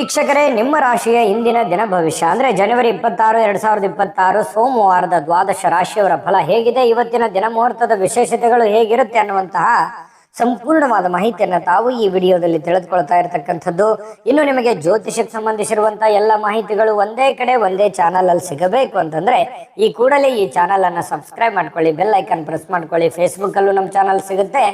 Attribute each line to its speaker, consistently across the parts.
Speaker 1: ವೀಕ್ಷಕರೇ, ನಿಮ್ಮ ರಾಶಿಯ ಇಂದಿನ ದಿನ ಭವಿಷ್ಯ ಅಂದ್ರೆ ಜನವರಿ 26, 2026 ಸೋಮವಾರದ ದ್ವಾದಶ ರಾಶಿಯವರ ಫಲ ಹೇಗಿದೆ, ಇವತ್ತಿನ ದಿನ ಮುಹೂರ್ತದ ವಿಶೇಷತೆಗಳು ಹೇಗಿರುತ್ತೆ ಅನ್ನುವಂತಹ ಸಂಪೂರ್ಣವಾದ ಮಾಹಿತಿಯನ್ನು ತಾವು ಈ ವಿಡಿಯೋದಲ್ಲಿ ತಿಳಿದುಕೊಳ್ತಾ ಇರತಕ್ಕಂಥದ್ದು. ಇನ್ನು ನಿಮಗೆ ಜ್ಯೋತಿಷಕ್ಕೆ ಸಂಬಂಧಿಸಿರುವಂತಹ ಎಲ್ಲ ಮಾಹಿತಿಗಳು ಒಂದೇ ಕಡೆ ಒಂದೇ ಚಾನಲ್ ಅಲ್ಲಿ ಸಿಗಬೇಕು ಅಂತಂದ್ರೆ ಈ ಕೂಡಲೇ ಈ ಚಾನಲ್ ಅನ್ನ ಸಬ್ಸ್ಕ್ರೈಬ್ ಮಾಡ್ಕೊಳ್ಳಿ, ಬೆಲ್ ಐಕನ್ ಪ್ರೆಸ್ ಮಾಡ್ಕೊಳ್ಳಿ. ಫೇಸ್ಬುಕ್ ಅಲ್ಲೂ ನಮ್ಮ ಚಾನಲ್ ಸಿಗುತ್ತೆ,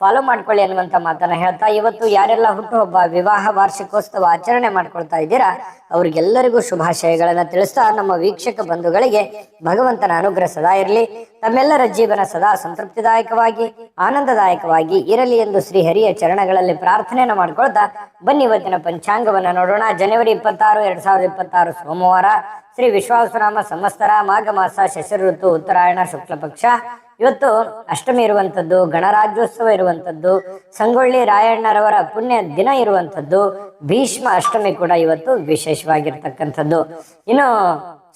Speaker 1: ಫಾಲೋ ಮಾಡ್ಕೊಳ್ಳಿ ಅನ್ನುವಂತ ಮಾತನ್ನ ಹೇಳ್ತಾ, ಇವತ್ತು ಯಾರೆಲ್ಲ ಹುಟ್ಟುಹಬ್ಬ, ವಿವಾಹ ವಾರ್ಷಿಕೋತ್ಸವ ಆಚರಣೆ ಮಾಡ್ಕೊಳ್ತಾ ಇದ್ದೀರಾ ಅವ್ರಿಗೆಲ್ಲರಿಗೂ ಶುಭಾಶಯಗಳನ್ನ ತಿಳಿಸ್ತಾ, ನಮ್ಮ ವೀಕ್ಷಕ ಬಂಧುಗಳಿಗೆ ಭಗವಂತನ ಅನುಗ್ರಹ ಸದಾ ಇರಲಿ, ತಮ್ಮೆಲ್ಲರ ಜೀವನ ಸದಾ ಸಂತೃಪ್ತಿದಾಯಕವಾಗಿ ಆನಂದದಾಯಕವಾಗಿ ಇರಲಿ ಎಂದು ಶ್ರೀ ಹರಿಯ ಚರಣಗಳಲ್ಲಿ ಪ್ರಾರ್ಥನೆಯನ್ನು ಮಾಡ್ಕೊಳ್ತಾ ಬನ್ನಿ ಇವತ್ತಿನ ಪಂಚಾಂಗವನ್ನ ನೋಡೋಣ. ಜನವರಿ 26, 2026 ಸೋಮವಾರ, ಶ್ರೀ ವಿಶ್ವಾವಸುನಾಮ ಸಂವತ್ಸರ, ಮಾಘ ಮಾಸ, ಶಶಿರ ಋತು, ಉತ್ತರಾಯಣ, ಶುಕ್ಲ ಪಕ್ಷ. ಇವತ್ತು ಅಷ್ಟಮಿ ಇರುವಂತದ್ದು, ಗಣರಾಜ್ಯೋತ್ಸವ ಇರುವಂತದ್ದು, ಸಂಗೊಳ್ಳಿ ರಾಯಣ್ಣರವರ ಪುಣ್ಯ ದಿನ ಇರುವಂತದ್ದು, ಭೀಷ್ಮ ಅಷ್ಟಮಿ ಕೂಡ ಇವತ್ತು ವಿಶೇಷವಾಗಿರ್ತಕ್ಕಂಥದ್ದು. ಇನ್ನು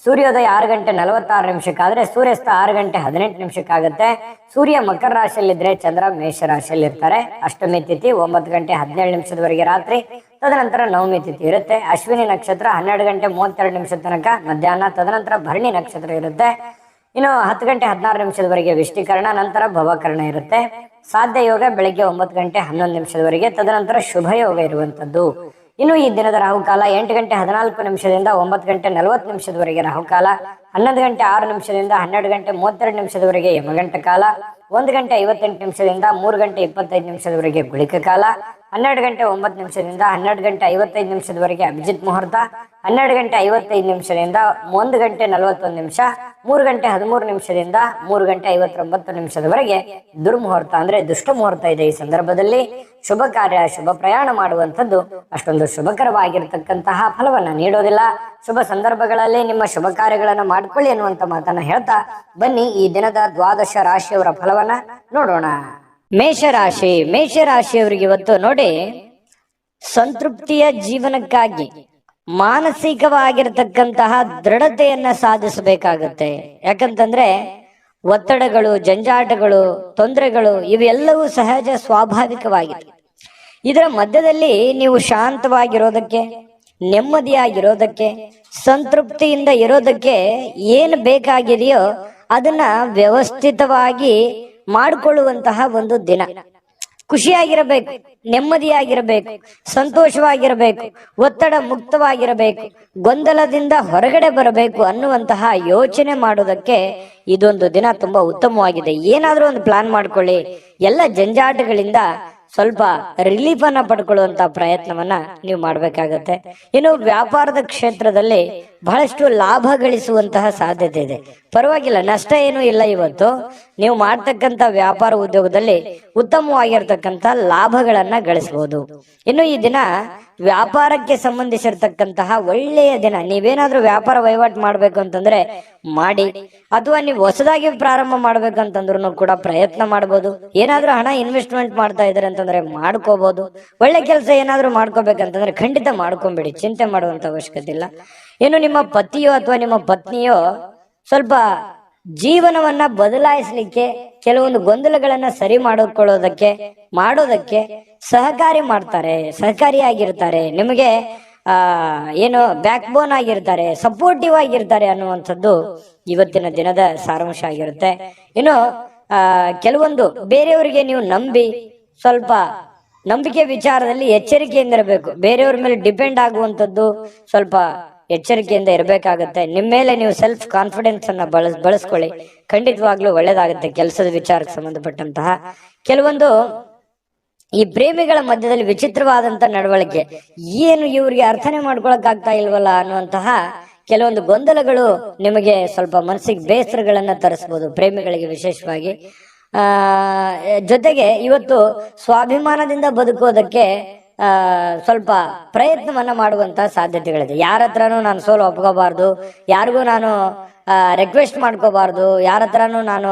Speaker 1: ಸೂರ್ಯೋದಯ 6 ಗಂಟೆ 46 ನಿಮಿಷಕ್ಕಾದ್ರೆ ಸೂರ್ಯಾಸ್ತ 6 ಗಂಟೆ 18 ನಿಮಿಷಕ್ಕಾಗತ್ತೆ. ಸೂರ್ಯ ಮಕರ ರಾಶಿಯಲ್ಲಿದ್ರೆ ಚಂದ್ರ ಮೇಷ ರಾಶಿಯಲ್ಲಿ ಇರ್ತಾರೆ. ಅಷ್ಟಮಿ ತಿಥಿ 9 ಗಂಟೆ 17 ನಿಮಿಷದವರೆಗೆ ರಾತ್ರಿ, ತದನಂತರ ನವಮಿ ತಿಥಿ ಇರುತ್ತೆ. ಅಶ್ವಿನಿ ನಕ್ಷತ್ರ 12 ಗಂಟೆ 32 ನಿಮಿಷ ತನಕ ಮಧ್ಯಾಹ್ನ, ತದನಂತರ ಭರಣಿ ನಕ್ಷತ್ರ ಇರುತ್ತೆ. ಇನ್ನು 10 ಗಂಟೆ 16 ನಿಮಿಷದವರೆಗೆ ವಿಷ್ಟಿಕರಣ, ನಂತರ ಭವಕರಣ ಇರುತ್ತೆ. ಸಾಧ್ಯ ಯೋಗ ಬೆಳಗ್ಗೆ 9 ಗಂಟೆ 11 ನಿಮಿಷದವರೆಗೆ, ತದನಂತರ ಶುಭ ಯೋಗ ಇರುವಂತದ್ದು. ಇನ್ನು ಈ ದಿನದ ರಾಹುಕಾಲ 8 ಗಂಟೆ 14 ನಿಮಿಷದಿಂದ 9 ಗಂಟೆ 40 ನಿಮಿಷದವರೆಗೆ ರಾಹುಕಾಲ, 11 ಗಂಟೆ 6 ನಿಮಿಷದಿಂದ 12 ಗಂಟೆ 32 ನಿಮಿಷದವರೆಗೆ ಯಮಗಂಟ ಕಾಲ, 1 ಗಂಟೆ 58 ನಿಮಿಷದಿಂದ 3 ಗಂಟೆ 25 ನಿಮಿಷದವರೆಗೆ ಗುಳಿಕ ಕಾಲ, 12 ಗಂಟೆ 9 ನಿಮಿಷದಿಂದ 12 ಗಂಟೆ 55 ನಿಮಿಷದವರೆಗೆ ಅಭಿಜಿತ್ ಮುಹೂರ್ತ, 12 ಗಂಟೆ 55 ನಿಮಿಷದಿಂದ 1 ಗಂಟೆ 41 ನಿಮಿಷ, 3 ಗಂಟೆ 13 ನಿಮಿಷದಿಂದ 3 ಗಂಟೆ 59 ನಿಮಿಷದವರೆಗೆ ದುರ್ಮುಹೂರ್ತ ಅಂದ್ರೆ ದುಷ್ಟ ಮುಹೂರ್ತ ಇದೆ. ಈ ಸಂದರ್ಭದಲ್ಲಿ ಶುಭ ಕಾರ್ಯ, ಶುಭ ಪ್ರಯಾಣ ಮಾಡುವಂಥದ್ದು ಅಷ್ಟೊಂದು ಶುಭಕರವಾಗಿರ್ತಕ್ಕಂತಹ ಫಲವನ್ನ ನೀಡೋದಿಲ್ಲ. ಶುಭ ಸಂದರ್ಭಗಳಲ್ಲಿ ನಿಮ್ಮ ಶುಭ ಕಾರ್ಯಗಳನ್ನು ಮಾಡ್ಕೊಳ್ಳಿ ಅನ್ನುವಂತ ಮಾತನ್ನ ಹೇಳ್ತಾ ಬನ್ನಿ ಈ ದಿನದ ದ್ವಾದಶ ರಾಶಿಯವರ ಫಲವನ್ನ ನೋಡೋಣ. ಮೇಷರಾಶಿ, ಮೇಷರಾಶಿಯವರಿಗೆ ಇವತ್ತು ನೋಡಿ, ಸಂತೃಪ್ತಿಯ ಜೀವನಕ್ಕಾಗಿ ಮಾನಸಿಕವಾಗಿರ್ತಕ್ಕಂತಹ ದೃಢತೆಯನ್ನ ಸಾಧಿಸಬೇಕಾಗತ್ತೆ. ಯಾಕಂತಂದ್ರೆ ಒತ್ತಡಗಳು, ಜಂಜಾಟಗಳು, ತೊಂದರೆಗಳು ಇವೆಲ್ಲವೂ ಸಹಜ, ಸ್ವಾಭಾವಿಕವಾಗಿದೆ. ಇದರ ಮಧ್ಯದಲ್ಲಿ ನೀವು ಶಾಂತವಾಗಿರೋದಕ್ಕೆ, ನೆಮ್ಮದಿಯಾಗಿರೋದಕ್ಕೆ, ಸಂತೃಪ್ತಿಯಿಂದ ಇರೋದಕ್ಕೆ ಏನು ಬೇಕಾಗಿದೆಯೋ ಅದನ್ನ ವ್ಯವಸ್ಥಿತವಾಗಿ ಮಾಡಿಕೊಳ್ಳುವಂತಹ ಒಂದು ದಿನ. ಖುಷಿಯಾಗಿರಬೇಕು, ನೆಮ್ಮದಿಯಾಗಿರಬೇಕು, ಸಂತೋಷವಾಗಿರಬೇಕು, ಒತ್ತಡ ಮುಕ್ತವಾಗಿರಬೇಕು, ಗೊಂದಲದಿಂದ ಹೊರಗಡೆ ಬರಬೇಕು ಅನ್ನುವಂತಹ ಯೋಚನೆ ಮಾಡೋದಕ್ಕೆ ಇದೊಂದು ದಿನ ತುಂಬಾ ಉತ್ತಮವಾಗಿದೆ. ಏನಾದ್ರೂ ಒಂದು ಪ್ಲಾನ್ ಮಾಡ್ಕೊಳ್ಳಿ, ಎಲ್ಲ ಜಂಜಾಟಗಳಿಂದ ಸ್ವಲ್ಪ ರಿಲೀಫ್ ಅನ್ನ ಪಡ್ಕೊಳ್ಳುವಂತ ಪ್ರಯತ್ನವನ್ನ ನೀವು ಮಾಡ್ಬೇಕಾಗತ್ತೆ. ಇನ್ನು ವ್ಯಾಪಾರದ ಕ್ಷೇತ್ರದಲ್ಲಿ ಬಹಳಷ್ಟು ಲಾಭ ಗಳಿಸುವಂತಹ ಸಾಧ್ಯತೆ ಇದೆ. ಪರವಾಗಿಲ್ಲ, ನಷ್ಟ ಏನೂ ಇಲ್ಲ. ಇವತ್ತು ನೀವು ಮಾಡ್ತಕ್ಕಂಥ ವ್ಯಾಪಾರ ಉದ್ಯೋಗದಲ್ಲಿ ಉತ್ತಮವಾಗಿರ್ತಕ್ಕಂಥ ಲಾಭಗಳನ್ನ ಗಳಿಸಬಹುದು. ಇನ್ನು ಈ ದಿನ ವ್ಯಾಪಾರಕ್ಕೆ ಸಂಬಂಧಿಸಿರ್ತಕ್ಕಂತಹ ಒಳ್ಳೆಯ ದಿನ. ನೀವೇನಾದ್ರೂ ವ್ಯಾಪಾರ ವಹಿವಾಟು ಮಾಡ್ಬೇಕು ಅಂತಂದ್ರೆ ಮಾಡಿ, ಅಥವಾ ನೀವು ಹೊಸದಾಗಿ ಪ್ರಾರಂಭ ಮಾಡ್ಬೇಕಂತಂದ್ರೂ ಕೂಡ ಪ್ರಯತ್ನ ಮಾಡಬಹುದು. ಏನಾದ್ರೂ ಹಣ ಇನ್ವೆಸ್ಟ್ಮೆಂಟ್ ಮಾಡ್ತಾ ಇದಾರೆ ಅಂತಂದ್ರೆ ಮಾಡ್ಕೋಬಹುದು. ಒಳ್ಳೆ ಕೆಲಸ ಏನಾದ್ರೂ ಮಾಡ್ಕೋಬೇಕಂತಂದ್ರೆ ಖಂಡಿತ ಮಾಡ್ಕೊಂಬಿಡಿ, ಚಿಂತೆ ಮಾಡುವಂತ ಅವಶ್ಯಕತೆ ಇಲ್ಲ. ಇನ್ನು ನಿಮ್ಮ ಪತಿಯೋ ಅಥವಾ ನಿಮ್ಮ ಪತ್ನಿಯೋ ಸ್ವಲ್ಪ ಜೀವನವನ್ನ ಬದಲಾಯಿಸಲಿಕ್ಕೆ, ಕೆಲವೊಂದು ಗೊಂದಲಗಳನ್ನ ಸರಿ ಮಾಡೋದಕ್ಕೆ ಸಹಕಾರಿ ಮಾಡ್ತಾರೆ, ಸಹಕಾರಿಯಾಗಿರ್ತಾರೆ, ನಿಮಗೆ ಏನು ಬ್ಯಾಕ್ ಬೋನ್ ಆಗಿರ್ತಾರೆ, ಸಪೋರ್ಟಿವ್ ಆಗಿರ್ತಾರೆ ಅನ್ನುವಂಥದ್ದು ಇವತ್ತಿನ ದಿನದ ಸಾರಾಂಶ ಆಗಿರುತ್ತೆ. ಇನ್ನು ಕೆಲವೊಂದು ಬೇರೆಯವರಿಗೆ ನೀವು ನಂಬಿ ಸ್ವಲ್ಪ ನಂಬಿಕೆ ವಿಚಾರದಲ್ಲಿ ಎಚ್ಚರಿಕೆಯಿಂದ ಇರಬೇಕು. ಬೇರೆಯವ್ರ ಮೇಲೆ ಡಿಪೆಂಡ್ ಆಗುವಂಥದ್ದು ಸ್ವಲ್ಪ ಎಚ್ಚರಿಕೆಯಿಂದ ಇರಬೇಕಾಗತ್ತೆ. ನಿಮ್ಮ ಮೇಲೆ ನೀವು ಸೆಲ್ಫ್ ಕಾನ್ಫಿಡೆನ್ಸ್ ಅನ್ನ ಬಳಸ್ಕೊಳ್ಳಿ, ಖಂಡಿತವಾಗ್ಲೂ ಒಳ್ಳೇದಾಗುತ್ತೆ. ಕೆಲಸದ ವಿಚಾರಕ್ಕೆ ಸಂಬಂಧಪಟ್ಟಂತಹ ಕೆಲವೊಂದು ಈ ಪ್ರೇಮಿಗಳ ಮಧ್ಯದಲ್ಲಿ ವಿಚಿತ್ರವಾದಂತ ನಡವಳಿಕೆ, ಏನು ಇವ್ರಿಗೆ ಅರ್ಥನೆ ಮಾಡ್ಕೊಳಕ್ ಆಗ್ತಾ ಇಲ್ವಲ್ಲ ಅನ್ನುವಂತಹ ಕೆಲವೊಂದು ಗೊಂದಲಗಳು ನಿಮಗೆ ಸ್ವಲ್ಪ ಮನಸ್ಸಿಗೆ ಬೇಸರಗಳನ್ನ ತರಿಸಬಹುದು, ಪ್ರೇಮಿಗಳಿಗೆ ವಿಶೇಷವಾಗಿ. ಜೊತೆಗೆ ಇವತ್ತು ಸ್ವಾಭಿಮಾನದಿಂದ ಬದುಕೋದಕ್ಕೆ ಸ್ವಲ್ಪ ಪ್ರಯತ್ನವನ್ನ ಮಾಡುವಂತಹ ಸಾಧ್ಯತೆಗಳಿದೆ. ಯಾರ ಹತ್ರನೂ ನಾನು ಸೋಲು ಒಪ್ಕೋಬಾರ್ದು, ಯಾರಿಗೂ ನಾನು ರಿಕ್ವೆಸ್ಟ್ ಮಾಡ್ಕೋಬಾರ್ದು, ಯಾರ ಹತ್ರನೂ ನಾನು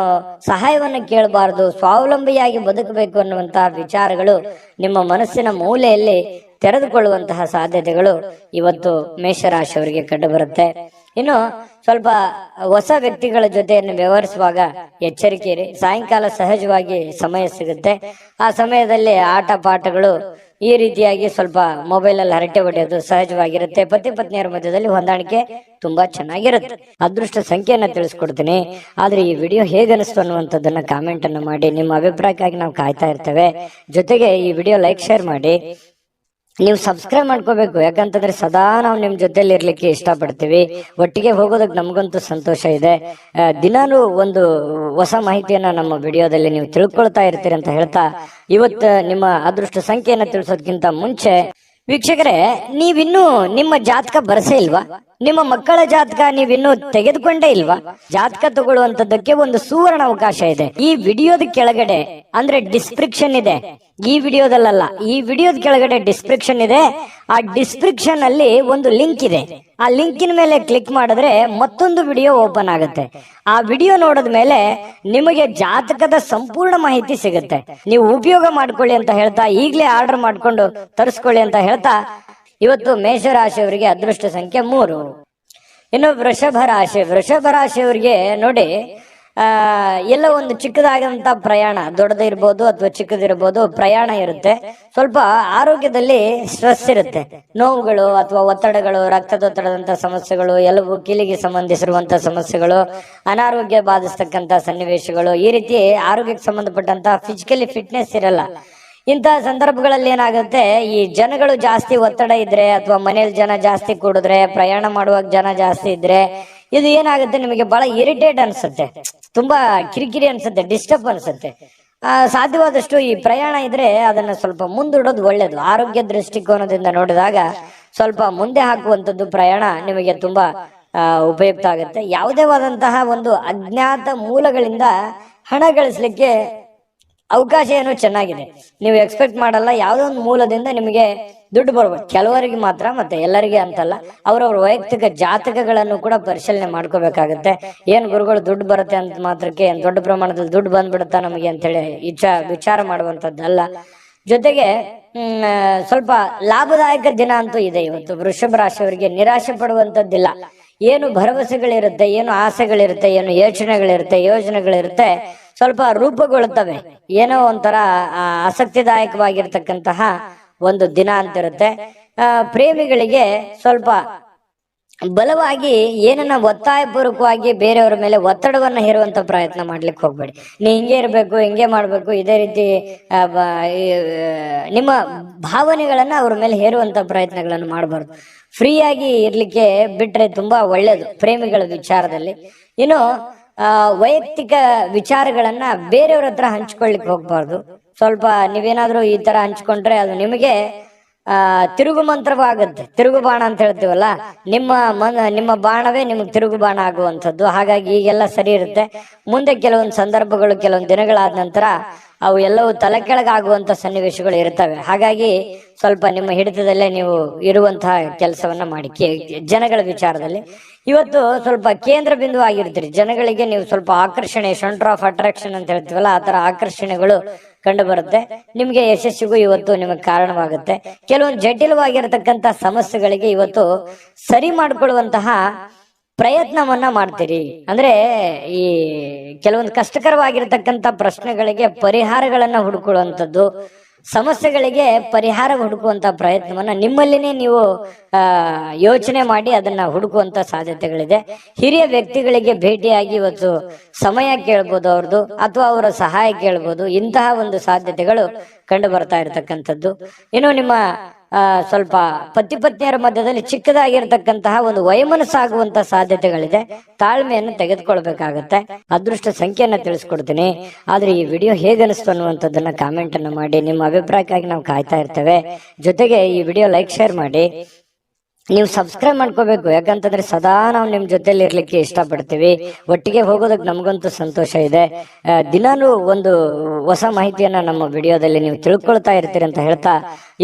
Speaker 1: ಸಹಾಯವನ್ನು ಕೇಳಬಾರ್ದು, ಸ್ವಾವಲಂಬಿಯಾಗಿ ಬದುಕಬೇಕು ಅನ್ನುವಂತಹ ವಿಚಾರಗಳು ನಿಮ್ಮ ಮನಸ್ಸಿನ ಮೂಲೆಯಲ್ಲಿ ತೆರೆದುಕೊಳ್ಳುವಂತಹ ಸಾಧ್ಯತೆಗಳು ಇವತ್ತು ಮೇಷರಾಶಿಯವರಿಗೆ ಕಂಡು ಬರುತ್ತೆ. ಇನ್ನು ಸ್ವಲ್ಪ ಹೊಸ ವ್ಯಕ್ತಿಗಳ ಜೊತೆಯನ್ನು ವ್ಯವಹರಿಸುವಾಗ ಎಚ್ಚರಿಕೆ ಇರಿ. ಸಾಯಂಕಾಲ ಸಹಜವಾಗಿ ಸಮಯ ಸಿಗುತ್ತೆ, ಆ ಸಮಯದಲ್ಲಿ ಆಟ ಪಾಠಗಳು ಈ ರೀತಿಯಾಗಿ ಸ್ವಲ್ಪ ಮೊಬೈಲ್ ಅಲ್ಲಿ ಹರಟೆ ಹೊಡೆಯೋದು ಸಹಜವಾಗಿರುತ್ತೆ. ಪತಿ ಪತ್ನಿಯರ ಮಧ್ಯದಲ್ಲಿ ಹೊಂದಾಣಿಕೆ ತುಂಬಾ ಚೆನ್ನಾಗಿರುತ್ತೆ. ಅದೃಷ್ಟ ಸಂಖ್ಯೆಯನ್ನ ತಿಳಿಸ್ಕೊಡ್ತೀನಿ. ಆದ್ರೆ ಈ ವಿಡಿಯೋ ಹೇಗೆ ಅನಿಸ್ತು ಅನ್ನುವಂಥದ್ದನ್ನ ಕಾಮೆಂಟ್ ಅನ್ನು ಮಾಡಿ. ನಿಮ್ಮ ಅಭಿಪ್ರಾಯಕ್ಕಾಗಿ ನಾವು ಕಾಯ್ತಾ ಇರ್ತೇವೆ. ಜೊತೆಗೆ ಈ ವಿಡಿಯೋ ಲೈಕ್ ಶೇರ್ ಮಾಡಿ. ನೀವು ಸಬ್ಸ್ಕ್ರೈಬ್ ಮಾಡ್ಕೋಬೇಕು, ಯಾಕಂತಂದ್ರೆ ಸದಾ ನಾವು ನಿಮ್ ಜೊತೆಲಿ ಇರ್ಲಿಕ್ಕೆ ಇಷ್ಟಪಡ್ತೀವಿ. ಒಟ್ಟಿಗೆ ಹೋಗೋದಕ್ಕೆ ನಮಗಂತೂ ಸಂತೋಷ ಇದೆ. ದಿನಾನು ಒಂದು ಹೊಸ ಮಾಹಿತಿಯನ್ನ ನಮ್ಮ ವಿಡಿಯೋದಲ್ಲಿ ನೀವು ತಿಳ್ಕೊಳ್ತಾ ಇರ್ತೀರಿ ಅಂತ ಹೇಳ್ತಾ, ಇವತ್ತು ನಿಮ್ಮ ಅದೃಷ್ಟ ಸಂಖ್ಯೆಯನ್ನ ತಿಳಿಸೋದಕ್ಕಿಂತ ಮುಂಚೆ ವೀಕ್ಷಕರೇ, ನೀವಿನ್ನೂ ನಿಮ್ಮ ಜಾತಕ ಬರಸೇ ಇಲ್ವಾ? ನಿಮ್ಮ ಮಕ್ಕಳ ಜಾತಕ ನೀವಿನ್ನೂ ತೆಗೆದುಕೊಂಡೇ ಇಲ್ವಾ? ಜಾತಕ ತಗೊಳ್ಳುವಂತದ್ದಕ್ಕೆ ಒಂದು ಸುವರ್ಣ ಅವಕಾಶ ಇದೆ. ಈ ವಿಡಿಯೋದ ಕೆಳಗಡೆ ಅಂದ್ರೆ ಡಿಸ್ಕ್ರಿಪ್ಷನ್ ಇದೆ. ಈ ವಿಡಿಯೋದಲ್ಲ, ಈ ವಿಡಿಯೋದ ಕೆಳಗಡೆ ಡಿಸ್ಕ್ರಿಪ್ಷನ್ ಇದೆ. ಆ ಡಿಸ್ಕ್ರಿಪ್ಷನ್ ಅಲ್ಲಿ ಒಂದು ಲಿಂಕ್ ಇದೆ. ಆ ಲಿಂಕಿನ ಮೇಲೆ ಕ್ಲಿಕ್ ಮಾಡಿದ್ರೆ ಮತ್ತೊಂದು ವಿಡಿಯೋ ಓಪನ್ ಆಗುತ್ತೆ. ಆ ವಿಡಿಯೋ ನೋಡಿದ ಮೇಲೆ ನಿಮಗೆ ಜಾತಕದ ಸಂಪೂರ್ಣ ಮಾಹಿತಿ ಸಿಗುತ್ತೆ. ನೀವು ಉಪಯೋಗ ಮಾಡ್ಕೊಳ್ಳಿ ಅಂತ ಹೇಳ್ತಾ, ಈಗಲೇ ಆರ್ಡರ್ ಮಾಡ್ಕೊಂಡು ತರಿಸ್ಕೊಳ್ಳಿ ಅಂತ ಹೇಳ್ತಾ, ಇವತ್ತು ಮೇಷರಾಶಿಯವರಿಗೆ ಅದೃಷ್ಟ ಸಂಖ್ಯೆ 3. ಇನ್ನು ವೃಷಭ ರಾಶಿಯವರಿಗೆ ನೋಡಿ, ಎಲ್ಲ ಒಂದು ಚಿಕ್ಕದಾದಂತ ಪ್ರಯಾಣ, ದೊಡ್ಡದಿರ್ಬೋದು ಅಥವಾ ಚಿಕ್ಕದಿರ್ಬೋದು, ಪ್ರಯಾಣ ಇರುತ್ತೆ. ಸ್ವಲ್ಪ ಆರೋಗ್ಯದಲ್ಲಿ ಸ್ಟ್ರೆಸ್ ಇರುತ್ತೆ, ನೋವುಗಳು ಅಥವಾ ಒತ್ತಡಗಳು, ರಕ್ತದೊತ್ತಡದಂತ ಸಮಸ್ಯೆಗಳು, ಎಲುಬು ಕೀಲಿಗೆ ಸಂಬಂಧಿಸಿರುವಂತಹ ಸಮಸ್ಯೆಗಳು, ಅನಾರೋಗ್ಯ ಬಾಧಿಸ್ತಕ್ಕಂತ ಸನ್ನಿವೇಶಗಳು, ಈ ರೀತಿ ಆರೋಗ್ಯಕ್ಕೆ ಸಂಬಂಧಪಟ್ಟಂತ ಫಿಸಿಕಲಿ ಫಿಟ್ನೆಸ್ ಇರಲ್ಲ. ಇಂತಹ ಸಂದರ್ಭಗಳಲ್ಲಿ ಏನಾಗುತ್ತೆ, ಈ ಜನಗಳು ಜಾಸ್ತಿ ಒತ್ತಡ ಇದ್ರೆ ಅಥವಾ ಮನೇಲಿ ಜನ ಜಾಸ್ತಿ ಕೂಡಿದ್ರೆ, ಪ್ರಯಾಣ ಮಾಡುವಾಗ ಜನ ಜಾಸ್ತಿ ಇದ್ರೆ, ಇದು ಏನಾಗುತ್ತೆ, ನಿಮಗೆ ಬಹಳ ಇರಿಟೇಟ್ ಅನ್ಸುತ್ತೆ, ತುಂಬಾ ಕಿರಿಕಿರಿ ಅನ್ಸುತ್ತೆ, ಡಿಸ್ಟರ್ಬ್ ಅನ್ಸುತ್ತೆ. ಸಾಧ್ಯವಾದಷ್ಟು ಈ ಪ್ರಯಾಣ ಇದ್ರೆ ಅದನ್ನ ಸ್ವಲ್ಪ ಮುಂದೂಡೋದು ಒಳ್ಳೇದು. ಆರೋಗ್ಯ ದೃಷ್ಟಿಕೋನದಿಂದ ನೋಡಿದಾಗ ಸ್ವಲ್ಪ ಮುಂದೆ ಹಾಕುವಂಥದ್ದು ಪ್ರಯಾಣ ನಿಮಗೆ ತುಂಬಾ ಉಪಯುಕ್ತ ಆಗುತ್ತೆ. ಯಾವುದೇವಾದಂತಹ ಒಂದು ಅಜ್ಞಾತ ಮೂಲಗಳಿಂದ ಹಣ ಗಳಿಸ್ಲಿಕ್ಕೆ ಅವಕಾಶ ಏನೋ ಚೆನ್ನಾಗಿದೆ. ನೀವು ಎಕ್ಸ್ಪೆಕ್ಟ್ ಮಾಡಲ್ಲ, ಯಾವುದೋ ಒಂದು ಮೂಲದಿಂದ ನಿಮಗೆ ದುಡ್ಡು ಬರ್ಬೋದು. ಕೆಲವರಿಗೆ ಮಾತ್ರ, ಮತ್ತೆ ಎಲ್ಲರಿಗೆ ಅಂತಲ್ಲ. ಅವರವ್ರ ವೈಯಕ್ತಿಕ ಜಾತಕಗಳನ್ನು ಕೂಡ ಪರಿಶೀಲನೆ ಮಾಡ್ಕೋಬೇಕಾಗತ್ತೆ. ಏನ್ ಗುರುಗಳು ದುಡ್ಡು ಬರುತ್ತೆ ಅಂತ ಮಾತ್ರಕ್ಕೆ ಏನ್ ದೊಡ್ಡ ಪ್ರಮಾಣದಲ್ಲಿ ದುಡ್ಡು ಬಂದ್ಬಿಡುತ್ತಾ ನಮಗೆ ಅಂತೇಳಿ ವಿಚಾರ ಮಾಡುವಂತದ್ದಲ್ಲ. ಜೊತೆಗೆ ಸ್ವಲ್ಪ ಲಾಭದಾಯಕ ದಿನ ಅಂತೂ ಇದೆ ಇವತ್ತು. ವೃಷಭ ರಾಶಿಯವರಿಗೆ ನಿರಾಶೆ ಪಡುವಂತದ್ದಿಲ್ಲ. ಏನು ಭರವಸೆಗಳಿರುತ್ತೆ, ಏನು ಆಸೆಗಳಿರುತ್ತೆ, ಏನು ಯೋಚನೆಗಳಿರುತ್ತೆ, ಸ್ವಲ್ಪ ರೂಪುಗೊಳ್ಳುತ್ತವೆ. ಏನೋ ಒಂಥರ ಆಸಕ್ತಿದಾಯಕವಾಗಿರ್ತಕ್ಕಂತಹ ಒಂದು ದಿನ ಅಂತಿರುತ್ತೆ. ಪ್ರೇಮಿಗಳಿಗೆ ಸ್ವಲ್ಪ ಬಲವಾಗಿ ಏನನ್ನ ಒತ್ತಾಯಪೂರ್ವಕವಾಗಿ ಬೇರೆಯವರ ಮೇಲೆ ಒತ್ತಡವನ್ನ ಹೇರುವಂತ ಪ್ರಯತ್ನ ಮಾಡ್ಲಿಕ್ಕೆ ಹೋಗ್ಬೇಡಿ. ನೀ ಹಿಂಗೆ ಇರ್ಬೇಕು, ಹಿಂಗೆ ಮಾಡ್ಬೇಕು, ಇದೇ ರೀತಿ ನಿಮ್ಮ ಭಾವನೆಗಳನ್ನ ಅವ್ರ ಮೇಲೆ ಹೇರುವಂತ ಪ್ರಯತ್ನಗಳನ್ನು ಮಾಡಬಾರ್ದು. ಫ್ರೀಯಾಗಿ ಇರ್ಲಿಕ್ಕೆ ಬಿಟ್ರೆ ತುಂಬಾ ಒಳ್ಳೇದು ಪ್ರೇಮಿಗಳ ವಿಚಾರದಲ್ಲಿ. ಇನ್ನು ವೈಯಕ್ತಿಕ ವಿಚಾರಗಳನ್ನ ಬೇರೆಯವ್ರ ಹತ್ರ ಹಂಚ್ಕೊಳ್ಲಿಕ್ಕೆ ಹೋಗ್ಬಾರ್ದು. ಸ್ವಲ್ಪ ನೀವೇನಾದ್ರೂ ಈ ತರ ಹಂಚ್ಕೊಂಡ್ರೆ ಅದು ನಿಮಗೆ ತಿರುಗು ಮಂತ್ರವಾಗುತ್ತೆ. ತಿರುಗು ಬಾಣ ಅಂತ ಹೇಳ್ತೀವಲ್ಲ, ನಿಮ್ಮ ಬಾಣವೇ ನಿಮ್ಗೆ ತಿರುಗು ಬಾಣ ಆಗುವಂಥದ್ದು. ಹಾಗಾಗಿ ಈಗೆಲ್ಲ ಸರಿ ಇರುತ್ತೆ. ಮುಂದೆ ಕೆಲವೊಂದು ಸಂದರ್ಭಗಳು, ಕೆಲವೊಂದು ದಿನಗಳಾದ ನಂತರ ಅವು ಎಲ್ಲವೂ ತಲೆ ಕೆಳಗಾಗುವಂತ ಸನ್ನಿವೇಶಗಳು ಇರ್ತವೆ. ಹಾಗಾಗಿ ಸ್ವಲ್ಪ ನಿಮ್ಮ ಹಿಡಿತದಲ್ಲೇ ನೀವು ಇರುವಂತಹ ಕೆಲಸವನ್ನ ಮಾಡಿ. ಜನಗಳ ವಿಚಾರದಲ್ಲಿ ಇವತ್ತು ಸ್ವಲ್ಪ ಕೇಂದ್ರ ಬಿಂದು ಆಗಿರ್ತೀರಿ. ಜನಗಳಿಗೆ ನೀವು ಸ್ವಲ್ಪ ಆಕರ್ಷಣೆ, ಸೆಂಟರ್ ಆಫ್ ಅಟ್ರಾಕ್ಷನ್ ಅಂತ ಹೇಳ್ತೀವಲ್ಲ, ಆ ತರ ಆಕರ್ಷಣೆಗಳು ಕಂಡು ಬರುತ್ತೆ. ನಿಮ್ಗೆ ಯಶಸ್ಸಿಗೂ ಇವತ್ತು ನಿಮಗೆ ಕಾರಣವಾಗುತ್ತೆ. ಕೆಲವೊಂದು ಜಟಿಲವಾಗಿರತಕ್ಕಂತ ಸಮಸ್ಯೆಗಳಿಗೆ ಇವತ್ತು ಸರಿ ಮಾಡಿಕೊಳ್ಳುವಂತಹ ಪ್ರಯತ್ನವನ್ನ ಮಾಡ್ತೀರಿ. ಅಂದ್ರೆ ಈ ಕೆಲವೊಂದು ಕಷ್ಟಕರವಾಗಿರತಕ್ಕಂತ ಪ್ರಶ್ನೆಗಳಿಗೆ ಪರಿಹಾರಗಳನ್ನ ಹುಡುಕೊಳ್ಳುವಂಥದ್ದು, ಸಮಸ್ಯೆಗಳಿಗೆ ಪರಿಹಾರ ಹುಡುಕುವಂತ ಪ್ರಯತ್ನವನ್ನ ನಿಮ್ಮಲ್ಲಿನೇ ನೀವು ಯೋಚನೆ ಮಾಡಿ ಅದನ್ನ ಹುಡುಕುವಂತ ಸಾಧ್ಯತೆಗಳಿದೆ. ಹಿರಿಯ ವ್ಯಕ್ತಿಗಳಿಗೆ ಭೇಟಿಯಾಗಿ ಇವತ್ತು ಸಮಯ ಕೇಳ್ಬೋದು ಅವ್ರದ್ದು, ಅಥವಾ ಅವರ ಸಹಾಯ ಕೇಳ್ಬೋದು. ಇಂತಹ ಒಂದು ಸಾಧ್ಯತೆಗಳು ಕಂಡು ಬರ್ತಾ ಇರತಕ್ಕಂಥದ್ದು. ಇನ್ನು ನಿಮ್ಮ ಸ್ವಲ್ಪ ಪತಿ ಪತ್ನಿಯರ ಮಧ್ಯದಲ್ಲಿ ಚಿಕ್ಕದಾಗಿರ್ತಕ್ಕಂತಹ ಒಂದು ವೈಮನಸ್ಸಾಗುವಂತ ಸಾಧ್ಯತೆಗಳಿದೆ. ತಾಳ್ಮೆಯನ್ನು ತೆಗೆದುಕೊಳ್ಬೇಕಾಗತ್ತೆ. ಅದೃಷ್ಟ ಸಂಖ್ಯೆಯನ್ನ ತಿಳಿಸ್ಕೊಡ್ತೀನಿ. ಆದ್ರೆ ಈ ವಿಡಿಯೋ ಹೇಗೆ ಅನಿಸ್ತು ಅನ್ನುವಂಥದ್ದನ್ನ ಕಾಮೆಂಟ್ ಅನ್ನು ಮಾಡಿ. ನಿಮ್ಮ ಅಭಿಪ್ರಾಯಕ್ಕಾಗಿ ನಾವು ಕಾಯ್ತಾ ಇರ್ತೇವೆ. ಜೊತೆಗೆ ಈ ವಿಡಿಯೋ ಲೈಕ್ ಶೇರ್ ಮಾಡಿ. ನೀವು ಸಬ್ಸ್ಕ್ರೈಬ್ ಮಾಡ್ಕೋಬೇಕು, ಯಾಕಂತಂದ್ರೆ ಸದಾ ನಾವು ನಿಮ್ ಜೊತೆಲಿ ಇರ್ಲಿಕ್ಕೆ ಇಷ್ಟಪಡ್ತೀವಿ. ಒಟ್ಟಿಗೆ ಹೋಗೋದಕ್ಕೆ ನಮಗಂತೂ ಸಂತೋಷ ಇದೆ. ದಿನಾನು ಒಂದು ಹೊಸ ಮಾಹಿತಿಯನ್ನ ನಮ್ಮ ವಿಡಿಯೋದಲ್ಲಿ ನೀವು ತಿಳ್ಕೊಳ್ತಾ ಇರ್ತೀರಿ ಅಂತ ಹೇಳ್ತಾ,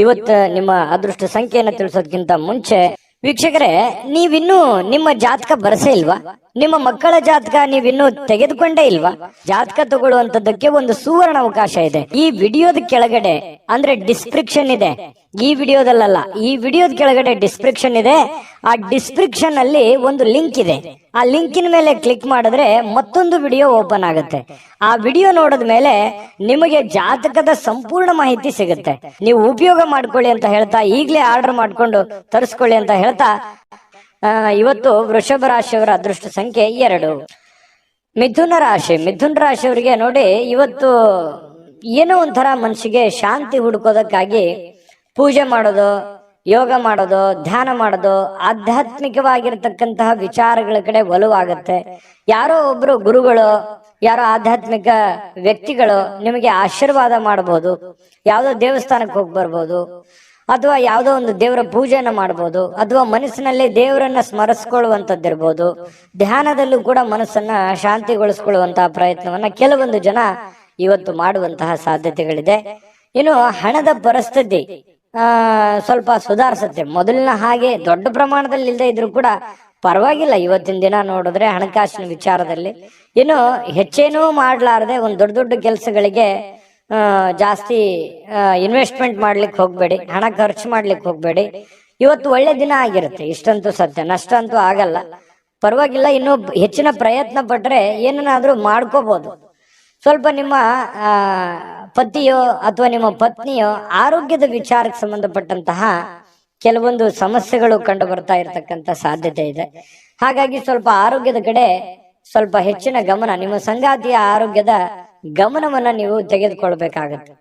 Speaker 1: ಇವತ್ತು ನಿಮ್ಮ ಅದೃಷ್ಟ ಸಂಖ್ಯೆಯನ್ನ ತಿಳಿಸೋದಕ್ಕಿಂತ ಮುಂಚೆ ವೀಕ್ಷಕರೇ, ನೀವಿನ್ನೂ ನಿಮ್ಮ ಜಾತಕ ಬರಸೇ ಇಲ್ವಾ? ನಿಮ್ಮ ಮಕ್ಕಳ ಜಾತಕ ನೀವಿನ್ನೂ ತೆಗೆದುಕೊಂಡೇ ಇಲ್ವಾ? ಜಾತಕ ತಗೊಳ್ಳುವಂತದ್ದಕ್ಕೆ ಒಂದು ಸುವರ್ಣ ಅವಕಾಶ ಇದೆ. ಈ ವಿಡಿಯೋದ ಕೆಳಗಡೆ ಅಂದ್ರೆ ಡಿಸ್ಕ್ರಿಪ್ಷನ್ ಇದೆ, ಈ ವಿಡಿಯೋದಲ್ಲ, ಈ ವಿಡಿಯೋದ ಕೆಳಗಡೆ ಡಿಸ್ಕ್ರಿಪ್ಷನ್ ಇದೆ. ಆ ಡಿಸ್ಕ್ರಿಪ್ಷನ್ ಅಲ್ಲಿ ಒಂದು ಲಿಂಕ್ ಇದೆ. ಆ ಲಿಂಕಿನ ಮೇಲೆ ಕ್ಲಿಕ್ ಮಾಡಿದ್ರೆ ಮತ್ತೊಂದು ವಿಡಿಯೋ ಓಪನ್ ಆಗುತ್ತೆ. ಆ ವಿಡಿಯೋ ನೋಡಿದ ಮೇಲೆ ನಿಮಗೆ ಜಾತಕದ ಸಂಪೂರ್ಣ ಮಾಹಿತಿ ಸಿಗುತ್ತೆ. ನೀವು ಉಪಯೋಗ ಮಾಡ್ಕೊಳ್ಳಿ ಅಂತ ಹೇಳ್ತಾ, ಈಗಲೇ ಆರ್ಡರ್ ಮಾಡ್ಕೊಂಡು ತರಿಸ್ಕೊಳ್ಳಿ ಅಂತ ಹೇಳ್ತಾ, ಇವತ್ತು ವೃಷಭ ರಾಶಿಯವರ ಅದೃಷ್ಟ ಸಂಖ್ಯೆ 2. ಮಿಥುನ ರಾಶಿಯವರಿಗೆ ನೋಡಿ, ಇವತ್ತು ಏನೋ ಒಂಥರ ಮನಸ್ಸಿಗೆ ಶಾಂತಿ ಹುಡುಕೋದಕ್ಕಾಗಿ ಪೂಜೆ ಮಾಡೋದು, ಯೋಗ ಮಾಡೋದು, ಧ್ಯಾನ ಮಾಡೋದು, ಆಧ್ಯಾತ್ಮಿಕವಾಗಿರ್ತಕ್ಕಂತಹ ವಿಚಾರಗಳ ಕಡೆ ಒಲವಾಗುತ್ತೆ. ಯಾರೋ ಒಬ್ರು ಗುರುಗಳು, ಯಾರೋ ಆಧ್ಯಾತ್ಮಿಕ ವ್ಯಕ್ತಿಗಳು ನಿಮಗೆ ಆಶೀರ್ವಾದ ಮಾಡಬಹುದು. ಯಾವುದೋ ದೇವಸ್ಥಾನಕ್ಕೆ ಹೋಗಿ ಬರ್ಬೋದು, ಅಥವಾ ಯಾವುದೋ ಒಂದು ದೇವರ ಪೂಜೆನ ಮಾಡಬಹುದು, ಅಥವಾ ಮನಸ್ಸಿನಲ್ಲಿ ದೇವರನ್ನ ಸ್ಮರಿಸ್ಕೊಳ್ಳುವಂಥದ್ದಿರ್ಬೋದು. ಧ್ಯಾನದಲ್ಲೂ ಕೂಡ ಮನಸ್ಸನ್ನ ಶಾಂತಿಗೊಳಿಸ್ಕೊಳ್ಳುವಂತಹ ಪ್ರಯತ್ನವನ್ನ ಕೆಲವೊಂದು ಜನ ಇವತ್ತು ಮಾಡುವಂತಹ ಸಾಧ್ಯತೆಗಳಿದೆ. ಇನ್ನು ಹಣದ ಪರಿಸ್ಥಿತಿ ಸ್ವಲ್ಪ ಸುಧಾರಿಸುತ್ತೆ. ಮೊದಲಿನ ಹಾಗೆ ದೊಡ್ಡ ಪ್ರಮಾಣದಲ್ಲಿ ಇಲ್ಲದೆ ಇದ್ರೂ ಕೂಡ ಪರವಾಗಿಲ್ಲ. ಇವತ್ತಿನ ದಿನ ನೋಡಿದ್ರೆ ಹಣಕಾಸಿನ ವಿಚಾರದಲ್ಲಿ ಇನ್ನು ಹೆಚ್ಚೇನೂ ಮಾಡ್ಲಾರದೆ ಒಂದು ದೊಡ್ಡ ದೊಡ್ಡ ಕೆಲಸಗಳಿಗೆ ಜಾಸ್ತಿ ಇನ್ವೆಸ್ಟ್ಮೆಂಟ್ ಮಾಡ್ಲಿಕ್ಕೆ ಹೋಗ್ಬೇಡಿ, ಹಣ ಖರ್ಚು ಮಾಡ್ಲಿಕ್ಕೆ ಹೋಗ್ಬೇಡಿ. ಇವತ್ತು ಒಳ್ಳೆ ದಿನ ಆಗಿರುತ್ತೆ, ಇಷ್ಟಂತೂ ಸತ್ಯ. ನಷ್ಟ ಅಂತೂ ಆಗಲ್ಲ, ಪರವಾಗಿಲ್ಲ. ಇನ್ನು ಹೆಚ್ಚಿನ ಪ್ರಯತ್ನ ಪಟ್ರೆ ಏನನ್ನಾದ್ರೂ ಮಾಡ್ಕೋಬಹುದು. ಸ್ವಲ್ಪ ನಿಮ್ಮ ಪತಿಯೋ ಅಥವಾ ನಿಮ್ಮ ಪತ್ನಿಯೋ ಆರೋಗ್ಯದ ವಿಚಾರಕ್ಕೆ ಸಂಬಂಧಪಟ್ಟಂತಹ ಕೆಲವೊಂದು ಸಮಸ್ಯೆಗಳು ಕಂಡು ಬರ್ತಾ ಇರತಕ್ಕಂತ ಸಾಧ್ಯತೆ ಇದೆ. ಹಾಗಾಗಿ ಸ್ವಲ್ಪ ಆರೋಗ್ಯದ ಕಡೆ ಸ್ವಲ್ಪ ಹೆಚ್ಚಿನ ಗಮನ, ನಿಮ್ಮ ಸಂಗಾತಿಯ ಆರೋಗ್ಯದ ಗಮನವನ್ನ ನೀವು ತೆಗೆದುಕೊಳ್ಬೇಕಾಗತ್ತೆ.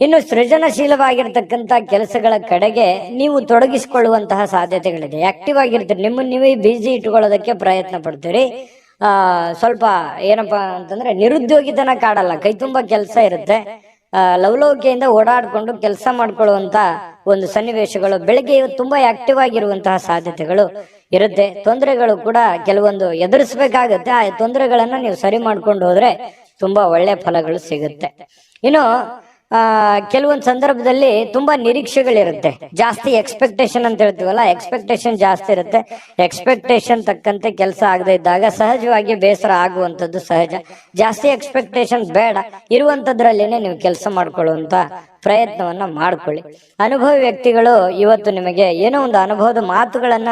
Speaker 1: ಇನ್ನು ಸೃಜನಶೀಲವಾಗಿರ್ತಕ್ಕಂಥ ಕೆಲಸಗಳ ಕಡೆಗೆ ನೀವು ತೊಡಗಿಸಿಕೊಳ್ಳುವಂತಹ ಸಾಧ್ಯತೆಗಳಿದೆ. ಆಕ್ಟಿವ್ ಆಗಿರ್ತೀರಿ, ನಿಮ್ಮನ್ನು ನೀವೇ ಬಿಸಿ ಇಟ್ಕೊಳ್ಳೋದಕ್ಕೆ ಪ್ರಯತ್ನ ಪಡ್ತೀರಿ. ಸ್ವಲ್ಪ ಏನಪ್ಪಾ ಅಂತಂದ್ರೆ ನಿರುದ್ಯೋಗಿತನ ಕಾಡಲ್ಲ, ಕೈ ತುಂಬಾ ಕೆಲಸ ಇರುತ್ತೆ. ಲವಲವಿಕೆಯಿಂದ ಓಡಾಡ್ಕೊಂಡು ಕೆಲಸ ಮಾಡ್ಕೊಳ್ಳುವಂತ ಒಂದು ಸನ್ನಿವೇಶಗಳು, ಬೆಳಗ್ಗೆ ತುಂಬಾ ಆಕ್ಟಿವ್ ಆಗಿರುವಂತಹ ಸಾಧ್ಯತೆಗಳು ಇರುತ್ತೆ. ತೊಂದರೆಗಳು ಕೂಡ ಕೆಲವೊಂದು ಎದುರಿಸಬೇಕಾಗತ್ತೆ. ಆ ತೊಂದರೆಗಳನ್ನ ನೀವು ಸರಿ ಮಾಡ್ಕೊಂಡು ಹೋದ್ರೆ ತುಂಬಾ ಒಳ್ಳೆ ಫಲಗಳು ಸಿಗುತ್ತೆ. ಇನ್ನು ಕೆಲವೊಂದು ಸಂದರ್ಭದಲ್ಲಿ ತುಂಬಾ ನಿರೀಕ್ಷೆಗಳಿರುತ್ತೆ, ಜಾಸ್ತಿ ಎಕ್ಸ್ಪೆಕ್ಟೇಷನ್ ಅಂತ ಹೇಳ್ತೀವಲ್ಲ, ಎಕ್ಸ್ಪೆಕ್ಟೇಷನ್ ಜಾಸ್ತಿ ಇರುತ್ತೆ. ಎಕ್ಸ್ಪೆಕ್ಟೇಷನ್ ತಕ್ಕಂತೆ ಕೆಲಸ ಆಗದೆ ಇದ್ದಾಗ ಸಹಜವಾಗಿ ಬೇಸರ ಆಗುವಂಥದ್ದು ಸಹಜ. ಜಾಸ್ತಿ ಎಕ್ಸ್ಪೆಕ್ಟೇಷನ್ ಬೇಡ, ಇರುವಂತದ್ರಲ್ಲೇನೆ ನೀವು ಕೆಲಸ ಮಾಡ್ಕೊಳ್ಳುವಂತ ಪ್ರಯತ್ನವನ್ನ ಮಾಡ್ಕೊಳ್ಳಿ. ಅನುಭವಿ ವ್ಯಕ್ತಿಗಳು ಇವತ್ತು ನಿಮಗೆ ಏನೋ ಒಂದು ಅನುಭವದ ಮಾತುಗಳನ್ನ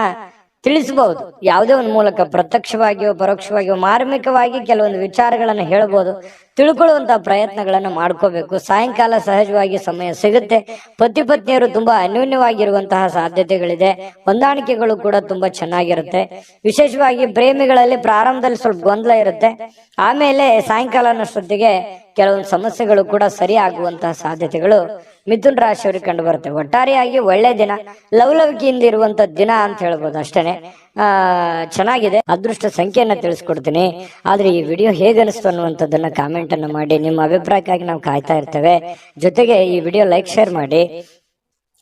Speaker 1: ತಿಳಿಸಬಹುದು. ಯಾವುದೇ ಒಂದು ಮೂಲಕ ಪ್ರತ್ಯಕ್ಷವಾಗಿಯೋ ಪರೋಕ್ಷವಾಗಿಯೋ ಮಾರ್ಮಿಕವಾಗಿ ಕೆಲವೊಂದು ವಿಚಾರಗಳನ್ನು ಹೇಳ್ಬೋದು. ತಿಳ್ಕೊಳ್ಳುವಂತಹ ಪ್ರಯತ್ನಗಳನ್ನು ಮಾಡ್ಕೋಬೇಕು. ಸಾಯಂಕಾಲ ಸಹಜವಾಗಿ ಸಮಯ ಸಿಗುತ್ತೆ. ಪತಿ ಪತ್ನಿಯರು ತುಂಬಾ ಅನ್ಯೋನ್ಯವಾಗಿರುವಂತಹ ಸಾಧ್ಯತೆಗಳಿದೆ. ಹೊಂದಾಣಿಕೆಗಳು ಕೂಡ ತುಂಬಾ ಚೆನ್ನಾಗಿರುತ್ತೆ. ವಿಶೇಷವಾಗಿ ಪ್ರೇಮಿಗಳಲ್ಲಿ ಪ್ರಾರಂಭದಲ್ಲಿ ಸ್ವಲ್ಪ ಗೊಂದಲ ಇರುತ್ತೆ, ಆಮೇಲೆ ಸಾಯಂಕಾಲನಷ್ಟೊತ್ತಿಗೆ ಕೆಲವೊಂದು ಸಮಸ್ಯೆಗಳು ಕೂಡ ಸರಿ ಆಗುವಂತಹ ಸಾಧ್ಯತೆಗಳು ಮಿಥುನ್ ರಾಶಿಯವರಿಗೆ ಕಂಡು ಬರುತ್ತೆ. ಒಟ್ಟಾರೆಯಾಗಿ ಒಳ್ಳೆ ದಿನ, ಲವಲವಿಕೆಯಿಂದ ಇರುವಂತ ದಿನ ಅಂತ ಹೇಳ್ಬೋದು ಅಷ್ಟೇನೆ. ಚೆನ್ನಾಗಿದೆ. ಅದೃಷ್ಟ ಸಂಖ್ಯೆಯನ್ನ ತಿಳಿಸ್ಕೊಡ್ತೀನಿ. ಆದ್ರೆ ಈ ವಿಡಿಯೋ ಹೇಗನಿಸ್ತು ಅನ್ನುವಂಥದ್ದನ್ನ ಕಾಮೆಂಟ್ ಅನ್ನ ಮಾಡಿ. ನಿಮ್ಮ ಅಭಿಪ್ರಾಯಕ್ಕಾಗಿ ನಾವು ಕಾಯ್ತಾ ಇರ್ತೇವೆ. ಜೊತೆಗೆ ಈ ವಿಡಿಯೋ ಲೈಕ್ ಶೇರ್ ಮಾಡಿ.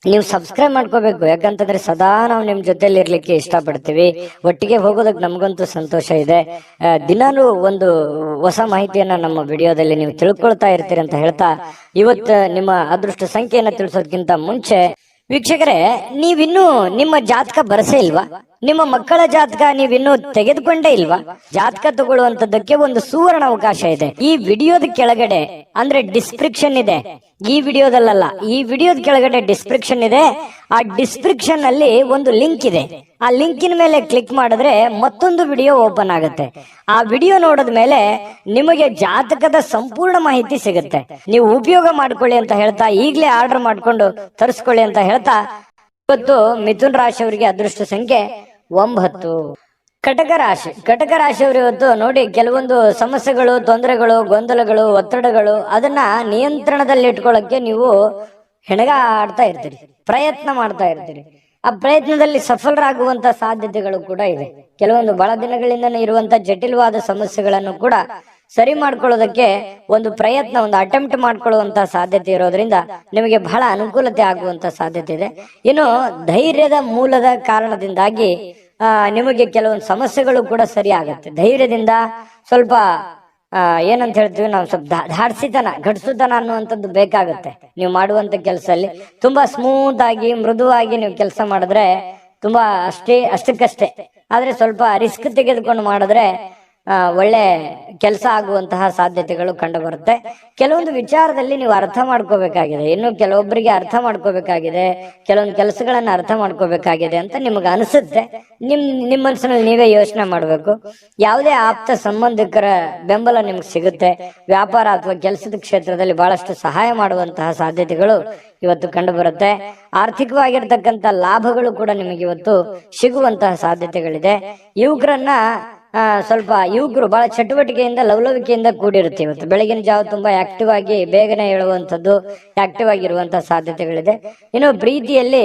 Speaker 1: ನೀವು ಸಬ್ಸ್ಕ್ರೈಬ್ ಮಾಡ್ಕೋಬೇಕು, ಯಾಕಂತಂದ್ರೆ ಸದಾ ನಾವು ನಿಮ್ ಜೊತೆಲಿ ಇರ್ಲಿಕ್ಕೆ ಇಷ್ಟಪಡ್ತೀವಿ. ಒಟ್ಟಿಗೆ ಹೋಗೋದಕ್ಕೆ ನಮಗಂತೂ ಸಂತೋಷ ಇದೆ. ದಿನಾನು ಒಂದು ಹೊಸ ಮಾಹಿತಿಯನ್ನ ನಮ್ಮ ವಿಡಿಯೋದಲ್ಲಿ ನೀವು ತಿಳ್ಕೊಳ್ತಾ ಇರ್ತೀರಿ ಅಂತ ಹೇಳ್ತಾ, ಇವತ್ತು ನಿಮ್ಮ ಅದೃಷ್ಟ ಸಂಖ್ಯೆಯನ್ನ ತಿಳಿಸೋದಕ್ಕಿಂತ ಮುಂಚೆ ವೀಕ್ಷಕರೇ, ನೀವಿನ್ನೂ ನಿಮ್ಮ ಜಾತಕ ಬರಸೇ ಇಲ್ವಾ? ನಿಮ್ಮ ಮಕ್ಕಳ ಜಾತಕ ನೀವಿನ್ನೂ ತೆಗೆದುಕೊಂಡೇ ಇಲ್ವಾ? ಜಾತಕ ತಗೊಳ್ಳುವಂತದ್ದಕ್ಕೆ ಒಂದು ಸುವರ್ಣ ಅವಕಾಶ ಇದೆ. ಈ ವಿಡಿಯೋದ ಕೆಳಗಡೆ ಅಂದ್ರೆ ಡಿಸ್ಕ್ರಿಪ್ಷನ್ ಇದೆ, ಈ ವಿಡಿಯೋದಲ್ಲ, ಈ ವಿಡಿಯೋದ ಕೆಳಗಡೆ ಡಿಸ್ಕ್ರಿಪ್ಷನ್ ಇದೆ. ಆ ಡಿಸ್ಕ್ರಿಪ್ಷನ್ ಅಲ್ಲಿ ಒಂದು ಲಿಂಕ್ ಇದೆ. ಆ ಲಿಂಕಿನ ಮೇಲೆ ಕ್ಲಿಕ್ ಮಾಡಿದ್ರೆ ಮತ್ತೊಂದು ವಿಡಿಯೋ ಓಪನ್ ಆಗುತ್ತೆ. ಆ ವಿಡಿಯೋ ನೋಡಿದ ಮೇಲೆ ನಿಮಗೆ ಜಾತಕದ ಸಂಪೂರ್ಣ ಮಾಹಿತಿ ಸಿಗುತ್ತೆ. ನೀವು ಉಪಯೋಗ ಮಾಡ್ಕೊಳ್ಳಿ ಅಂತ ಹೇಳ್ತಾ, ಈಗಲೇ ಆರ್ಡರ್ ಮಾಡ್ಕೊಂಡು ತರಿಸ್ಕೊಳ್ಳಿ ಅಂತ ಹೇಳ್ತಾ, ಇವತ್ತು ಮಿಥುನ್ ರಾಶಿಯವರಿಗೆ ಅದೃಷ್ಟ ಸಂಖ್ಯೆ 9. ಕಟಕ ರಾಶಿಯವರು ಇವತ್ತು ನೋಡಿ, ಕೆಲವೊಂದು ಸಮಸ್ಯೆಗಳು, ತೊಂದರೆಗಳು, ಗೊಂದಲಗಳು, ಒತ್ತಡಗಳು, ಅದನ್ನ ನಿಯಂತ್ರಣದಲ್ಲಿ ಇಟ್ಕೊಳ್ಳಕ್ಕೆ ನೀವು ಹೆಣಗಾಡ್ತಾ ಇರ್ತೀರಿ, ಪ್ರಯತ್ನ ಮಾಡ್ತಾ ಇರ್ತೀರಿ. ಆ ಪ್ರಯತ್ನದಲ್ಲಿ ಸಫಲರಾಗುವಂತ ಸಾಧ್ಯತೆಗಳು ಕೂಡ ಇದೆ. ಕೆಲವೊಂದು ಬಹಳ ದಿನಗಳಿಂದ ಇರುವಂತ ಜಟಿಲವಾದ ಸಮಸ್ಯೆಗಳನ್ನು ಕೂಡ ಸರಿ ಮಾಡ್ಕೊಳ್ಳೋದಕ್ಕೆ ಒಂದು ಪ್ರಯತ್ನ, ಒಂದು ಅಟೆಂಪ್ಟ್ ಮಾಡ್ಕೊಳ್ಳುವಂತ ಸಾಧ್ಯತೆ ಇರೋದ್ರಿಂದ ನಿಮಗೆ ಬಹಳ ಅನುಕೂಲತೆ ಆಗುವಂತ ಸಾಧ್ಯತೆ ಇದೆ. ಇನ್ನು ಧೈರ್ಯದ ಮೂಲದ ಕಾರಣದಿಂದಾಗಿ ನಿಮಗೆ ಕೆಲವೊಂದು ಸಮಸ್ಯೆಗಳು ಕೂಡ ಸರಿ ಆಗುತ್ತೆ. ಧೈರ್ಯದಿಂದ ಸ್ವಲ್ಪ ಏನಂತ ಹೇಳ್ತೀವಿ ನಾವು, ಸ್ವಲ್ಪ ಧಾಡ್ಸಿತನ, ಗಡ್ಸುತನ ಅನ್ನುವಂಥದ್ದು ಬೇಕಾಗುತ್ತೆ. ನೀವು ಮಾಡುವಂತ ಕೆಲಸದಲ್ಲಿ ತುಂಬಾ ಸ್ಮೂತ್ ಆಗಿ, ಮೃದುವಾಗಿ ನೀವು ಕೆಲಸ ಮಾಡಿದ್ರೆ ತುಂಬಾ ಅಷ್ಟಕ್ಕಷ್ಟೇ ಆದರೆ ಸ್ವಲ್ಪ ರಿಸ್ಕ್ ತೆಗೆದುಕೊಂಡು ಮಾಡಿದ್ರೆ ಒಳ್ಳೆ ಕೆಲಸ ಆಗುವಂತಹ ಸಾಧ್ಯತೆಗಳು ಕಂಡು ಬರುತ್ತೆ. ಕೆಲವೊಂದು ವಿಚಾರದಲ್ಲಿ ನೀವು ಅರ್ಥ ಮಾಡ್ಕೋಬೇಕಾಗಿದೆ, ಇನ್ನು ಕೆಲವೊಬ್ಬರಿಗೆ ಅರ್ಥ ಮಾಡ್ಕೋಬೇಕಾಗಿದೆ, ಕೆಲವೊಂದು ಕೆಲಸಗಳನ್ನ ಅರ್ಥ ಮಾಡ್ಕೋಬೇಕಾಗಿದೆ ಅಂತ ನಿಮಗೆ ಅನಿಸುತ್ತೆ. ನಿಮ್ಮ ಮನಸ್ಸಿನಲ್ಲಿ ನೀವೇ ಯೋಚನೆ ಮಾಡಬೇಕು. ಯಾವುದೇ ಆಪ್ತ ಸಂಬಂಧಿಕರ ಬೆಂಬಲ ನಿಮ್ಗೆ ಸಿಗುತ್ತೆ. ವ್ಯಾಪಾರ ಅಥವಾ ಕೆಲಸದ ಕ್ಷೇತ್ರದಲ್ಲಿ ಬಹಳಷ್ಟು ಸಹಾಯ ಮಾಡುವಂತಹ ಸಾಧ್ಯತೆಗಳು ಇವತ್ತು ಕಂಡು ಬರುತ್ತೆ. ಆರ್ಥಿಕವಾಗಿರ್ತಕ್ಕಂಥ ಲಾಭಗಳು ಕೂಡ ನಿಮಗೆ ಇವತ್ತು ಸಿಗುವಂತಹ ಸಾಧ್ಯತೆಗಳಿದೆ. ಯುವಕರು ಬಹಳ ಚಟುವಟಿಕೆಯಿಂದ ಲವಲವಿಕೆಯಿಂದ ಕೂಡಿರುತ್ತೆ. ಇವತ್ತು ಬೆಳಗಿನ ಜಾವ ತುಂಬಾ ಆಕ್ಟಿವ್ ಆಗಿ ಬೇಗನೆ ಹೇಳುವಂಥದ್ದು, ಆಕ್ಟಿವ್ ಆಗಿರುವಂತಹ ಸಾಧ್ಯತೆಗಳಿದೆ. ಇನ್ನು ಪ್ರೀತಿಯಲ್ಲಿ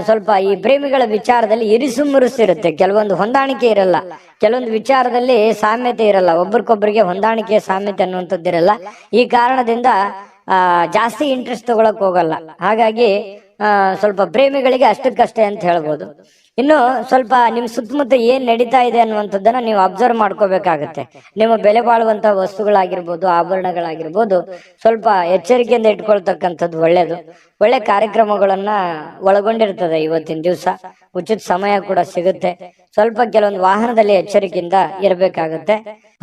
Speaker 1: ಸ್ವಲ್ಪ ಈ ಪ್ರೇಮಿಗಳ ವಿಚಾರದಲ್ಲಿ ಇರಿಸುಮುರುಸಿರುತ್ತೆ. ಕೆಲವೊಂದು ಹೊಂದಾಣಿಕೆ ಇರಲ್ಲ, ಕೆಲವೊಂದು ವಿಚಾರದಲ್ಲಿ ಸಾಮ್ಯತೆ ಇರಲ್ಲ, ಒಬ್ರಿಗೊಬ್ಬರಿಗೆ ಹೊಂದಾಣಿಕೆ ಸಾಮ್ಯತೆ ಅನ್ನುವಂಥದ್ದಿರಲ್ಲ. ಈ ಕಾರಣದಿಂದ ಜಾಸ್ತಿ ಇಂಟ್ರೆಸ್ಟ್ ತಗೊಳಕ್ ಹೋಗಲ್ಲ. ಹಾಗಾಗಿ ಸ್ವಲ್ಪ ಪ್ರೇಮಿಗಳಿಗೆ ಅಷ್ಟಕ್ಕಷ್ಟೇ ಅಂತ ಹೇಳ್ಬೋದು. ಇನ್ನು ಸ್ವಲ್ಪ ನಿಮ್ ಸುತ್ತಮುತ್ತ ಏನ್ ನಡೀತಾ ಇದೆ ಅನ್ನುವಂಥದ್ದನ್ನ ನೀವು ಅಬ್ಸರ್ವ್ ಮಾಡ್ಕೋಬೇಕಾಗತ್ತೆ. ನಿಮ್ಮ ಬೆಲೆ ಬಾಳುವಂತಹ ವಸ್ತುಗಳಾಗಿರ್ಬೋದು, ಆಭರಣಗಳಾಗಿರ್ಬೋದು, ಸ್ವಲ್ಪ ಎಚ್ಚರಿಕೆಯಿಂದ ಇಟ್ಕೊಳ್ತಕ್ಕಂಥದ್ದು ಒಳ್ಳೇದು. ಒಳ್ಳೆ ಕಾರ್ಯಕ್ರಮಗಳನ್ನ ಒಳಗೊಂಡಿರ್ತದೆ ಇವತ್ತಿನ ದಿವಸ. ಉಚಿತ ಸಮಯ ಕೂಡ ಸಿಗುತ್ತೆ. ಸ್ವಲ್ಪ ಕೆಲವೊಂದು ವಾಹನದಲ್ಲಿ ಎಚ್ಚರಿಕೆಯಿಂದ ಇರಬೇಕಾಗತ್ತೆ.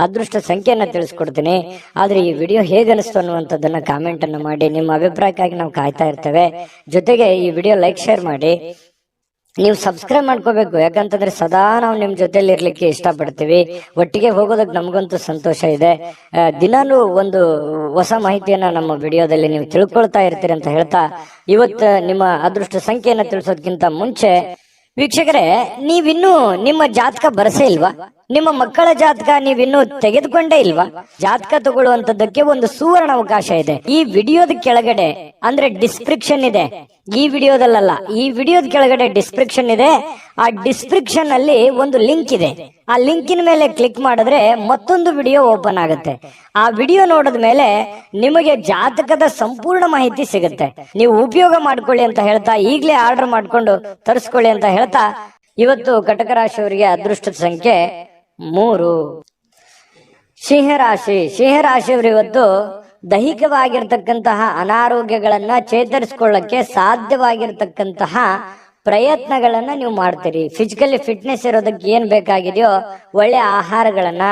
Speaker 1: ಅದೃಷ್ಟ ಸಂಖ್ಯೆಯನ್ನ ತಿಳಿಸ್ಕೊಡ್ತೀನಿ. ಆದ್ರೆ ಈ ವಿಡಿಯೋ ಹೇಗನಿಸ್ತು ಅನ್ನುವಂಥದ್ದನ್ನ ಕಾಮೆಂಟ್ ಅನ್ನು ಮಾಡಿ. ನಿಮ್ಮ ಅಭಿಪ್ರಾಯಕ್ಕಾಗಿ ನಾವು ಕಾಯ್ತಾ ಇರ್ತೇವೆ. ಜೊತೆಗೆ ಈ ವಿಡಿಯೋ ಲೈಕ್, ಶೇರ್ ಮಾಡಿ. ನೀವು ಸಬ್ಸ್ಕ್ರೈಬ್ ಮಾಡ್ಕೋಬೇಕು, ಯಾಕಂತಂದ್ರೆ ಸದಾ ನಾವು ನಿಮ್ ಜೊತೆಲಿ ಇರ್ಲಿಕ್ಕೆ ಇಷ್ಟಪಡ್ತೀವಿ. ಒಟ್ಟಿಗೆ ಹೋಗೋದಕ್ಕೆ ನಮಗಂತೂ ಸಂತೋಷ ಇದೆ. ದಿನಾನು ಒಂದು ಹೊಸ ಮಾಹಿತಿಯನ್ನ ನಮ್ಮ ವಿಡಿಯೋದಲ್ಲಿ ನೀವು ತಿಳ್ಕೊಳ್ತಾ ಇರ್ತೀರಿ ಅಂತ ಹೇಳ್ತಾ, ಇವತ್ತು ನಿಮ್ಮ ಅದೃಷ್ಟ ಸಂಖ್ಯೆಯನ್ನ ತಿಳಿಸೋದಕ್ಕಿಂತ ಮುಂಚೆ ವೀಕ್ಷಕರೇ, ನೀವಿನ್ನೂ ನಿಮ್ಮ ಜಾತಕ ಬರಸೇ ಇಲ್ವಾ? ನಿಮ್ಮ ಮಕ್ಕಳ ಜಾತಕ ನೀವಿನ್ನೂ ತೆಗೆದುಕೊಂಡೇ ಇಲ್ವಾ? ಜಾತಕ ತಗೊಳ್ಳುವಂತದ್ದಕ್ಕೆ ಒಂದು ಸುವರ್ಣ ಅವಕಾಶ ಇದೆ. ಈ ವಿಡಿಯೋದ ಕೆಳಗಡೆ ಅಂದ್ರೆ ಡಿಸ್ಕ್ರಿಪ್ಷನ್ ಇದೆ. ಈ ವಿಡಿಯೋದಲ್ಲ, ಈ ವಿಡಿಯೋದ ಕೆಳಗಡೆ ಡಿಸ್ಕ್ರಿಪ್ಷನ್ ಇದೆ. ಆ ಡಿಸ್ಕ್ರಿಪ್ಷನ್ ಅಲ್ಲಿ ಒಂದು ಲಿಂಕ್ ಇದೆ. ಆ ಲಿಂಕಿನ ಮೇಲೆ ಕ್ಲಿಕ್ ಮಾಡಿದ್ರೆ ಮತ್ತೊಂದು ವಿಡಿಯೋ ಓಪನ್ ಆಗುತ್ತೆ. ಆ ವಿಡಿಯೋ ನೋಡಿದ ಮೇಲೆ ನಿಮಗೆ ಜಾತಕದ ಸಂಪೂರ್ಣ ಮಾಹಿತಿ ಸಿಗುತ್ತೆ. ನೀವು ಉಪಯೋಗ ಮಾಡ್ಕೊಳ್ಳಿ ಅಂತ ಹೇಳ್ತಾ, ಈಗಲೇ ಆರ್ಡರ್ ಮಾಡ್ಕೊಂಡು ತರಿಸ್ಕೊಳ್ಳಿ ಅಂತ ಹೇಳ್ತಾ, ಇವತ್ತು ಕಟಕ ರಾಶಿಯವರಿಗೆ ಅದೃಷ್ಟದ ಸಂಖ್ಯೆ 3. ಸಿಂಹರಾಶಿಯವರು ಇವತ್ತು ದೈಹಿಕವಾಗಿರ್ತಕ್ಕಂತಹ ಅನಾರೋಗ್ಯಗಳನ್ನ ಚೇತರಿಸಿಕೊಳ್ಳಕ್ಕೆ ಸಾಧ್ಯವಾಗಿರ್ತಕ್ಕಂತಹ ಪ್ರಯತ್ನಗಳನ್ನ ನೀವು ಮಾಡ್ತೀರಿ. ಫಿಸಿಕಲಿ ಫಿಟ್ನೆಸ್ ಇರೋದಕ್ಕೆ ಏನ್ ಬೇಕಾಗಿದೆಯೋ ಒಳ್ಳೆ ಆಹಾರಗಳನ್ನ,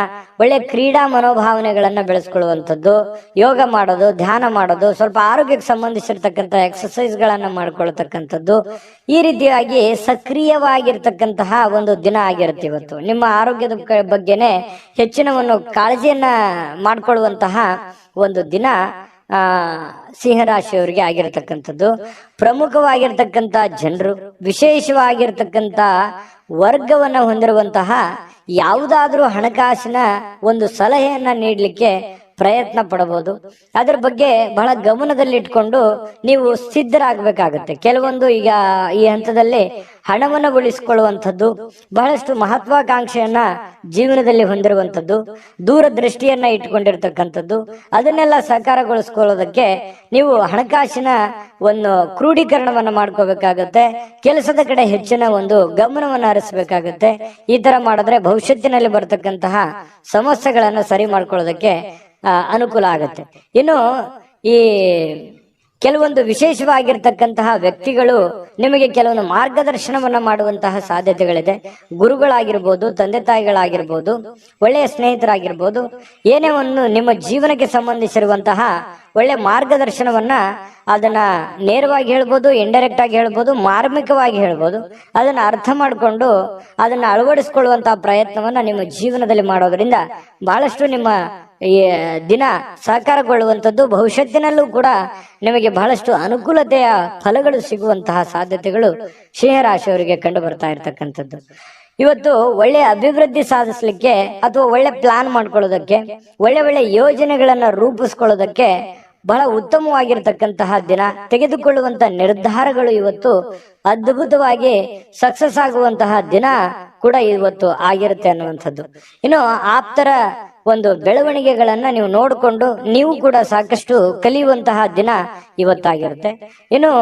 Speaker 1: ಒಳ್ಳೆ ಕ್ರೀಡಾ ಮನೋಭಾವನೆಗಳನ್ನ ಬೆಳೆಸ್ಕೊಳ್ಳುವಂಥದ್ದು, ಯೋಗ ಮಾಡೋದು, ಧ್ಯಾನ ಮಾಡೋದು, ಸ್ವಲ್ಪ ಆರೋಗ್ಯಕ್ಕೆ ಸಂಬಂಧಿಸಿರ್ತಕ್ಕಂಥ ಎಕ್ಸರ್ಸೈಸ್ ಗಳನ್ನ ಮಾಡ್ಕೊಳ್ತಕ್ಕಂಥದ್ದು, ಈ ರೀತಿಯಾಗಿ ಸಕ್ರಿಯವಾಗಿರ್ತಕ್ಕಂತಹ ಒಂದು ದಿನ ಆಗಿರುತ್ತೆ ಇವತ್ತು. ನಿಮ್ಮ ಆರೋಗ್ಯದ ಬಗ್ಗೆನೆ ಹೆಚ್ಚಿನ ಒಂದು ಕಾಳಜಿಯನ್ನ ಮಾಡ್ಕೊಳ್ಳುವಂತಹ ಒಂದು ದಿನ ಸಿಂಹರಾಶಿಯವರಿಗೆ ಆಗಿರತಕ್ಕಂಥದ್ದು. ಪ್ರಮುಖವಾಗಿರ್ತಕ್ಕಂಥ ಜನರು, ವಿಶೇಷವಾಗಿರ್ತಕ್ಕಂಥ ವರ್ಗವನ್ನ ಹೊಂದಿರುವಂತಹ ಯಾವುದಾದ್ರೂ ಹಣಕಾಸಿನ ಒಂದು ಸಲಹೆಯನ್ನ ನೀಡಲಿಕ್ಕೆ ಪ್ರಯತ್ನ ಪಡಬಹುದು. ಅದರ ಬಗ್ಗೆ ಬಹಳ ಗಮನದಲ್ಲಿಟ್ಕೊಂಡು ನೀವು ಸಿದ್ಧರಾಗಬೇಕಾಗತ್ತೆ. ಕೆಲವೊಂದು ಈಗ ಈ ಹಂತದಲ್ಲಿ ಹಣವನ್ನು ಉಳಿಸಿಕೊಳ್ಳುವಂಥದ್ದು, ಬಹಳಷ್ಟು ಮಹತ್ವಾಕಾಂಕ್ಷೆಯನ್ನ ಜೀವನದಲ್ಲಿ ಹೊಂದಿರುವಂಥದ್ದು, ದೂರದೃಷ್ಟಿಯನ್ನ ಇಟ್ಕೊಂಡಿರ್ತಕ್ಕಂಥದ್ದು, ಅದನ್ನೆಲ್ಲ ಸಾಕಾರಗೊಳಿಸ್ಕೊಳ್ಳೋದಕ್ಕೆ ನೀವು ಹಣಕಾಸಿನ ಒಂದು ಕ್ರೋಢೀಕರಣವನ್ನ ಮಾಡ್ಕೋಬೇಕಾಗತ್ತೆ. ಕೆಲಸದ ಕಡೆ ಹೆಚ್ಚಿನ ಒಂದು ಗಮನವನ್ನ ಹರಿಸಬೇಕಾಗತ್ತೆ. ಈ ತರ ಮಾಡಿದ್ರೆ ಭವಿಷ್ಯತ್ತಿನಲ್ಲಿ ಬರ್ತಕ್ಕಂತಹ ಸಮಸ್ಯೆಗಳನ್ನ ಸರಿ ಮಾಡ್ಕೊಳ್ಳೋದಕ್ಕೆ ಅನುಕೂಲ ಆಗುತ್ತೆ. ಇನ್ನು ಈ ಕೆಲವೊಂದು ವಿಶೇಷವಾಗಿರ್ತಕ್ಕಂತಹ ವ್ಯಕ್ತಿಗಳು ನಿಮಗೆ ಕೆಲವೊಂದು ಮಾರ್ಗದರ್ಶನವನ್ನ ಮಾಡುವಂತಹ ಸಾಧ್ಯತೆಗಳಿದೆ. ಗುರುಗಳಾಗಿರ್ಬೋದು, ತಂದೆ ತಾಯಿಗಳಾಗಿರ್ಬೋದು, ಒಳ್ಳೆಯ ಸ್ನೇಹಿತರಾಗಿರ್ಬೋದು, ಏನೇ ಒಂದು ನಿಮ್ಮ ಜೀವನಕ್ಕೆ ಸಂಬಂಧಿಸಿರುವಂತಹ ಒಳ್ಳೆ ಮಾರ್ಗದರ್ಶನವನ್ನ ಅದನ್ನ ನೇರವಾಗಿ ಹೇಳ್ಬೋದು, ಇಂಡೈರೆಕ್ಟ್ ಆಗಿ ಹೇಳ್ಬೋದು, ಮಾರ್ಮಿಕವಾಗಿ ಹೇಳ್ಬೋದು, ಅದನ್ನ ಅರ್ಥ ಮಾಡಿಕೊಂಡು ಅದನ್ನ ಅಳವಡಿಸಿಕೊಳ್ಳುವಂತಹ ಪ್ರಯತ್ನವನ್ನ ನಿಮ್ಮ ಜೀವನದಲ್ಲಿ ಮಾಡೋದ್ರಿಂದ ಬಹಳಷ್ಟು ನಿಮ್ಮ ಈ ದಿನ ಸಾಕಾರಗೊಳ್ಳುವಂಥದ್ದು, ಭವಿಷ್ಯತ್ತಿನಲ್ಲೂ ಕೂಡ ನಿಮಗೆ ಬಹಳಷ್ಟು ಅನುಕೂಲತೆಯ ಫಲಗಳು ಸಿಗುವಂತಹ ಸಾಧ್ಯತೆಗಳು ಸಿಂಹರಾಶಿಯವರಿಗೆ ಕಂಡು ಬರ್ತಾ ಇರ್ತಕ್ಕಂಥದ್ದು. ಇವತ್ತು ಒಳ್ಳೆ ಅಭಿವೃದ್ಧಿ ಸಾಧಿಸ್ಲಿಕ್ಕೆ ಅಥವಾ ಒಳ್ಳೆ ಪ್ಲಾನ್ ಮಾಡ್ಕೊಳ್ಳೋದಕ್ಕೆ, ಒಳ್ಳೆ ಯೋಜನೆಗಳನ್ನ ರೂಪಿಸ್ಕೊಳ್ಳೋದಕ್ಕೆ ಬಹಳ ಉತ್ತಮವಾಗಿರ್ತಕ್ಕಂತಹ ದಿನ. ತೆಗೆದುಕೊಳ್ಳುವಂತಹ ನಿರ್ಧಾರಗಳು ಇವತ್ತು ಅದ್ಭುತವಾಗಿ ಸಕ್ಸಸ್ ಆಗುವಂತಹ ದಿನ ಕೂಡ ಇವತ್ತು ಆಗಿರುತ್ತೆ ಅನ್ನುವಂಥದ್ದು. ಇನ್ನು ಆಪ್ತರ ಒಂದು ಬೆಳವಣಿಗೆಗಳನ್ನ ನೀವು ನೋಡಿಕೊಂಡು ನೀವು ಕೂಡ ಸಾಕಷ್ಟು ಕಲಿಯುವಂತಹ ದಿನ ಇವತ್ತಾಗಿರುತ್ತೆ. ಇನ್ನು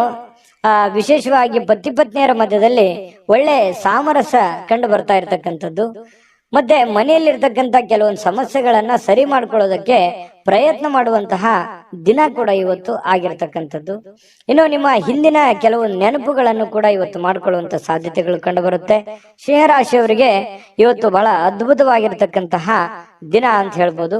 Speaker 1: ವಿಶೇಷವಾಗಿ ಪತಿ ಪತ್ನಿಯರ ಮಧ್ಯದಲ್ಲಿ ಒಳ್ಳೆ ಸಾಮರಸ್ಯ ಕಂಡು ಬರ್ತಾ ಇರ್ತಕ್ಕಂಥದ್ದು, ಮತ್ತೆ ಮನೆಯಲ್ಲಿರ್ತಕ್ಕಂಥ ಕೆಲವೊಂದು ಸಮಸ್ಯೆಗಳನ್ನ ಸರಿ ಮಾಡ್ಕೊಳ್ಳೋದಕ್ಕೆ ಪ್ರಯತ್ನ ಮಾಡುವಂತಹ ದಿನ ಕೂಡ ಇವತ್ತು ಆಗಿರ್ತಕ್ಕಂಥದ್ದು. ಇನ್ನು ನಿಮ್ಮ ಹಿಂದಿನ ಕೆಲವು ನೆನಪುಗಳನ್ನು ಕೂಡ ಇವತ್ತು ಮಾಡಿಕೊಳ್ಳುವಂತ ಸಾಧ್ಯತೆಗಳು ಕಂಡು ಬರುತ್ತೆ. ಸಿಂಹರಾಶಿಯವರಿಗೆ ಇವತ್ತು ಬಹಳ ಅದ್ಭುತವಾಗಿರ್ತಕ್ಕಂತಹ ದಿನ ಅಂತ ಹೇಳ್ಬೋದು.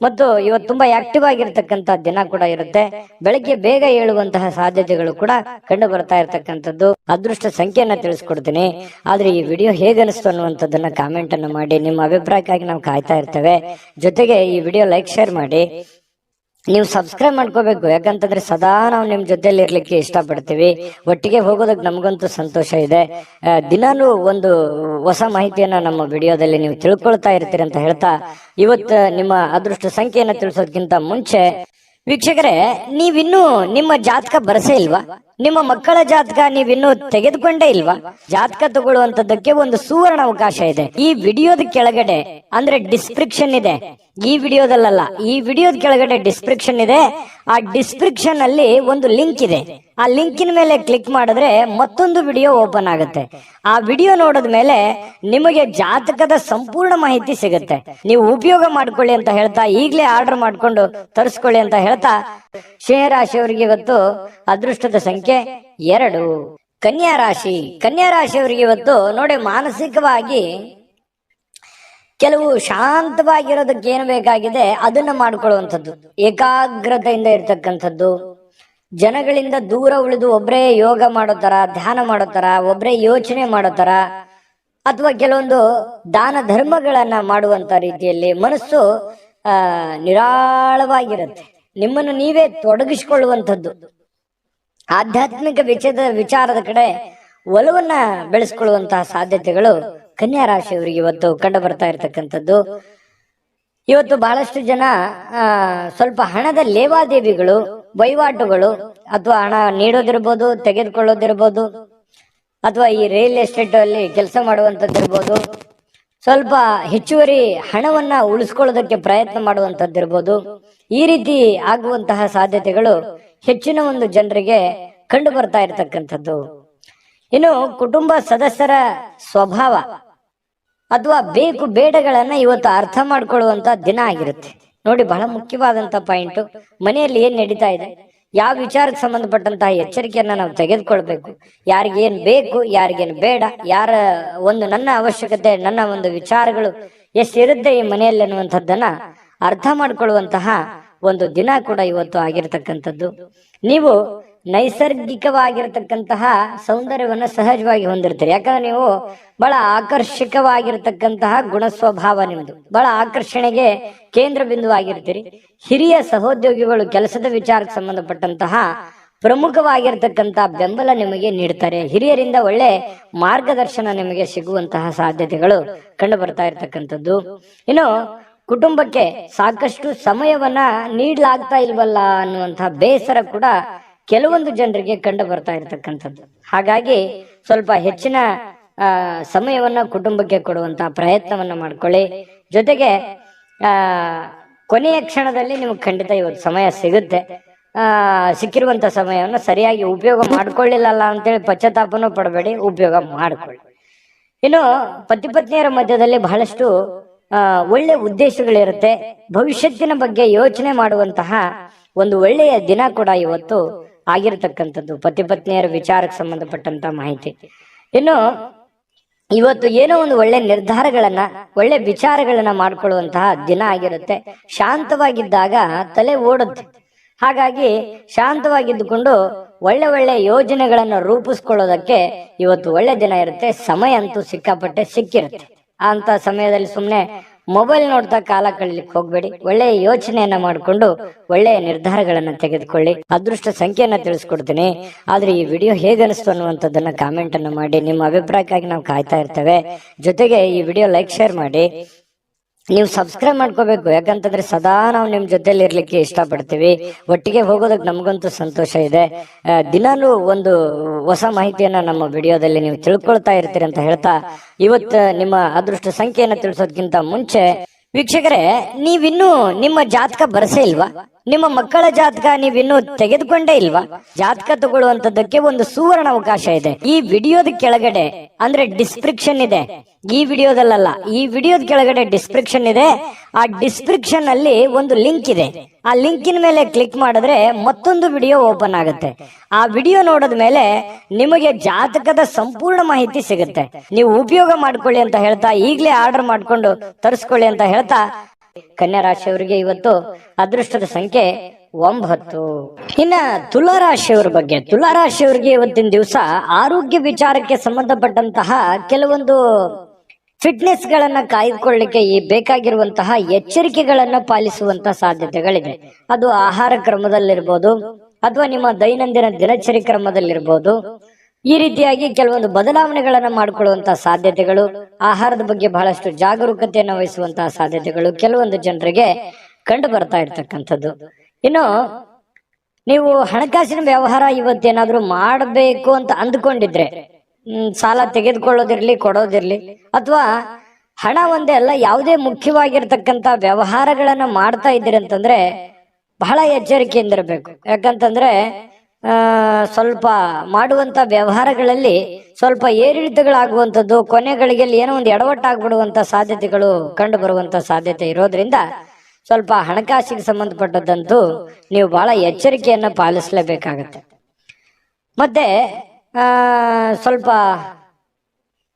Speaker 1: ಮತ್ತು ಇವತ್ತು ತುಂಬಾ ಆಕ್ಟಿವ್ ಆಗಿರ್ತಕ್ಕಂಥ ದಿನ ಕೂಡ ಇರುತ್ತೆ. ಬೆಳಗ್ಗೆ ಬೇಗ ಏಳುವಂತಹ ಸಾಧ್ಯತೆಗಳು ಕೂಡ ಕಂಡು ಬರ್ತಾ ಇರತಕ್ಕಂಥದ್ದು. ಅದೃಷ್ಟ ಸಂಖ್ಯೆಯನ್ನ ತಿಳಿಸ್ಕೊಡ್ತೀನಿ. ಆದ್ರೆ ಈ ವಿಡಿಯೋ ಹೇಗೆ ಅನಿಸ್ತು ಅನ್ನುವಂಥದ್ದನ್ನ ಕಾಮೆಂಟ್ ಅನ್ನು ಮಾಡಿ. ನಿಮ್ಮ ಅಭಿಪ್ರಾಯಕ್ಕಾಗಿ ನಾವು ಕಾಯ್ತಾ ಇರ್ತೇವೆ. ಜೊತೆಗೆ ಈ ವಿಡಿಯೋ ಲೈಕ್ ಶೇರ್ ಮಾಡಿ. ನೀವು ಸಬ್ಸ್ಕ್ರೈಬ್ ಮಾಡ್ಕೋಬೇಕು, ಯಾಕಂತಂದ್ರೆ ಸದಾ ನಾವು ನಿಮ್ ಜೊತೆಲಿ ಇರ್ಲಿಕ್ಕೆ ಇಷ್ಟಪಡ್ತೀವಿ. ಒಟ್ಟಿಗೆ ಹೋಗೋದಕ್ಕೆ ನಮಗಂತೂ ಸಂತೋಷ ಇದೆ. ದಿನಾಲೂ ಒಂದು ಹೊಸ ಮಾಹಿತಿಯನ್ನ ನಮ್ಮ ವಿಡಿಯೋದಲ್ಲಿ ನೀವು ತಿಳ್ಕೊಳ್ತಾ ಇರ್ತೀರಿ ಅಂತ ಹೇಳ್ತಾ, ಇವತ್ತು ನಿಮ್ಮ ಅದೃಷ್ಟ ಸಂಖ್ಯೆಯನ್ನ ತಿಳಿಸೋದಕ್ಕಿಂತ ಮುಂಚೆ ವೀಕ್ಷಕರೇ, ನೀವಿನ್ನೂ ನಿಮ್ಮ ಜಾತಕ ಬರಸೇ ಇಲ್ವಾ? ನಿಮ್ಮ ಮಕ್ಕಳ ಜಾತಕ ನೀವಿನ್ನೂ ತೆಗೆದುಕೊಂಡೇ ಇಲ್ವಾ? ಜಾತಕ ತಗೊಳ್ಳುವಂತದ್ದಕ್ಕೆ ಒಂದು ಸುವರ್ಣ ಅವಕಾಶ ಇದೆ. ಈ ವಿಡಿಯೋದ ಕೆಳಗಡೆ ಅಂದ್ರೆ ಡಿಸ್ಕ್ರಿಪ್ಷನ್ ಇದೆ. ಈ ವಿಡಿಯೋದಲ್ಲ, ಈ ವಿಡಿಯೋದ ಕೆಳಗಡೆ ಡಿಸ್ಕ್ರಿಪ್ಷನ್ ಇದೆ. ಆ ಡಿಸ್ಕ್ರಿಪ್ಷನ್ ಅಲ್ಲಿ ಒಂದು ಲಿಂಕ್ ಇದೆ. ಆ ಲಿಂಕಿನ ಮೇಲೆ ಕ್ಲಿಕ್ ಮಾಡಿದ್ರೆ ಮತ್ತೊಂದು ವಿಡಿಯೋ ಓಪನ್ ಆಗುತ್ತೆ. ಆ ವಿಡಿಯೋ ನೋಡಿದ ಮೇಲೆ ನಿಮಗೆ ಜಾತಕದ ಸಂಪೂರ್ಣ ಮಾಹಿತಿ ಸಿಗುತ್ತೆ. ನೀವು ಉಪಯೋಗ ಮಾಡ್ಕೊಳ್ಳಿ ಅಂತ ಹೇಳ್ತಾ, ಈಗಲೇ ಆರ್ಡರ್ ಮಾಡ್ಕೊಂಡು ತರಿಸ್ಕೊಳ್ಳಿ ಅಂತ ಹೇಳ್ತಾ, ಸಿಂಹರಾಶಿಯವರಿಗೆ ಇವತ್ತು ಅದೃಷ್ಟದ ಸಂಖ್ಯೆ 2. ಕನ್ಯಾ ರಾಶಿ. ಕನ್ಯಾ ರಾಶಿಯವರಿಗೆ ಇವತ್ತು ನೋಡಿ, ಮಾನಸಿಕವಾಗಿ ಕೆಲವು ಶಾಂತವಾಗಿರೋದಕ್ಕೆ ಏನು ಬೇಕಾಗಿದೆ ಅದನ್ನ ಮಾಡ್ಕೊಳ್ಳುವಂಥದ್ದು, ಏಕಾಗ್ರತೆಯಿಂದ ಇರ್ತಕ್ಕಂಥದ್ದು, ಜನಗಳಿಂದ ದೂರ ಉಳಿದು ಒಬ್ಬರೇ ಯೋಗ ಮಾಡೋ ತರ, ಧ್ಯಾನ ಮಾಡೋ ತರ, ಒಬ್ಬರೇ ಯೋಚನೆ ಮಾಡೋ ತರ, ಅಥವಾ ಕೆಲವೊಂದು ದಾನ ಧರ್ಮಗಳನ್ನ ಮಾಡುವಂತ ರೀತಿಯಲ್ಲಿ ಮನಸ್ಸು ನಿರಾಳವಾಗಿರುತ್ತೆ. ನಿಮ್ಮನ್ನು ನೀವೇ ತೊಡಗಿಸಿಕೊಳ್ಳುವಂಥದ್ದು, ಆಧ್ಯಾತ್ಮಿಕ ವಿಚಾರದ ಕಡೆ ಒಲವನ್ನ ಬೆಳೆಸ್ಕೊಳ್ಳುವಂತಹ ಸಾಧ್ಯತೆಗಳು ಕನ್ಯಾ ರಾಶಿಯವರಿಗೆ ಇವತ್ತು ಕಂಡು ಬರ್ತಾ ಇರತಕ್ಕಂಥದ್ದು. ಇವತ್ತು ಬಹಳಷ್ಟು ಜನ ಸ್ವಲ್ಪ ಹಣದ ಲೇವಾದೇವಿಗಳು, ವಹಿವಾಟುಗಳು, ಅಥವಾ ಹಣ ನೀಡೋದಿರ್ಬೋದು, ತೆಗೆದುಕೊಳ್ಳೋದಿರ್ಬೋದು, ಅಥವಾ ಈ ರಿಯಲ್ ಎಸ್ಟೇಟ್ ಅಲ್ಲಿ ಕೆಲಸ ಮಾಡುವಂತದ್ದಿರ್ಬೋದು, ಸ್ವಲ್ಪ ಹೆಚ್ಚುವರಿ ಹಣವನ್ನ ಉಳಿಸ್ಕೊಳ್ಳೋದಕ್ಕೆ ಪ್ರಯತ್ನ ಮಾಡುವಂತದ್ದಿರ್ಬೋದು. ಈ ರೀತಿ ಆಗುವಂತಹ ಸಾಧ್ಯತೆಗಳು ಹೆಚ್ಚಿನ ಒಂದು ಜನರಿಗೆ ಕಂಡು ಬರ್ತಾ ಇರತಕ್ಕಂಥದ್ದು. ಇನ್ನು ಕುಟುಂಬ ಸದಸ್ಯರ ಸ್ವಭಾವ ಅಥವಾ ಬೇಕು ಬೇಡಗಳನ್ನ ಇವತ್ತು ಅರ್ಥ ಮಾಡ್ಕೊಳ್ಳುವಂತ ದಿನ ಆಗಿರುತ್ತೆ. ನೋಡಿ, ಬಹಳ ಮುಖ್ಯವಾದಂತ ಪಾಯಿಂಟ್, ಮನೆಯಲ್ಲಿ ಏನ್ ನಡೀತಾ ಇದೆ, ಯಾವ ವಿಚಾರಕ್ಕೆ ಸಂಬಂಧಪಟ್ಟಂತಹ ಎಚ್ಚರಿಕೆಯನ್ನ ನಾವು ತೆಗೆದುಕೊಳ್ಬೇಕು, ಯಾರಿಗೇನ್ ಬೇಕು, ಯಾರಿಗೇನ್ ಬೇಡ, ಯಾರ ಒಂದು ನನ್ನ ಅವಶ್ಯಕತೆ, ನನ್ನ ಒಂದು ವಿಚಾರಗಳು ಎಷ್ಟಿರುತ್ತೆ ಈ ಮನೆಯಲ್ಲಿ ಅನ್ನುವಂಥದ್ದನ್ನ ಅರ್ಥ ಮಾಡ್ಕೊಳ್ಳುವಂತಹ ಒಂದು ದಿನ ಕೂಡ ಇವತ್ತು ಆಗಿರತಕ್ಕಂಥದ್ದು. ನೀವು ನೈಸರ್ಗಿಕವಾಗಿರತಕ್ಕಂತಹ ಸೌಂದರ್ಯವನ್ನ ಸಹಜವಾಗಿ ಹೊಂದಿರ್ತೀರಿ. ಯಾಕಂದ್ರೆ ನೀವು ಬಹಳ ಆಕರ್ಷಕವಾಗಿರ್ತಕ್ಕಂತಹ ಗುಣ ಸ್ವಭಾವ ನಿಮ್ದು, ಬಹಳ ಆಕರ್ಷಣೆಗೆ ಕೇಂದ್ರ ಬಿಂದು ಆಗಿರ್ತೀರಿ. ಹಿರಿಯ ಸಹೋದ್ಯೋಗಿಗಳು ಕೆಲಸದ ವಿಚಾರಕ್ಕೆ ಸಂಬಂಧಪಟ್ಟಂತಹ ಪ್ರಮುಖವಾಗಿರ್ತಕ್ಕಂತಹ ಬೆಂಬಲ ನಿಮಗೆ ನೀಡ್ತಾರೆ. ಹಿರಿಯರಿಂದ ಒಳ್ಳೆ ಮಾರ್ಗದರ್ಶನ ನಿಮಗೆ ಸಿಗುವಂತಹ ಸಾಧ್ಯತೆಗಳು ಕಂಡು ಬರ್ತಾ ಇರ್ತಕ್ಕಂಥದ್ದು. ಇನ್ನು ಕುಟುಂಬಕ್ಕೆ ಸಾಕಷ್ಟು ಸಮಯವನ್ನ ನೀಡಲಾಗ್ತಾ ಇಲ್ವಲ್ಲ ಅನ್ನುವಂತಹ ಬೇಸರ ಕೂಡ ಕೆಲವೊಂದು ಜನರಿಗೆ ಕಂಡು ಬರ್ತಾ ಇರತಕ್ಕಂಥದ್ದು. ಹಾಗಾಗಿ ಸ್ವಲ್ಪ ಹೆಚ್ಚಿನ ಸಮಯವನ್ನ ಕುಟುಂಬಕ್ಕೆ ಕೊಡುವಂತಹ ಪ್ರಯತ್ನವನ್ನ ಮಾಡ್ಕೊಳ್ಳಿ. ಜೊತೆಗೆ ಕೊನೆಯ ಕ್ಷಣದಲ್ಲಿ ನಿಮ್ಗೆ ಖಂಡಿತ ಇವತ್ತು ಸಮಯ ಸಿಗುತ್ತೆ. ಸಿಕ್ಕಿರುವಂತ ಸಮಯವನ್ನು ಸರಿಯಾಗಿ ಉಪಯೋಗ ಮಾಡ್ಕೊಳ್ಳಿಲ್ಲ ಅಂತೇಳಿ ಪಶ್ಚಾತ್ತಾಪನೂ ಪಡಬೇಡಿ, ಉಪಯೋಗ ಮಾಡ್ಕೊಳ್ಳಿ. ಇನ್ನು ಪತಿ ಪತ್ನಿಯರ ಮಧ್ಯದಲ್ಲಿ ಬಹಳಷ್ಟು ಒಳ್ಳೆ ಉದ್ದೇಶಗಳಿರುತ್ತೆ. ಭವಿಷ್ಯತ್ತಿನ ಬಗ್ಗೆ ಯೋಚನೆ ಮಾಡುವಂತಹ ಒಂದು ಒಳ್ಳೆಯ ದಿನ ಕೂಡ ಇವತ್ತು ಆಗಿರತಕ್ಕಂಥದ್ದು, ಪತಿ ಪತ್ನಿಯರ ವಿಚಾರಕ್ಕೆ ಸಂಬಂಧಪಟ್ಟಂತ ಮಾಹಿತಿ. ಇನ್ನು ಇವತ್ತು ಏನೋ ಒಂದು ಒಳ್ಳೆ ನಿರ್ಧಾರಗಳನ್ನ, ಒಳ್ಳೆ ವಿಚಾರಗಳನ್ನ ಮಾಡ್ಕೊಳ್ಳುವಂತಹ ದಿನ ಆಗಿರುತ್ತೆ. ಶಾಂತವಾಗಿದ್ದಾಗ ತಲೆ ಓಡುತ್ತೆ. ಹಾಗಾಗಿ ಶಾಂತವಾಗಿದ್ದುಕೊಂಡು ಒಳ್ಳೆ ಒಳ್ಳೆ ಯೋಜನೆಗಳನ್ನ ರೂಪಿಸ್ಕೊಳ್ಳೋದಕ್ಕೆ ಇವತ್ತು ಒಳ್ಳೆ ದಿನ ಇರುತ್ತೆ. ಸಮಯ ಅಂತೂ ಸಿಕ್ಕಾಪಟ್ಟೆ ಸಿಕ್ಕಿರುತ್ತೆ. ಅಂತ ಸಮಯದಲ್ಲಿ ಸುಮ್ಮನೆ ಮೊಬೈಲ್ ನೋಡ್ತಾ ಕಾಲ ಕಳೀಲಿಕ್ಕೆ ಹೋಗ್ಬೇಡಿ. ಒಳ್ಳೆಯ ಯೋಚನೆಯನ್ನ ಮಾಡಿಕೊಂಡು ಒಳ್ಳೆಯ ನಿರ್ಧಾರಗಳನ್ನ ತೆಗೆದುಕೊಳ್ಳಿ. ಅದೃಷ್ಟ ಸಂಖ್ಯೆಯನ್ನ ತಿಳಿಸ್ಕೊಡ್ತೀನಿ. ಆದ್ರೆ ಈ ವಿಡಿಯೋ ಹೇಗೆ ಅನಿಸ್ತು ಅನ್ನುವಂಥದ್ದನ್ನ ಕಾಮೆಂಟ್ ಅನ್ನು ಮಾಡಿ. ನಿಮ್ಮ ಅಭಿಪ್ರಾಯಕ್ಕಾಗಿ ನಾವು ಕಾಯ್ತಾ ಇರ್ತೇವೆ. ಜೊತೆಗೆ ಈ ವಿಡಿಯೋ ಲೈಕ್ ಶೇರ್ ಮಾಡಿ. ನೀವು ಸಬ್ಸ್ಕ್ರೈಬ್ ಮಾಡ್ಕೋಬೇಕು, ಯಾಕಂತಂದ್ರೆ ಸದಾ ನಾವು ನಿಮ್ ಜೊತೆಲಿ ಇರ್ಲಿಕ್ಕೆ ಇಷ್ಟಪಡ್ತೀವಿ. ಒಟ್ಟಿಗೆ ಹೋಗೋದಕ್ಕೆ ನಮಗಂತೂ ಸಂತೋಷ ಇದೆ. ದಿನಾಲೂ ಒಂದು ಹೊಸ ಮಾಹಿತಿಯನ್ನ ನಮ್ಮ ವಿಡಿಯೋದಲ್ಲಿ ನೀವು ತಿಳ್ಕೊಳ್ತಾ ಇರ್ತೀರಿ ಅಂತ ಹೇಳ್ತಾ, ಇವತ್ತು ನಿಮ್ಮ ಅದೃಷ್ಟ ಸಂಖ್ಯೆಯನ್ನ ತಿಳಿಸೋದಕ್ಕಿಂತ ಮುಂಚೆ ವೀಕ್ಷಕರೇ, ನೀವಿನ್ನೂ ನಿಮ್ಮ ಜಾತಕ ಬರಸೇ ಇಲ್ವಾ? ನಿಮ್ಮ ಮಕ್ಕಳ ಜಾತಕ ನೀವಿನ್ನೂ ತೆಗೆದುಕೊಂಡೇ ಇಲ್ವಾ? ಜಾತಕ ತಗೊಳ್ಳುವಂತದ್ದಕ್ಕೆ ಒಂದು ಸುವರ್ಣ ಅವಕಾಶ ಇದೆ. ಈ ವಿಡಿಯೋದ ಕೆಳಗಡೆ ಅಂದ್ರೆ ಡಿಸ್ಕ್ರಿಪ್ಷನ್ ಇದೆ, ಈ ವಿಡಿಯೋದಲ್ಲ, ಈ ವಿಡಿಯೋದ ಕೆಳಗಡೆ ಡಿಸ್ಕ್ರಿಪ್ಷನ್ ಇದೆ. ಆ ಡಿಸ್ಕ್ರಿಪ್ಷನ್ ಅಲ್ಲಿ ಒಂದು ಲಿಂಕ್ ಇದೆ. ಆ ಲಿಂಕಿನ ಮೇಲೆ ಕ್ಲಿಕ್ ಮಾಡಿದ್ರೆ ಮತ್ತೊಂದು ವಿಡಿಯೋ ಓಪನ್ ಆಗುತ್ತೆ. ಆ ವಿಡಿಯೋ ನೋಡಿದ ಮೇಲೆ ನಿಮಗೆ ಜಾತಕದ ಸಂಪೂರ್ಣ ಮಾಹಿತಿ ಸಿಗುತ್ತೆ. ನೀವು ಉಪಯೋಗ ಮಾಡ್ಕೊಳ್ಳಿ ಅಂತ ಹೇಳ್ತಾ, ಈಗಲೇ ಆರ್ಡರ್ ಮಾಡ್ಕೊಂಡು ತರಿಸ್ಕೊಳ್ಳಿ ಅಂತ ಹೇಳ್ತಾ, ಕನ್ಯಾ ರಾಶಿಯವರಿಗೆ ಇವತ್ತು ಅದೃಷ್ಟದ ಸಂಖ್ಯೆ 9. ಇನ್ನ ತುಲಾ ರಾಶಿಯವರ ಬಗ್ಗೆ, ತುಲಾ ರಾಶಿಯವರಿಗೆ ಇವತ್ತಿನ ದಿವಸ ಆರೋಗ್ಯ ವಿಚಾರಕ್ಕೆ ಸಂಬಂಧಪಟ್ಟಂತಹ ಕೆಲವೊಂದು ಫಿಟ್ನೆಸ್ ಗಳನ್ನ ಕಾಯ್ದುಕೊಳ್ಳಿಕ್ಕೆ ಈ ಬೇಕಾಗಿರುವಂತಹ ಎಚ್ಚರಿಕೆಗಳನ್ನ ಪಾಲಿಸುವಂತಹ ಸಾಧ್ಯತೆಗಳಿದೆ. ಅದು ಆಹಾರ ಕ್ರಮದಲ್ಲಿರ್ಬೋದು ಅಥವಾ ನಿಮ್ಮ ದೈನಂದಿನ ದಿನಚರಿ ಕ್ರಮದಲ್ಲಿರ್ಬೋದು. ಈ ರೀತಿಯಾಗಿ ಕೆಲವೊಂದು ಬದಲಾವಣೆಗಳನ್ನ ಮಾಡಿಕೊಳ್ಳುವಂತಹ ಸಾಧ್ಯತೆಗಳು, ಆಹಾರದ ಬಗ್ಗೆ ಬಹಳಷ್ಟು ಜಾಗರೂಕತೆಯನ್ನು ವಹಿಸುವಂತಹ ಸಾಧ್ಯತೆಗಳು ಕೆಲವೊಂದು ಜನರಿಗೆ ಕಂಡು ಬರ್ತಾ ಇರ್ತಕ್ಕಂಥದ್ದು. ಇನ್ನು ನೀವು ಹಣಕಾಸಿನ ವ್ಯವಹಾರ ಇವತ್ತೇನಾದ್ರೂ ಮಾಡಬೇಕು ಅಂತ ಅಂದ್ಕೊಂಡಿದ್ರೆ, ಸಾಲ ತೆಗೆದುಕೊಳ್ಳೋದಿರ್ಲಿ ಕೊಡೋದಿರ್ಲಿ, ಅಥವಾ ಹಣ ಒಂದೇ ಅಲ್ಲ ಯಾವುದೇ ಮುಖ್ಯವಾಗಿರ್ತಕ್ಕಂಥ ವ್ಯವಹಾರಗಳನ್ನ ಮಾಡ್ತಾ ಇದ್ದೀರಿ ಅಂತಂದ್ರೆ ಬಹಳ ಎಚ್ಚರಿಕೆಯಿಂದಿರಬೇಕು. ಯಾಕಂತಂದ್ರೆ ಸ್ವಲ್ಪ ಮಾಡುವಂತ ವ್ಯವಹಾರಗಳಲ್ಲಿ ಸ್ವಲ್ಪ ಏರಿಳಿತಗಳಾಗುವಂಥದ್ದು, ಕೊನೆಗಳಿಗೆಲ್ಲಿ ಏನೋ ಒಂದು ಎಡವಟ್ಟಾಗ್ಬಿಡುವಂತ ಸಾಧ್ಯತೆಗಳು ಕಂಡು ಬರುವಂತ ಸಾಧ್ಯತೆ ಇರೋದ್ರಿಂದ ಸ್ವಲ್ಪ ಹಣಕಾಸಿಗೆ ಸಂಬಂಧಪಟ್ಟದ್ದಂತೂ ನೀವು ಬಹಳ ಎಚ್ಚರಿಕೆಯನ್ನ ಪಾಲಿಸಲೇಬೇಕಾಗತ್ತೆ. ಮತ್ತೆ ಸ್ವಲ್ಪ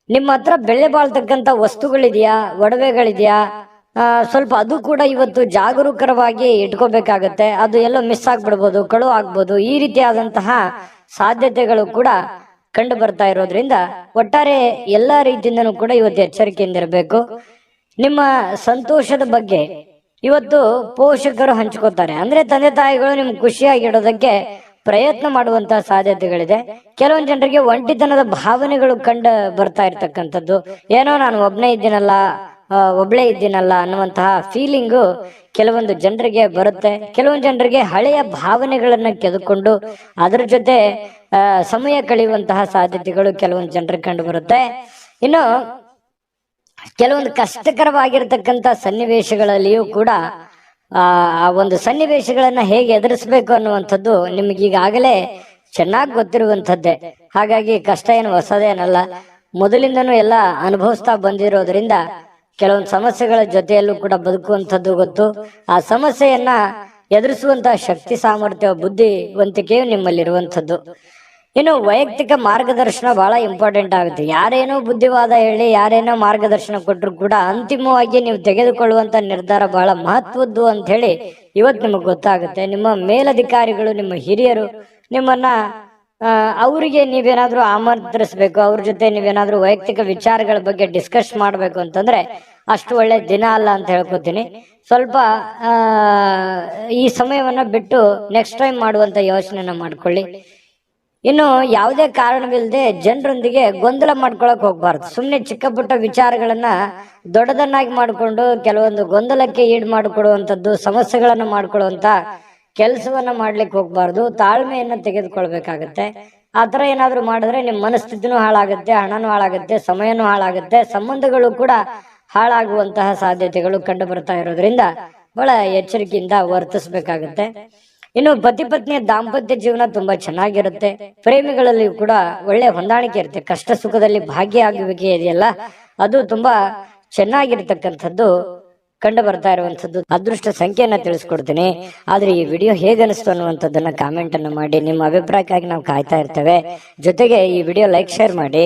Speaker 1: ನಿಮ್ಮ ಹತ್ರ ಬೆಲೆ ಬಾಳ್ತಕ್ಕಂಥ ವಸ್ತುಗಳಿದೆಯಾ, ಒಡವೆಗಳಿದೆಯಾ, ಸ್ವಲ್ಪ ಅದು ಕೂಡ ಇವತ್ತು ಜಾಗರೂಕರವಾಗಿ ಇಟ್ಕೋಬೇಕಾಗತ್ತೆ. ಅದು ಎಲ್ಲೋ ಮಿಸ್ ಆಗ್ಬಿಡ್ಬೋದು, ಕಳು ಆಗ್ಬೋದು. ಈ ರೀತಿಯಾದಂತಹ ಸಾಧ್ಯತೆಗಳು ಕೂಡ ಕಂಡು ಬರ್ತಾ ಇರೋದ್ರಿಂದ ಒಟ್ಟಾರೆ ಎಲ್ಲಾ ರೀತಿಯಿಂದನೂ ಕೂಡ ಇವತ್ತು ಎಚ್ಚರಿಕೆಯಿಂದಿರಬೇಕು. ನಿಮ್ಮ ಸಂತೋಷದ ಬಗ್ಗೆ ಇವತ್ತು ಪೋಷಕರು ಹಂಚ್ಕೋತಾರೆ, ಅಂದ್ರೆ ತಂದೆ ತಾಯಿಗಳು ನಿಮ್ಗೆ ಖುಷಿಯಾಗಿಡೋದಕ್ಕೆ ಪ್ರಯತ್ನ ಮಾಡುವಂತಹ ಸಾಧ್ಯತೆಗಳಿದೆ. ಕೆಲವೊಂದು ಜನರಿಗೆ ಒಂಟಿತನದ ಭಾವನೆಗಳು ಕಂಡು ಬರ್ತಾ ಇರ್ತಕ್ಕಂಥದ್ದು, ಏನೋ ನಾನು ಒಬ್ಳೇ ಇದ್ದೀನಲ್ಲ ಅನ್ನುವಂತಹ ಫೀಲಿಂಗು ಕೆಲವೊಂದು ಜನರಿಗೆ ಬರುತ್ತೆ. ಕೆಲವೊಂದು ಜನರಿಗೆ ಹಳೆಯ ಭಾವನೆಗಳನ್ನ ಕೆದಕೊಂಡು ಅದರ ಜೊತೆ ಸಮಯ ಕಳೆಯುವಂತಹ ಸಾಧ್ಯತೆಗಳು ಕೆಲವೊಂದು ಜನರಿಗೆ ಕಂಡು ಬರುತ್ತೆ. ಇನ್ನು ಕೆಲವೊಂದು ಕಷ್ಟಕರವಾಗಿರ್ತಕ್ಕಂಥ ಸನ್ನಿವೇಶಗಳಲ್ಲಿಯೂ ಕೂಡ ಆ ಒಂದು ಸನ್ನಿವೇಶಗಳನ್ನ ಹೇಗೆ ಎದುರಿಸಬೇಕು ಅನ್ನುವಂಥದ್ದು ನಿಮ್ಗೀಗಾಗಲೇ ಚೆನ್ನಾಗಿ ಗೊತ್ತಿರುವಂಥದ್ದೇ. ಹಾಗಾಗಿ ಕಷ್ಟ ಏನು ಹೊಸದೇನಲ್ಲ, ಮೊದಲಿಂದನೂ ಎಲ್ಲ ಅನುಭವಿಸ್ತಾ ಬಂದಿರೋದ್ರಿಂದ ಕೆಲವೊಂದು ಸಮಸ್ಯೆಗಳ ಜೊತೆಯಲ್ಲೂ ಕೂಡ ಬದುಕುವಂಥದ್ದು ಗೊತ್ತು. ಆ ಸಮಸ್ಯೆಯನ್ನ ಎದುರಿಸುವಂತಹ ಶಕ್ತಿ, ಸಾಮರ್ಥ್ಯ, ಬುದ್ಧಿವಂತಿಕೆಯು ನಿಮ್ಮಲ್ಲಿರುವಂಥದ್ದು. ಇನ್ನು ವೈಯಕ್ತಿಕ ಮಾರ್ಗದರ್ಶನ ಬಹಳ ಇಂಪಾರ್ಟೆಂಟ್ ಆಗುತ್ತೆ. ಯಾರೇನೋ ಬುದ್ಧಿವಾದ ಹೇಳಿ, ಯಾರೇನೋ ಮಾರ್ಗದರ್ಶನ ಕೊಟ್ಟರು ಕೂಡ ಅಂತಿಮವಾಗಿ ನೀವು ತೆಗೆದುಕೊಳ್ಳುವಂತ ನಿರ್ಧಾರ ಬಹಳ ಮಹತ್ವದ್ದು ಅಂತ ಹೇಳಿ ಇವತ್ತು ನಿಮಗೆ ಗೊತ್ತಾಗುತ್ತೆ. ನಿಮ್ಮ ಮೇಲಧಿಕಾರಿಗಳು, ನಿಮ್ಮ ಹಿರಿಯರು ನಿಮ್ಮನ್ನ ಅವರಿಗೆ ನೀವೇನಾದ್ರೂ ಆಮಂತ್ರಿಸ್ಬೇಕು, ಅವ್ರ ಜೊತೆ ನೀವೇನಾದ್ರೂ ವೈಯಕ್ತಿಕ ವಿಚಾರಗಳ ಬಗ್ಗೆ ಡಿಸ್ಕಸ್ ಮಾಡ್ಬೇಕು ಅಂತಂದ್ರೆ ಅಷ್ಟು ಒಳ್ಳೆ ದಿನ ಅಲ್ಲ ಅಂತ ಹೇಳ್ಕೊತೀನಿ. ಸ್ವಲ್ಪ ಈ ಸಮಯವನ್ನ ಬಿಟ್ಟು ನೆಕ್ಸ್ಟ್ ಟೈಮ್ ಮಾಡುವಂತ ಯೋಚನೆನ ಮಾಡ್ಕೊಳ್ಳಿ. ಇನ್ನು ಯಾವುದೇ ಕಾರಣವಿಲ್ಲದೆ ಜನರೊಂದಿಗೆ ಗೊಂದಲ ಮಾಡ್ಕೊಳಕ್ ಹೋಗ್ಬಾರ್ದು. ಸುಮ್ನೆ ಚಿಕ್ಕ ಪುಟ್ಟ ವಿಚಾರಗಳನ್ನ ದೊಡ್ಡದನ್ನಾಗಿ ಮಾಡಿಕೊಂಡು ಕೆಲವೊಂದು ಗೊಂದಲಕ್ಕೆ ಈಡು ಮಾಡಿಕೊಡುವಂಥದ್ದು, ಸಮಸ್ಯೆಗಳನ್ನ ಮಾಡ್ಕೊಳ್ಳುವಂತ ಕೆಲಸವನ್ನ ಮಾಡ್ಲಿಕ್ಕೆ ಹೋಗ್ಬಾರ್ದು. ತಾಳ್ಮೆಯನ್ನ ತೆಗೆದುಕೊಳ್ಬೇಕಾಗತ್ತೆ. ಆತರ ಏನಾದ್ರು ಮಾಡಿದ್ರೆ ನಿಮ್ ಮನಸ್ಥಿತಿನೂ ಹಾಳಾಗುತ್ತೆ, ಹಣನೂ ಹಾಳಾಗುತ್ತೆ, ಸಮಯನೂ ಹಾಳಾಗುತ್ತೆ, ಸಂಬಂಧಗಳು ಕೂಡ ಹಾಳಾಗುವಂತಹ ಸಾಧ್ಯತೆಗಳು ಕಂಡು ಬರ್ತಾ ಇರೋದ್ರಿಂದ ಬಹಳ ಎಚ್ಚರಿಕೆಯಿಂದ ವರ್ತಿಸ್ಬೇಕಾಗತ್ತೆ. ಇನ್ನು ಪತಿ ಪತ್ನಿಯ ದಾಂಪತ್ಯ ಜೀವನ ತುಂಬಾ ಚೆನ್ನಾಗಿರುತ್ತೆ. ಪ್ರೇಮಿಗಳಲ್ಲಿ ಕೂಡ ಒಳ್ಳೆ ಹೊಂದಾಣಿಕೆ ಇರುತ್ತೆ. ಕಷ್ಟ ಸುಖದಲ್ಲಿ ಭಾಗಿಯಾಗುವಿಕೆ ಇದೆಯಲ್ಲ, ಅದು ತುಂಬಾ ಚೆನ್ನಾಗಿರ್ತಕ್ಕಂಥದ್ದು ಕಂಡು ಬರ್ತಾ ಇರುವಂತದ್ದು. ಅದೃಷ್ಟ ಸಂಖ್ಯೆಯನ್ನ ತಿಳಿಸ್ಕೊಡ್ತೀನಿ. ಆದ್ರೆ ಈ ವಿಡಿಯೋ ಹೇಗನಿಸ್ತು ಅನ್ನುವಂಥದ್ದನ್ನ ಕಾಮೆಂಟ್ ಅನ್ನು ಮಾಡಿ. ನಿಮ್ಮ ಅಭಿಪ್ರಾಯಕ್ಕಾಗಿ ನಾವು ಕಾಯ್ತಾ ಇರ್ತೇವೆ. ಜೊತೆಗೆ ಈ ವಿಡಿಯೋ ಲೈಕ್, ಶೇರ್ ಮಾಡಿ.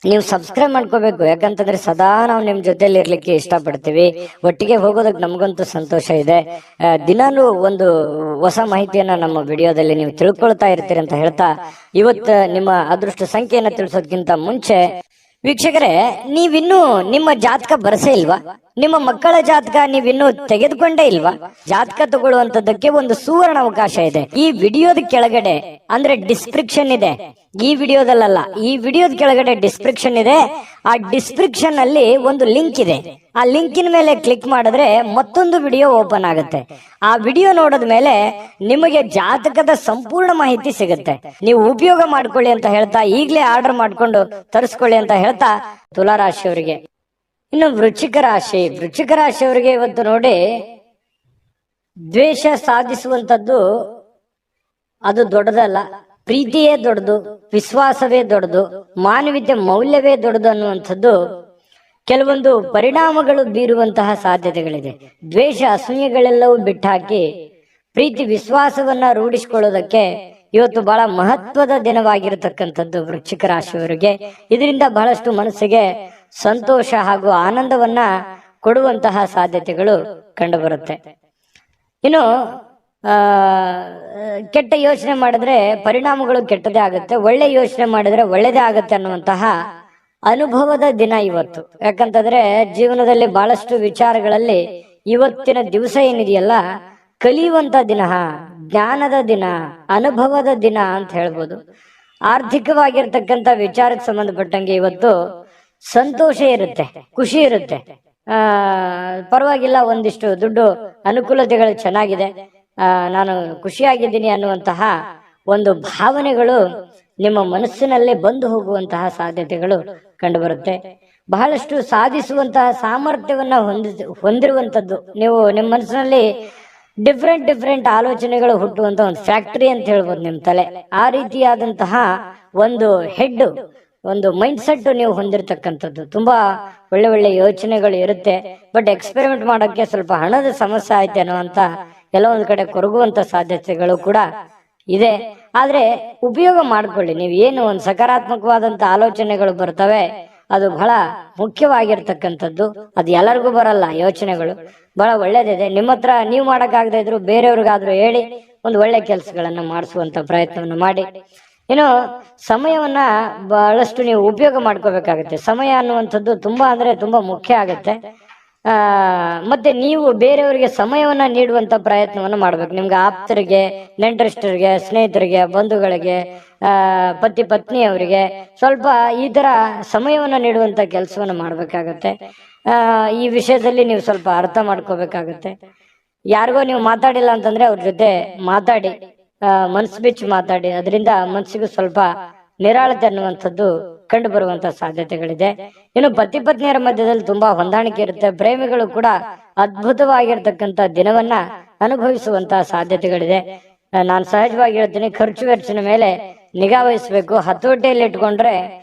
Speaker 1: ನೀವು ಸಬ್ಸ್ಕ್ರೈಬ್ ಮಾಡ್ಕೋಬೇಕು, ಯಾಕಂತಂದ್ರೆ ಸದಾ ನಾವು ನಿಮ್ ಜೊತೆಲಿ ಇರ್ಲಿಕ್ಕೆ ಇಷ್ಟಪಡ್ತೀವಿ. ಒಟ್ಟಿಗೆ ಹೋಗೋದಕ್ಕೆ ನಮಗಂತೂ ಸಂತೋಷ ಇದೆ. ದಿನಾಲೂ ಒಂದು ಹೊಸ ಮಾಹಿತಿಯನ್ನ ನಮ್ಮ ವಿಡಿಯೋದಲ್ಲಿ ನೀವು ತಿಳ್ಕೊಳ್ತಾ ಇರ್ತೀರಿ ಅಂತ ಹೇಳ್ತಾ, ಇವತ್ತು ನಿಮ್ಮ ಅದೃಷ್ಟ ಸಂಖ್ಯೆಯನ್ನ ತಿಳಿಸೋದಕ್ಕಿಂತ ಮುಂಚೆ ವೀಕ್ಷಕರೇ, ನೀವಿನ್ನೂ ನಿಮ್ಮ ಜಾತಕ ಬರಸೇ ಇಲ್ವಾ? ನಿಮ್ಮ ಮಕ್ಕಳ ಜಾತಕ ನೀವಿನ್ನೂ ತೆಗೆದುಕೊಂಡೇ ಇಲ್ವಾ? ಜಾತಕ ತಗೊಳ್ಳುವಂತದ್ದಕ್ಕೆ ಒಂದು ಸುವರ್ಣ ಅವಕಾಶ ಇದೆ. ಈ ವಿಡಿಯೋದ ಕೆಳಗಡೆ ಅಂದ್ರೆ ಡಿಸ್ಕ್ರಿಪ್ಷನ್ ಇದೆ, ಈ ವಿಡಿಯೋದಲ್ಲ, ಈ ವಿಡಿಯೋದ ಕೆಳಗಡೆ ಡಿಸ್ಕ್ರಿಪ್ಷನ್ ಇದೆ. ಆ ಡಿಸ್ಕ್ರಿಪ್ಷನ್ ಅಲ್ಲಿ ಒಂದು ಲಿಂಕ್ ಇದೆ. ಆ ಲಿಂಕಿನ ಮೇಲೆ ಕ್ಲಿಕ್ ಮಾಡಿದ್ರೆ ಮತ್ತೊಂದು ವಿಡಿಯೋ ಓಪನ್ ಆಗುತ್ತೆ. ಆ ವಿಡಿಯೋ ನೋಡಿದ ಮೇಲೆ ನಿಮಗೆ ಜಾತಕದ ಸಂಪೂರ್ಣ ಮಾಹಿತಿ ಸಿಗುತ್ತೆ. ನೀವು ಉಪಯೋಗ ಮಾಡ್ಕೊಳ್ಳಿ ಅಂತ ಹೇಳ್ತಾ, ಈಗಲೇ ಆರ್ಡರ್ ಮಾಡ್ಕೊಂಡು ತರಿಸ್ಕೊಳ್ಳಿ ಅಂತ ಹೇಳ್ತಾ, ತುಲಾ ರಾಶಿಯವರಿಗೆ. ಇನ್ನು ವೃಶ್ಚಿಕ ರಾಶಿಯವರಿಗೆ ಇವತ್ತು ನೋಡಿ, ದ್ವೇಷ ಸಾಧಿಸುವಂಥದ್ದು ಅದು ದೊಡ್ಡದಲ್ಲ, ಪ್ರೀತಿಯೇ ದೊಡ್ಡದು, ವಿಶ್ವಾಸವೇ ದೊಡ್ಡದು, ಮಾನವೀಯತೆ ಮೌಲ್ಯವೇ ದೊಡ್ಡದು ಅನ್ನುವಂಥದ್ದು ಕೆಲವೊಂದು ಪರಿಣಾಮಗಳು ಬೀರುವಂತಹ ಸಾಧ್ಯತೆಗಳಿದೆ. ದ್ವೇಷ ಅಸೂಯೆಗಳೆಲ್ಲವೂ ಬಿಟ್ಟಾಕಿ ಪ್ರೀತಿ ವಿಶ್ವಾಸವನ್ನ ರೂಢಿಸಿಕೊಳ್ಳೋದಕ್ಕೆ ಇವತ್ತು ಬಹಳ ಮಹತ್ವದ ದಿನವಾಗಿರತಕ್ಕಂಥದ್ದು ವೃಶ್ಚಿಕ ರಾಶಿಯವರಿಗೆ. ಇದರಿಂದ ಬಹಳಷ್ಟು ಮನಸ್ಸಿಗೆ ಸಂತೋಷ ಹಾಗೂ ಆನಂದವನ್ನ ಕೊಡುವಂತಹ ಸಾಧ್ಯತೆಗಳು ಕಂಡುಬರುತ್ತೆ. ಇನ್ನು ಕೆಟ್ಟ ಯೋಚನೆ ಮಾಡಿದ್ರೆ ಪರಿಣಾಮಗಳು ಕೆಟ್ಟದೇ ಆಗುತ್ತೆ, ಒಳ್ಳೆ ಯೋಚನೆ ಮಾಡಿದ್ರೆ ಒಳ್ಳೇದೇ ಆಗುತ್ತೆ ಅನ್ನುವಂತಹ ಅನುಭವದ ದಿನ ಇವತ್ತು. ಯಾಕಂತಂದ್ರೆ ಜೀವನದಲ್ಲಿ ಬಹಳಷ್ಟು ವಿಚಾರಗಳಲ್ಲಿ ಇವತ್ತಿನ ದಿವಸ ಏನಿದೆಯಲ್ಲ ಕಲಿಯುವಂತ ದಿನ, ಜ್ಞಾನದ ದಿನ, ಅನುಭವದ ದಿನ ಅಂತ ಹೇಳ್ಬೋದು. ಆರ್ಥಿಕವಾಗಿರ್ತಕ್ಕಂಥ ವಿಚಾರಕ್ಕೆ ಸಂಬಂಧಪಟ್ಟಂಗೆ ಇವತ್ತು ಸಂತೋಷ ಇರುತ್ತೆ, ಖುಷಿ ಇರುತ್ತೆ. ಪರವಾಗಿಲ್ಲ, ಒಂದಿಷ್ಟು ದುಡ್ಡು ಅನುಕೂಲತೆಗಳು ಚೆನ್ನಾಗಿದೆ, ನಾನು ಖುಷಿಯಾಗಿದ್ದೀನಿ ಅನ್ನುವಂತಹ ಒಂದು ಭಾವನೆಗಳು ನಿಮ್ಮ ಮನಸ್ಸಿನಲ್ಲೇ ಬಂದು ಹೋಗುವಂತಹ ಸಾಧ್ಯತೆಗಳು ಕಂಡುಬರುತ್ತೆ. ಬಹಳಷ್ಟು ಸಾಧಿಸುವಂತಹ ಸಾಮರ್ಥ್ಯವನ್ನ ಹೊಂದಿರುವಂಥದ್ದು. ನೀವು ನಿಮ್ಮ ಮನಸ್ಸಿನಲ್ಲಿ ಡಿಫ್ರೆಂಟ್ ಆಲೋಚನೆಗಳು ಹುಟ್ಟುವಂತ ಒಂದು ಫ್ಯಾಕ್ಟರಿ ಅಂತ ಹೇಳ್ಬೋದು ನಿಮ್ಮ ತಲೆ. ಆ ರೀತಿಯಾದಂತಹ ಒಂದು ಹೆಡ್, ಒಂದು ಮೈಂಡ್ ಸೆಟ್ ನೀವು ಹೊಂದಿರತಕ್ಕಂಥದ್ದು. ತುಂಬಾ ಒಳ್ಳೆ ಒಳ್ಳೆ ಯೋಚನೆಗಳು ಇರುತ್ತೆ. ಬಟ್ ಎಕ್ಸ್ಪೆರಿಮೆಂಟ್ ಮಾಡೋಕ್ಕೆ ಸ್ವಲ್ಪ ಹಣದ ಸಮಸ್ಯೆ ಆಯ್ತು ಅನ್ನುವಂತ ಎಲ್ಲ ಒಂದ್ ಕಡೆ ಕೊರಗುವಂತ ಸಾಧ್ಯತೆಗಳು ಕೂಡ ಇದೆ. ಆದ್ರೆ ಉಪಯೋಗ ಮಾಡ್ಕೊಳ್ಳಿ. ನೀವು ಏನು ಒಂದು ಸಕಾರಾತ್ಮಕವಾದಂತ ಆಲೋಚನೆಗಳು ಬರ್ತವೆ, ಅದು ಬಹಳ ಮುಖ್ಯವಾಗಿರ್ತಕ್ಕಂಥದ್ದು. ಅದು ಎಲ್ಲರಿಗೂ ಬರಲ್ಲ, ಯೋಚನೆಗಳು ಬಹಳ ಒಳ್ಳೇದಿದೆ. ನಿಮ್ಮ ಹತ್ರ ನೀವು ಮಾಡಕ್ಕಾಗದೇ ಇದ್ರು ಬೇರೆಯವ್ರಿಗಾದ್ರೂ ಹೇಳಿ ಒಂದು ಒಳ್ಳೆ ಕೆಲಸಗಳನ್ನ ಮಾಡಿಸುವಂತ ಪ್ರಯತ್ನವನ್ನು ಮಾಡಿ. ಇನ್ನು ಸಮಯವನ್ನ ಬಹಳಷ್ಟು ನೀವು ಉಪಯೋಗ ಮಾಡ್ಕೋಬೇಕಾಗತ್ತೆ. ಸಮಯ ಅನ್ನುವಂಥದ್ದು ತುಂಬಾ ಅಂದ್ರೆ ತುಂಬಾ ಮುಖ್ಯ ಆಗುತ್ತೆ. ಮತ್ತೆ ನೀವು ಬೇರೆಯವರಿಗೆ ಸಮಯವನ್ನ ನೀಡುವಂತ ಪ್ರಯತ್ನವನ್ನು ಮಾಡ್ಬೇಕು. ನಿಮ್ಗೆ ಆಪ್ತರಿಗೆ, ನೆಂಟರಿಷ್ಟರಿಗೆ, ಸ್ನೇಹಿತರಿಗೆ, ಬಂಧುಗಳಿಗೆ, ಪತಿ ಪತ್ನಿಯವರಿಗೆ ಸ್ವಲ್ಪ ಈ ತರ ಸಮಯವನ್ನ ನೀಡುವಂತ ಕೆಲಸವನ್ನ ಮಾಡ್ಬೇಕಾಗತ್ತೆ. ಈ ವಿಷಯದಲ್ಲಿ ನೀವು ಸ್ವಲ್ಪ ಅರ್ಥ ಮಾಡ್ಕೋಬೇಕಾಗತ್ತೆ. ಯಾರಿಗೋ ನೀವು ಮಾತಾಡಿಲ್ಲ ಅಂತಂದ್ರೆ ಅವ್ರ ಜೊತೆ ಮಾತಾಡಿ, ಮನ್ಸು ಬಿಚ್ಚಿ ಮಾತಾಡಿ. ಅದರಿಂದ ಮನ್ಸಿಗೂ ಸ್ವಲ್ಪ ನಿರಾಳತೆ ಅನ್ನುವಂಥದ್ದು ಕಂಡು ಬರುವಂತ ಸಾಧ್ಯತೆಗಳಿದೆ. ಇನ್ನು ಪತಿ ಪತ್ನಿಯರ ಮಧ್ಯದಲ್ಲಿ ತುಂಬಾ ಹೊಂದಾಣಿಕೆ ಇರುತ್ತೆ. ಪ್ರೇಮಿಗಳು ಕೂಡ ಅದ್ಭುತವಾಗಿರ್ತಕ್ಕಂಥ ದಿನವನ್ನ ಅನುಭವಿಸುವಂತಹ ಸಾಧ್ಯತೆಗಳಿದೆ. ನಾನು ಸಹಜವಾಗಿ ಹೇಳ್ತೀನಿ, ಖರ್ಚು ವೆಚ್ಚನ ಮೇಲೆ ನಿಗಾ ವಹಿಸಬೇಕು. ಹತೋಟಿಯಲ್ಲಿ ಇಟ್ಕೊಂಡ್ರೆ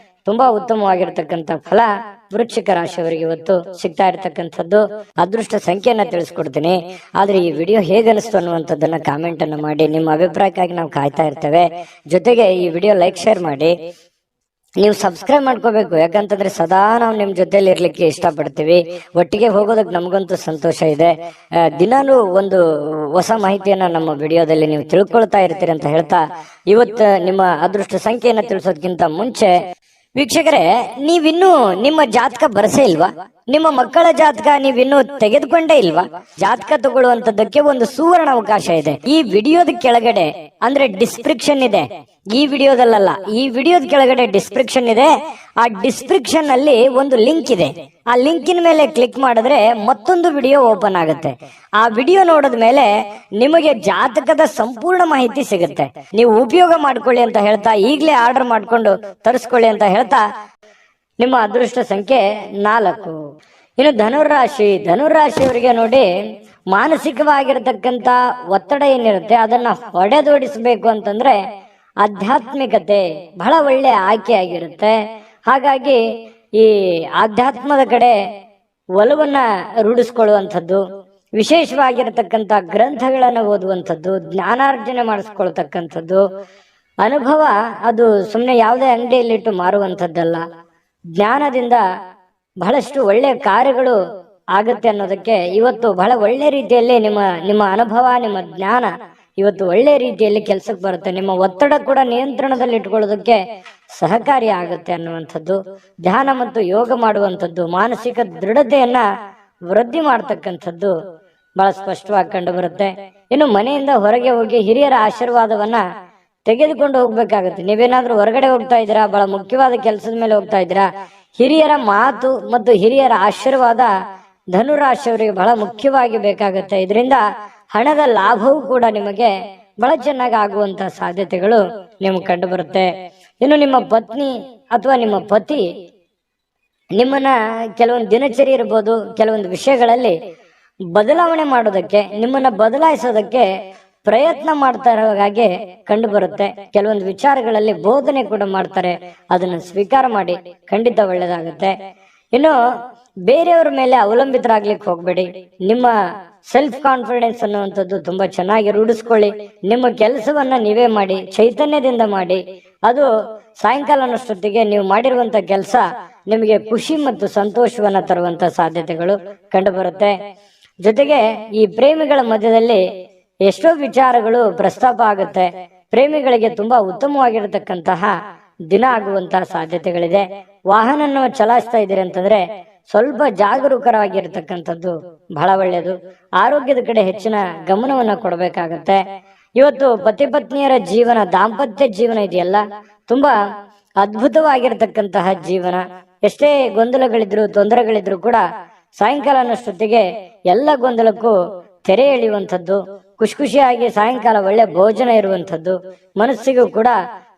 Speaker 1: ತುಂಬಾ ಉತ್ತಮವಾಗಿರ್ತಕ್ಕಂಥ ಫಲ ವೃಶ್ಚಿಕ ರಾಶಿಯವರಿಗೆ ಇವತ್ತು ಸಿಗ್ತಾ ಇರ್ತಕ್ಕಂಥದ್ದು. ಅದೃಷ್ಟ ಸಂಖ್ಯೆಯನ್ನ ತಿಳಿಸ್ಕೊಡ್ತೀನಿ. ಆದ್ರೆ ಈ ವಿಡಿಯೋ ಹೇಗೆ ಅನಿಸ್ತು ಅನ್ನುವಂಥದ್ದನ್ನ ಕಾಮೆಂಟ್ ಅನ್ನು ಮಾಡಿ. ನಿಮ್ಮ ಅಭಿಪ್ರಾಯಕ್ಕಾಗಿ ನಾವು ಕಾಯ್ತಾ ಇರ್ತೇವೆ. ಜೊತೆಗೆ ಈ ವಿಡಿಯೋ ಲೈಕ್, ಶೇರ್ ಮಾಡಿ. ನೀವು ಸಬ್ಸ್ಕ್ರೈಬ್ ಮಾಡ್ಕೋಬೇಕು. ಯಾಕಂತಂದ್ರೆ ಸದಾ ನಾವು ನಿಮ್ ಜೊತೆಲಿ ಇರ್ಲಿಕ್ಕೆ ಇಷ್ಟಪಡ್ತೀವಿ. ಒಟ್ಟಿಗೆ ಹೋಗೋದಕ್ಕೆ ನಮಗಂತೂ ಸಂತೋಷ ಇದೆ. ದಿನಾನು ಒಂದು ಹೊಸ ಮಾಹಿತಿಯನ್ನ ನಮ್ಮ ವಿಡಿಯೋದಲ್ಲಿ ನೀವು ತಿಳ್ಕೊಳ್ತಾ ಇರ್ತೀರಿ ಅಂತ ಹೇಳ್ತಾ, ಇವತ್ತು ನಿಮ್ಮ ಅದೃಷ್ಟ ಸಂಖ್ಯೆಯನ್ನ ತಿಳಿಸೋದಕ್ಕಿಂತ ಮುಂಚೆ ವೀಕ್ಷಕರೇ, ನೀವಿನ್ನೂ ನಿಮ್ಮ ಜಾತಕ ಬರಸೇ ಇಲ್ವಾ? ನಿಮ್ಮ ಮಕ್ಕಳ ಜಾತಕ ನೀವಿನ್ನೂ ತೆಗೆದುಕೊಂಡೇ ಇಲ್ವಾ? ಜಾತಕ ತಗೊಳ್ಳುವಂತದ್ದಕ್ಕೆ ಒಂದು ಸುವರ್ಣ ಅವಕಾಶ ಇದೆ. ಈ ವಿಡಿಯೋದ ಕೆಳಗಡೆ ಅಂದ್ರೆ ಡಿಸ್ಕ್ರಿಪ್ಷನ್ ಇದೆ. ಈ ವಿಡಿಯೋದಲ್ಲ, ಈ ವಿಡಿಯೋದ ಕೆಳಗಡೆ ಡಿಸ್ಕ್ರಿಪ್ಷನ್ ಇದೆ. ಆ ಡಿಸ್ಕ್ರಿಪ್ಷನ್ ಅಲ್ಲಿ ಒಂದು ಲಿಂಕ್ ಇದೆ. ಆ ಲಿಂಕಿನ ಮೇಲೆ ಕ್ಲಿಕ್ ಮಾಡಿದ್ರೆ ಮತ್ತೊಂದು ವಿಡಿಯೋ ಓಪನ್ ಆಗುತ್ತೆ. ಆ ವಿಡಿಯೋ ನೋಡಿದ ಮೇಲೆ ನಿಮಗೆ ಜಾತಕದ ಸಂಪೂರ್ಣ ಮಾಹಿತಿ ಸಿಗುತ್ತೆ. ನೀವು ಉಪಯೋಗ ಮಾಡ್ಕೊಳ್ಳಿ ಅಂತ ಹೇಳ್ತಾ, ಈಗಲೇ ಆರ್ಡರ್ ಮಾಡ್ಕೊಂಡು ತರಿಸ್ಕೊಳ್ಳಿ ಅಂತ ಹೇಳ್ತಾ, ನಿಮ್ಮ ಅದೃಷ್ಟ ಸಂಖ್ಯೆ 4. ಇನ್ನು ಧನುರಾಶಿಯವರಿಗೆ ನೋಡಿ, ಮಾನಸಿಕವಾಗಿರತಕ್ಕಂತ ಒತ್ತಡ ಏನಿರುತ್ತೆ ಅದನ್ನ ಹೊಡೆದೋಡಿಸಬೇಕು ಅಂತಂದ್ರೆ ಆಧ್ಯಾತ್ಮಿಕತೆ ಬಹಳ ಒಳ್ಳೆ ಆಯ್ಕೆ ಆಗಿರುತ್ತೆ. ಹಾಗಾಗಿ ಈ ಆಧ್ಯಾತ್ಮದ ಕಡೆ ಒಲವನ್ನ ರೂಢಿಸ್ಕೊಳ್ಳುವಂಥದ್ದು, ವಿಶೇಷವಾಗಿರತಕ್ಕಂಥ ಗ್ರಂಥಗಳನ್ನು ಓದುವಂಥದ್ದು, ಜ್ಞಾನಾರ್ಜನೆ ಮಾಡಿಸ್ಕೊಳ್ತಕ್ಕಂಥದ್ದು, ಅನುಭವ ಅದು ಸುಮ್ಮನೆ ಯಾವುದೇ ಅಂಗಡಿಯಲ್ಲಿಟ್ಟು ಮಾರುವಂಥದ್ದಲ್ಲ. ಜ್ಞಾನದಿಂದ ಬಹಳಷ್ಟು ಒಳ್ಳೆಯ ಕಾರ್ಯಗಳು ಆಗುತ್ತೆ ಅನ್ನೋದಕ್ಕೆ ಇವತ್ತು ಬಹಳ ಒಳ್ಳೆ ರೀತಿಯಲ್ಲಿ ನಿಮ್ಮ ಅನುಭವ, ನಿಮ್ಮ ಜ್ಞಾನ ಇವತ್ತು ಒಳ್ಳೆ ರೀತಿಯಲ್ಲಿ ಕೆಲಸಕ್ಕೆ ಬರುತ್ತೆ. ನಿಮ್ಮ ಒತ್ತಡ ಕೂಡ ನಿಯಂತ್ರಣದಲ್ಲಿ ಇಟ್ಕೊಳ್ಳೋದಕ್ಕೆ ಸಹಕಾರಿ ಆಗುತ್ತೆ ಅನ್ನುವಂಥದ್ದು. ಧ್ಯಾನ ಮತ್ತು ಯೋಗ ಮಾಡುವಂಥದ್ದು ಮಾನಸಿಕ ದೃಢತೆಯನ್ನ ವೃದ್ಧಿ ಮಾಡ್ತಕ್ಕಂಥದ್ದು ಬಹಳ ಸ್ಪಷ್ಟವಾಗಿ ಕಂಡು ಬರುತ್ತೆ. ಇನ್ನು ಮನೆಯಿಂದ ಹೊರಗೆ ಹೋಗಿ ಹಿರಿಯರ ಆಶೀರ್ವಾದವನ್ನ ತೆಗೆದುಕೊಂಡು ಹೋಗ್ಬೇಕಾಗುತ್ತೆ. ನೀವೇನಾದ್ರೂ ಹೊರಗಡೆ ಹೋಗ್ತಾ ಇದ್ದೀರಾ, ಬಹಳ ಮುಖ್ಯವಾದ ಕೆಲಸದ ಮೇಲೆ ಹೋಗ್ತಾ ಇದ್ದೀರಾ, ಹಿರಿಯರ ಮಾತು ಮತ್ತು ಹಿರಿಯರ ಆಶೀರ್ವಾದ ಧನುರಾಶಿಯವರಿಗೆ ಬಹಳ ಮುಖ್ಯವಾಗಿ ಬೇಕಾಗುತ್ತೆ. ಇದರಿಂದ ಹಣದ ಲಾಭವೂ ಕೂಡ ನಿಮಗೆ ಬಹಳ ಚೆನ್ನಾಗಿ ಆಗುವಂತ ಸಾಧ್ಯತೆಗಳು ನಿಮ್ಗೆ ಕಂಡು ಬರುತ್ತೆ. ಇನ್ನು ನಿಮ್ಮ ಪತ್ನಿ ಅಥವಾ ನಿಮ್ಮ ಪತಿ ನಿಮ್ಮನ್ನ ಕೆಲವೊಂದು ದಿನಚರಿ ಇರ್ಬೋದು, ಕೆಲವೊಂದು ವಿಷಯಗಳಲ್ಲಿ ಬದಲಾವಣೆ ಮಾಡೋದಕ್ಕೆ, ನಿಮ್ಮನ್ನ ಬದಲಾಯಿಸೋದಕ್ಕೆ ಪ್ರಯತ್ನ ಮಾಡ್ತಾ ಇರೋ ಹಾಗೆ ಕಂಡು ಬರುತ್ತೆ. ಕೆಲವೊಂದು ವಿಚಾರಗಳಲ್ಲಿ ಬೋಧನೆ ಕೂಡ ಮಾಡ್ತಾರೆ, ಅದನ್ನು ಸ್ವೀಕಾರ ಮಾಡಿ, ಖಂಡಿತ ಒಳ್ಳೇದಾಗುತ್ತೆ. ಇನ್ನು ಬೇರೆಯವ್ರ ಮೇಲೆ ಅವಲಂಬಿತರಾಗ್ಲಿಕ್ಕೆ ಹೋಗ್ಬೇಡಿ. ನಿಮ್ಮ ಸೆಲ್ಫ್ ಕಾನ್ಫಿಡೆನ್ಸ್ ಅನ್ನುವಂಥದ್ದು ತುಂಬಾ ಚೆನ್ನಾಗಿ ರೂಢಿಸ್ಕೊಳ್ಳಿ. ನಿಮ್ಮ ಕೆಲಸವನ್ನ ನೀವೇ ಮಾಡಿ, ಚೈತನ್ಯದಿಂದ ಮಾಡಿ. ಅದು ಸಾಯಂಕಾಲ ಅನ್ನೋಷ್ಟೊತ್ತಿಗೆ ನೀವು ಮಾಡಿರುವಂತ ಕೆಲಸ ನಿಮಗೆ ಖುಷಿ ಮತ್ತು ಸಂತೋಷವನ್ನ ತರುವಂತ ಸಾಧ್ಯತೆಗಳು ಕಂಡು ಬರುತ್ತೆ. ಜೊತೆಗೆ ಈ ಪ್ರೇಮಿಗಳ ಮಧ್ಯದಲ್ಲಿ ಎಷ್ಟೋ ವಿಚಾರಗಳು ಪ್ರಸ್ತಾಪ ಆಗುತ್ತೆ. ಪ್ರೇಮಿಗಳಿಗೆ ತುಂಬಾ ಉತ್ತಮವಾಗಿರತಕ್ಕಂತಹ ದಿನ ಆಗುವಂತಹ ಸಾಧ್ಯತೆಗಳಿದೆ. ವಾಹನ ಚಲಾಯಿಸ್ತಾ ಇದ್ದೀರಿ ಅಂತಂದ್ರೆ ಸ್ವಲ್ಪ ಜಾಗರೂಕರಾಗಿರ್ತಕ್ಕಂಥದ್ದು ಬಹಳ ಒಳ್ಳೆಯದು. ಆರೋಗ್ಯದ ಕಡೆ ಹೆಚ್ಚಿನ ಗಮನವನ್ನ ಕೊಡಬೇಕಾಗತ್ತೆ. ಇವತ್ತು ಪತಿ ಪತ್ನಿಯರ ಜೀವನ, ದಾಂಪತ್ಯ ಜೀವನ ಇದೆಯಲ್ಲ, ತುಂಬಾ ಅದ್ಭುತವಾಗಿರತಕ್ಕಂತಹ ಜೀವನ. ಎಷ್ಟೇ ಗೊಂದಲಗಳಿದ್ರು, ತೊಂದರೆಗಳಿದ್ರು ಕೂಡ ಸಾಯಂಕಾಲ ಅನ್ನೋಷ್ಟೊತ್ತಿಗೆ ಎಲ್ಲ ಗೊಂದಲಕ್ಕೂ ತೆರೆ ಎಳೆಯುವಂಥದ್ದು, ಖುಷಿ ಖುಷಿಯಾಗಿ ಸಾಯಂಕಾಲ ಒಳ್ಳೆ ಭೋಜನ ಇರುವಂಥದ್ದು, ಮನಸ್ಸಿಗೂ ಕೂಡ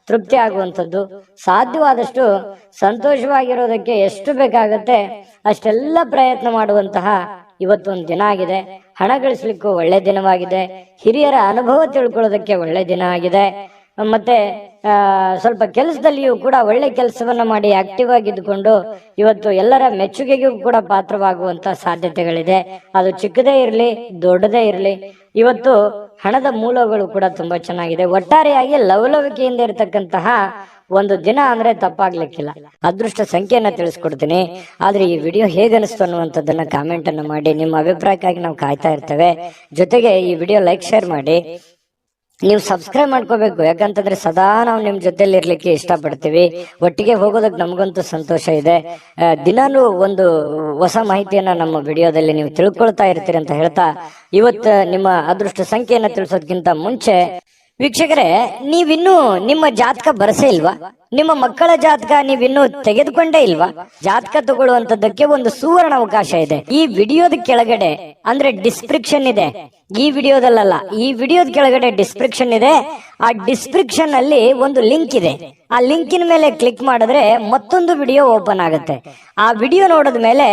Speaker 1: ತೃಪ್ತಿ ಆಗುವಂಥದ್ದು, ಸಾಧ್ಯವಾದಷ್ಟು ಸಂತೋಷವಾಗಿರೋದಕ್ಕೆ ಎಷ್ಟು ಬೇಕಾಗತ್ತೆ ಅಷ್ಟೆಲ್ಲ ಪ್ರಯತ್ನ ಮಾಡುವಂತಹ ಇವತ್ತೊಂದು ದಿನ ಆಗಿದೆ. ಹಣ ಗಳಿಸ್ಲಿಕ್ಕೂ ಒಳ್ಳೆ ದಿನವಾಗಿದೆ. ಹಿರಿಯರ ಅನುಭವ ತಿಳ್ಕೊಳ್ಳೋದಕ್ಕೆ ಒಳ್ಳೆ ದಿನ ಆಗಿದೆ. ಮತ್ತೆ ಸ್ವಲ್ಪ ಕೆಲಸದಲ್ಲಿಯೂ ಕೂಡ ಒಳ್ಳೆ ಕೆಲಸವನ್ನ ಮಾಡಿ ಆಕ್ಟಿವ್ ಆಗಿದ್ದುಕೊಂಡು ಇವತ್ತು ಎಲ್ಲರ ಮೆಚ್ಚುಗೆಗೂ ಕೂಡ ಪಾತ್ರವಾಗುವಂತ ಸಾಧ್ಯತೆಗಳಿದೆ. ಅದು ಚಿಕ್ಕದೇ ಇರಲಿ, ದೊಡ್ಡದೇ ಇರಲಿ, ಇವತ್ತು ಹಣದ ಮೂಲಗಳು ಕೂಡ ತುಂಬಾ ಚೆನ್ನಾಗಿದೆ. ಒಟ್ಟಾರೆಯಾಗಿ ಲವಲವಿಕೆಯಿಂದ ಇರತಕ್ಕಂತಹ ಒಂದು ದಿನ ಅಂದ್ರೆ ತಪ್ಪಾಗ್ಲಿಕ್ಕಿಲ್ಲ. ಅದೃಷ್ಟ ಸಂಖ್ಯೆಯನ್ನ ತಿಳಿಸ್ಕೊಡ್ತೀನಿ. ಆದ್ರೆ ಈ ವಿಡಿಯೋ ಹೇಗನಿಸ್ತು ಅನ್ನುವಂಥದ್ದನ್ನ ಕಾಮೆಂಟ್ ಅನ್ನ ಮಾಡಿ. ನಿಮ್ಮ ಅಭಿಪ್ರಾಯಕ್ಕಾಗಿ ನಾವು ಕಾಯ್ತಾ ಇರ್ತೇವೆ. ಜೊತೆಗೆ ಈ ವಿಡಿಯೋ ಲೈಕ್, ಶೇರ್ ಮಾಡಿ. ನೀವು ಸಬ್ಸ್ಕ್ರೈಬ್ ಮಾಡ್ಕೋಬೇಕು, ಯಾಕಂತಂದ್ರೆ ಸದಾ ನಾವು ನಿಮ್ ಜೊತೆಲಿ ಇರ್ಲಿಕ್ಕೆ ಇಷ್ಟಪಡ್ತೀವಿ. ಒಟ್ಟಿಗೆ ಹೋಗೋದಕ್ಕೆ ನಮಗಂತೂ ಸಂತೋಷ ಇದೆ. ದಿನಾನು ಒಂದು ಹೊಸ ಮಾಹಿತಿಯನ್ನ ನಮ್ಮ ವಿಡಿಯೋದಲ್ಲಿ ನೀವು ತಿಳ್ಕೊಳ್ತಾ ಇರ್ತೀರಿ ಅಂತ ಹೇಳ್ತಾ, ಇವತ್ತು ನಿಮ್ಮ ಅದೃಷ್ಟ ಸಂಖ್ಯೆಯನ್ನ ತಿಳಿಸೋದಕ್ಕಿಂತ ಮುಂಚೆ ವೀಕ್ಷಕರೇ, ನೀವಿನ್ನೂ ನಿಮ್ಮ ಜಾತಕ ಬರಸೇ ಇಲ್ವಾ? ನಿಮ್ಮ ಮಕ್ಕಳ ಜಾತಕ ನೀವಿನ್ನೂ ತೆಗೆದುಕೊಂಡೇ ಇಲ್ವಾ? ಜಾತಕ ತಗೊಳ್ಳುವಂತದ್ದಕ್ಕೆ ಒಂದು ಸುವರ್ಣ ಅವಕಾಶ ಇದೆ. ಈ ವಿಡಿಯೋದ ಕೆಳಗಡೆ ಅಂದ್ರೆ ಡಿಸ್ಕ್ರಿಪ್ಷನ್ ಇದೆ. ಈ ವಿಡಿಯೋದಲ್ಲ, ಈ ವಿಡಿಯೋದ ಕೆಳಗಡೆ ಡಿಸ್ಕ್ರಿಪ್ಷನ್ ಇದೆ. ಆ ಡಿಸ್ಕ್ರಿಪ್ಷನ್ ಅಲ್ಲಿ ಒಂದು ಲಿಂಕ್ ಇದೆ. ಆ ಲಿಂಕಿನ ಮೇಲೆ ಕ್ಲಿಕ್ ಮಾಡಿದ್ರೆ ಮತ್ತೊಂದು ವಿಡಿಯೋ ಓಪನ್ ಆಗುತ್ತೆ. ಆ ವಿಡಿಯೋ ನೋಡಿದ ಮೇಲೆ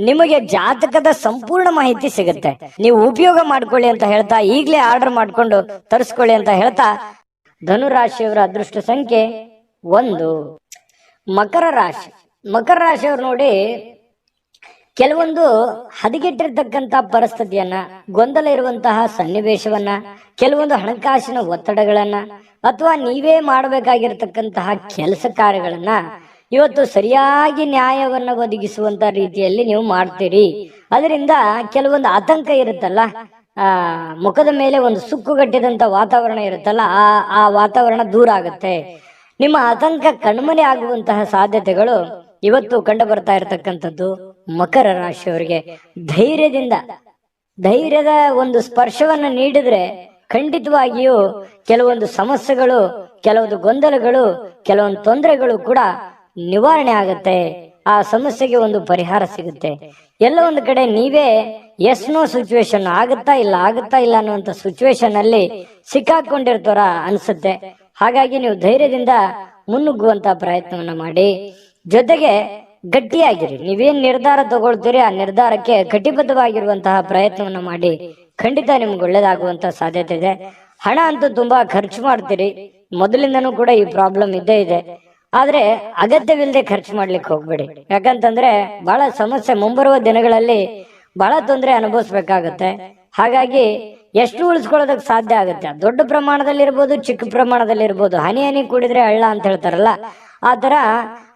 Speaker 1: ನಿಮಗೆ ಜಾತಕದ ಸಂಪೂರ್ಣ ಮಾಹಿತಿ ಸಿಗುತ್ತೆ. ನೀವು ಉಪಯೋಗ ಮಾಡ್ಕೊಳ್ಳಿ ಅಂತ ಹೇಳ್ತಾ, ಈಗಲೇ ಆರ್ಡರ್ ಮಾಡ್ಕೊಂಡು ತರಿಸ್ಕೊಳ್ಳಿ ಅಂತ ಹೇಳ್ತಾ, ಧನುರಾಶಿಯವರ ಅದೃಷ್ಟ ಸಂಖ್ಯೆ 1. ಮಕರ ರಾಶಿ. ಮಕರ ರಾಶಿಯವರು ನೋಡಿ, ಕೆಲವೊಂದು ಹದಗೆಟ್ಟಿರ್ತಕ್ಕಂಥ ಪರಿಸ್ಥಿತಿಯನ್ನ, ಗೊಂದಲ ಇರುವಂತಹ ಸನ್ನಿವೇಶವನ್ನ, ಕೆಲವೊಂದು ಹಣಕಾಸಿನ ಒತ್ತಡಗಳನ್ನ, ಅಥವಾ ನೀವೇ ಮಾಡಬೇಕಾಗಿರ್ತಕ್ಕಂತಹ ಕೆಲಸ ಕಾರ್ಯಗಳನ್ನ ಇವತ್ತು ಸರಿಯಾಗಿ ನ್ಯಾಯವನ್ನ ಒದಗಿಸುವಂತ ರೀತಿಯಲ್ಲಿ ನೀವು ಮಾಡ್ತೀರಿ. ಅದರಿಂದ ಕೆಲವೊಂದು ಆತಂಕ ಇರುತ್ತಲ್ಲ, ಮುಖದ ಮೇಲೆ ಒಂದು ಸುಕ್ಕುಗಟ್ಟಿದಂತ ವಾತಾವರಣ ಇರುತ್ತಲ್ಲ, ಆ ವಾತಾವರಣ ದೂರ ಆಗುತ್ತೆ. ನಿಮ್ಮ ಆತಂಕ ಕಣ್ಮನೆ ಆಗುವಂತಹ ಸಾಧ್ಯತೆಗಳು ಇವತ್ತು ಕಂಡು ಬರ್ತಾ ಇರತಕ್ಕಂಥದ್ದು ಮಕರ ರಾಶಿಯವರಿಗೆ. ಧೈರ್ಯದ ಒಂದು ಸ್ಪರ್ಶವನ್ನ ನೀಡಿದ್ರೆ ಖಂಡಿತವಾಗಿಯೂ ಕೆಲವೊಂದು ಸಮಸ್ಯೆಗಳು, ಕೆಲವೊಂದು ಗೊಂದಲಗಳು, ಕೆಲವೊಂದು ತೊಂದರೆಗಳು ಕೂಡ ನಿವಾರಣೆ ಆಗತ್ತೆ. ಆ ಸಮಸ್ಯೆಗೆ ಒಂದು ಪರಿಹಾರ ಸಿಗುತ್ತೆ. ಎಲ್ಲ ಒಂದು ಕಡೆ ನೀವೇ ಎಸ್ ನೋ ಸಿಚುವೇಶನ್, ಆಗುತ್ತಾ ಇಲ್ಲ ಅನ್ನುವಂತ ಸಿಚುವೇಶನ್ ಅಲ್ಲಿ ಸಿಕ್ಕಾಕೊಂಡಿರ್ತಾರ ಅನ್ಸುತ್ತೆ. ಹಾಗಾಗಿ ನೀವು ಧೈರ್ಯದಿಂದ ಮುನ್ನುಗ್ಗುವಂತ ಪ್ರಯತ್ನವನ್ನ ಮಾಡಿ. ಜೊತೆಗೆ ಗಟ್ಟಿಯಾಗಿರಿ. ನೀವೇನ್ ನಿರ್ಧಾರ ತಗೊಳ್ತೀರಿ ಆ ನಿರ್ಧಾರಕ್ಕೆ ಕಟಿಬದ್ಧವಾಗಿರುವಂತಹ ಪ್ರಯತ್ನವನ್ನ ಮಾಡಿ. ಖಂಡಿತ ನಿಮ್ಗೆ ಒಳ್ಳೇದಾಗುವಂತ ಸಾಧ್ಯತೆ ಇದೆ. ಹಣ ಅಂತೂ ತುಂಬಾ ಖರ್ಚು ಮಾಡ್ತೀರಿ, ಮೊದಲಿಂದನೂ ಕೂಡ ಈ ಪ್ರಾಬ್ಲಮ್ ಇದ್ದೇ ಇದೆ. ಆದ್ರೆ ಅಗತ್ಯವಿಲ್ಲದೆ ಖರ್ಚು ಮಾಡ್ಲಿಕ್ಕೆ ಹೋಗ್ಬೇಡಿ. ಯಾಕಂತಂದ್ರೆ ಬಹಳ ಸಮಸ್ಯೆ, ಮುಂಬರುವ ದಿನಗಳಲ್ಲಿ ಬಹಳ ತೊಂದರೆ ಅನುಭವಿಸ್ಬೇಕಾಗತ್ತೆ. ಹಾಗಾಗಿ ಎಷ್ಟು ಉಳಿಸ್ಕೊಳ್ಳೋದಕ್ಕೆ ಸಾಧ್ಯ ಆಗುತ್ತೆ, ದೊಡ್ಡ ಪ್ರಮಾಣದಲ್ಲಿ ಇರ್ಬೋದು, ಚಿಕ್ಕ ಪ್ರಮಾಣದಲ್ಲಿ ಇರ್ಬೋದು, ಹನಿ ಹನಿ ಕೂಡಿದ್ರೆ ಹಳ್ಳ ಅಂತ ಹೇಳ್ತಾರಲ್ಲ, ಆ ತರ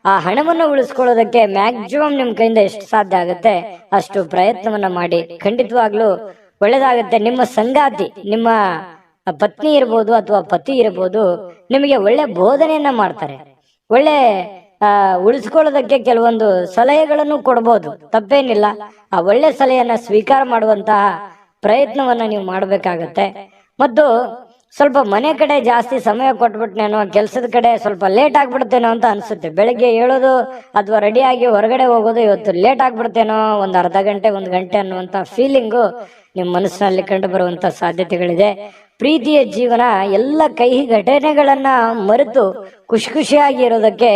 Speaker 1: ಆ ಹಣವನ್ನು ಉಳಿಸ್ಕೊಳ್ಳೋದಕ್ಕೆ ಮ್ಯಾಕ್ಸಿಮಮ್ ನಿಮ್ ಕೈಯಿಂದ ಎಷ್ಟು ಸಾಧ್ಯ ಆಗುತ್ತೆ ಅಷ್ಟು ಪ್ರಯತ್ನವನ್ನ ಮಾಡಿ. ಖಂಡಿತವಾಗ್ಲೂ ಒಳ್ಳೇದಾಗತ್ತೆ. ನಿಮ್ಮ ಸಂಗಾತಿ, ನಿಮ್ಮ ಪತ್ನಿ ಇರ್ಬೋದು ಅಥವಾ ಪತಿ ಇರ್ಬೋದು, ನಿಮಗೆ ಒಳ್ಳೆ ಬೋಧನೆಯನ್ನ ಮಾಡ್ತಾರೆ. ಒಳ್ಳೆ ಉಳಿಸ್ಕೊಳ್ಳೋದಕ್ಕೆ ಕೆಲವೊಂದು ಸಲಹೆಗಳನ್ನು ಕೊಡ್ಬೋದು, ತಪ್ಪೇನಿಲ್ಲ. ಆ ಒಳ್ಳೆ ಸಲಹೆಯನ್ನ ಸ್ವೀಕಾರ ಮಾಡುವಂತಹ ಪ್ರಯತ್ನವನ್ನ ನೀವು ಮಾಡ್ಬೇಕಾಗತ್ತೆ. ಮತ್ತು ಸ್ವಲ್ಪ ಮನೆ ಕಡೆ ಜಾಸ್ತಿ ಸಮಯ ಕೊಟ್ಬಿಟ್ನೇನೋ, ಕೆಲಸದ ಕಡೆ ಸ್ವಲ್ಪ ಲೇಟ್ ಆಗ್ಬಿಡ್ತೇನೋ ಅಂತ ಅನ್ಸುತ್ತೆ. ಬೆಳಗ್ಗೆ ಹೇಳೋದು ಅಥವಾ ರೆಡಿಯಾಗಿ ಹೊರಗಡೆ ಹೋಗೋದು ಇವತ್ತು ಲೇಟ್ ಆಗ್ಬಿಡ್ತೇನೋ, ಒಂದು ಅರ್ಧ ಗಂಟೆ 1 ಗಂಟೆ ಅನ್ನುವಂತ ಫೀಲಿಂಗು ನಿಮ್ಮ ಮನಸ್ಸಿನಲ್ಲಿ ಕಂಡು ಬರುವಂತ ಸಾಧ್ಯತೆಗಳಿದೆ. ಪ್ರೀತಿಯ ಜೀವನ ಎಲ್ಲ ಕಹಿ ಘಟನೆಗಳನ್ನ ಮರೆತು ಖುಷಿ ಖುಷಿಯಾಗಿ ಇರೋದಕ್ಕೆ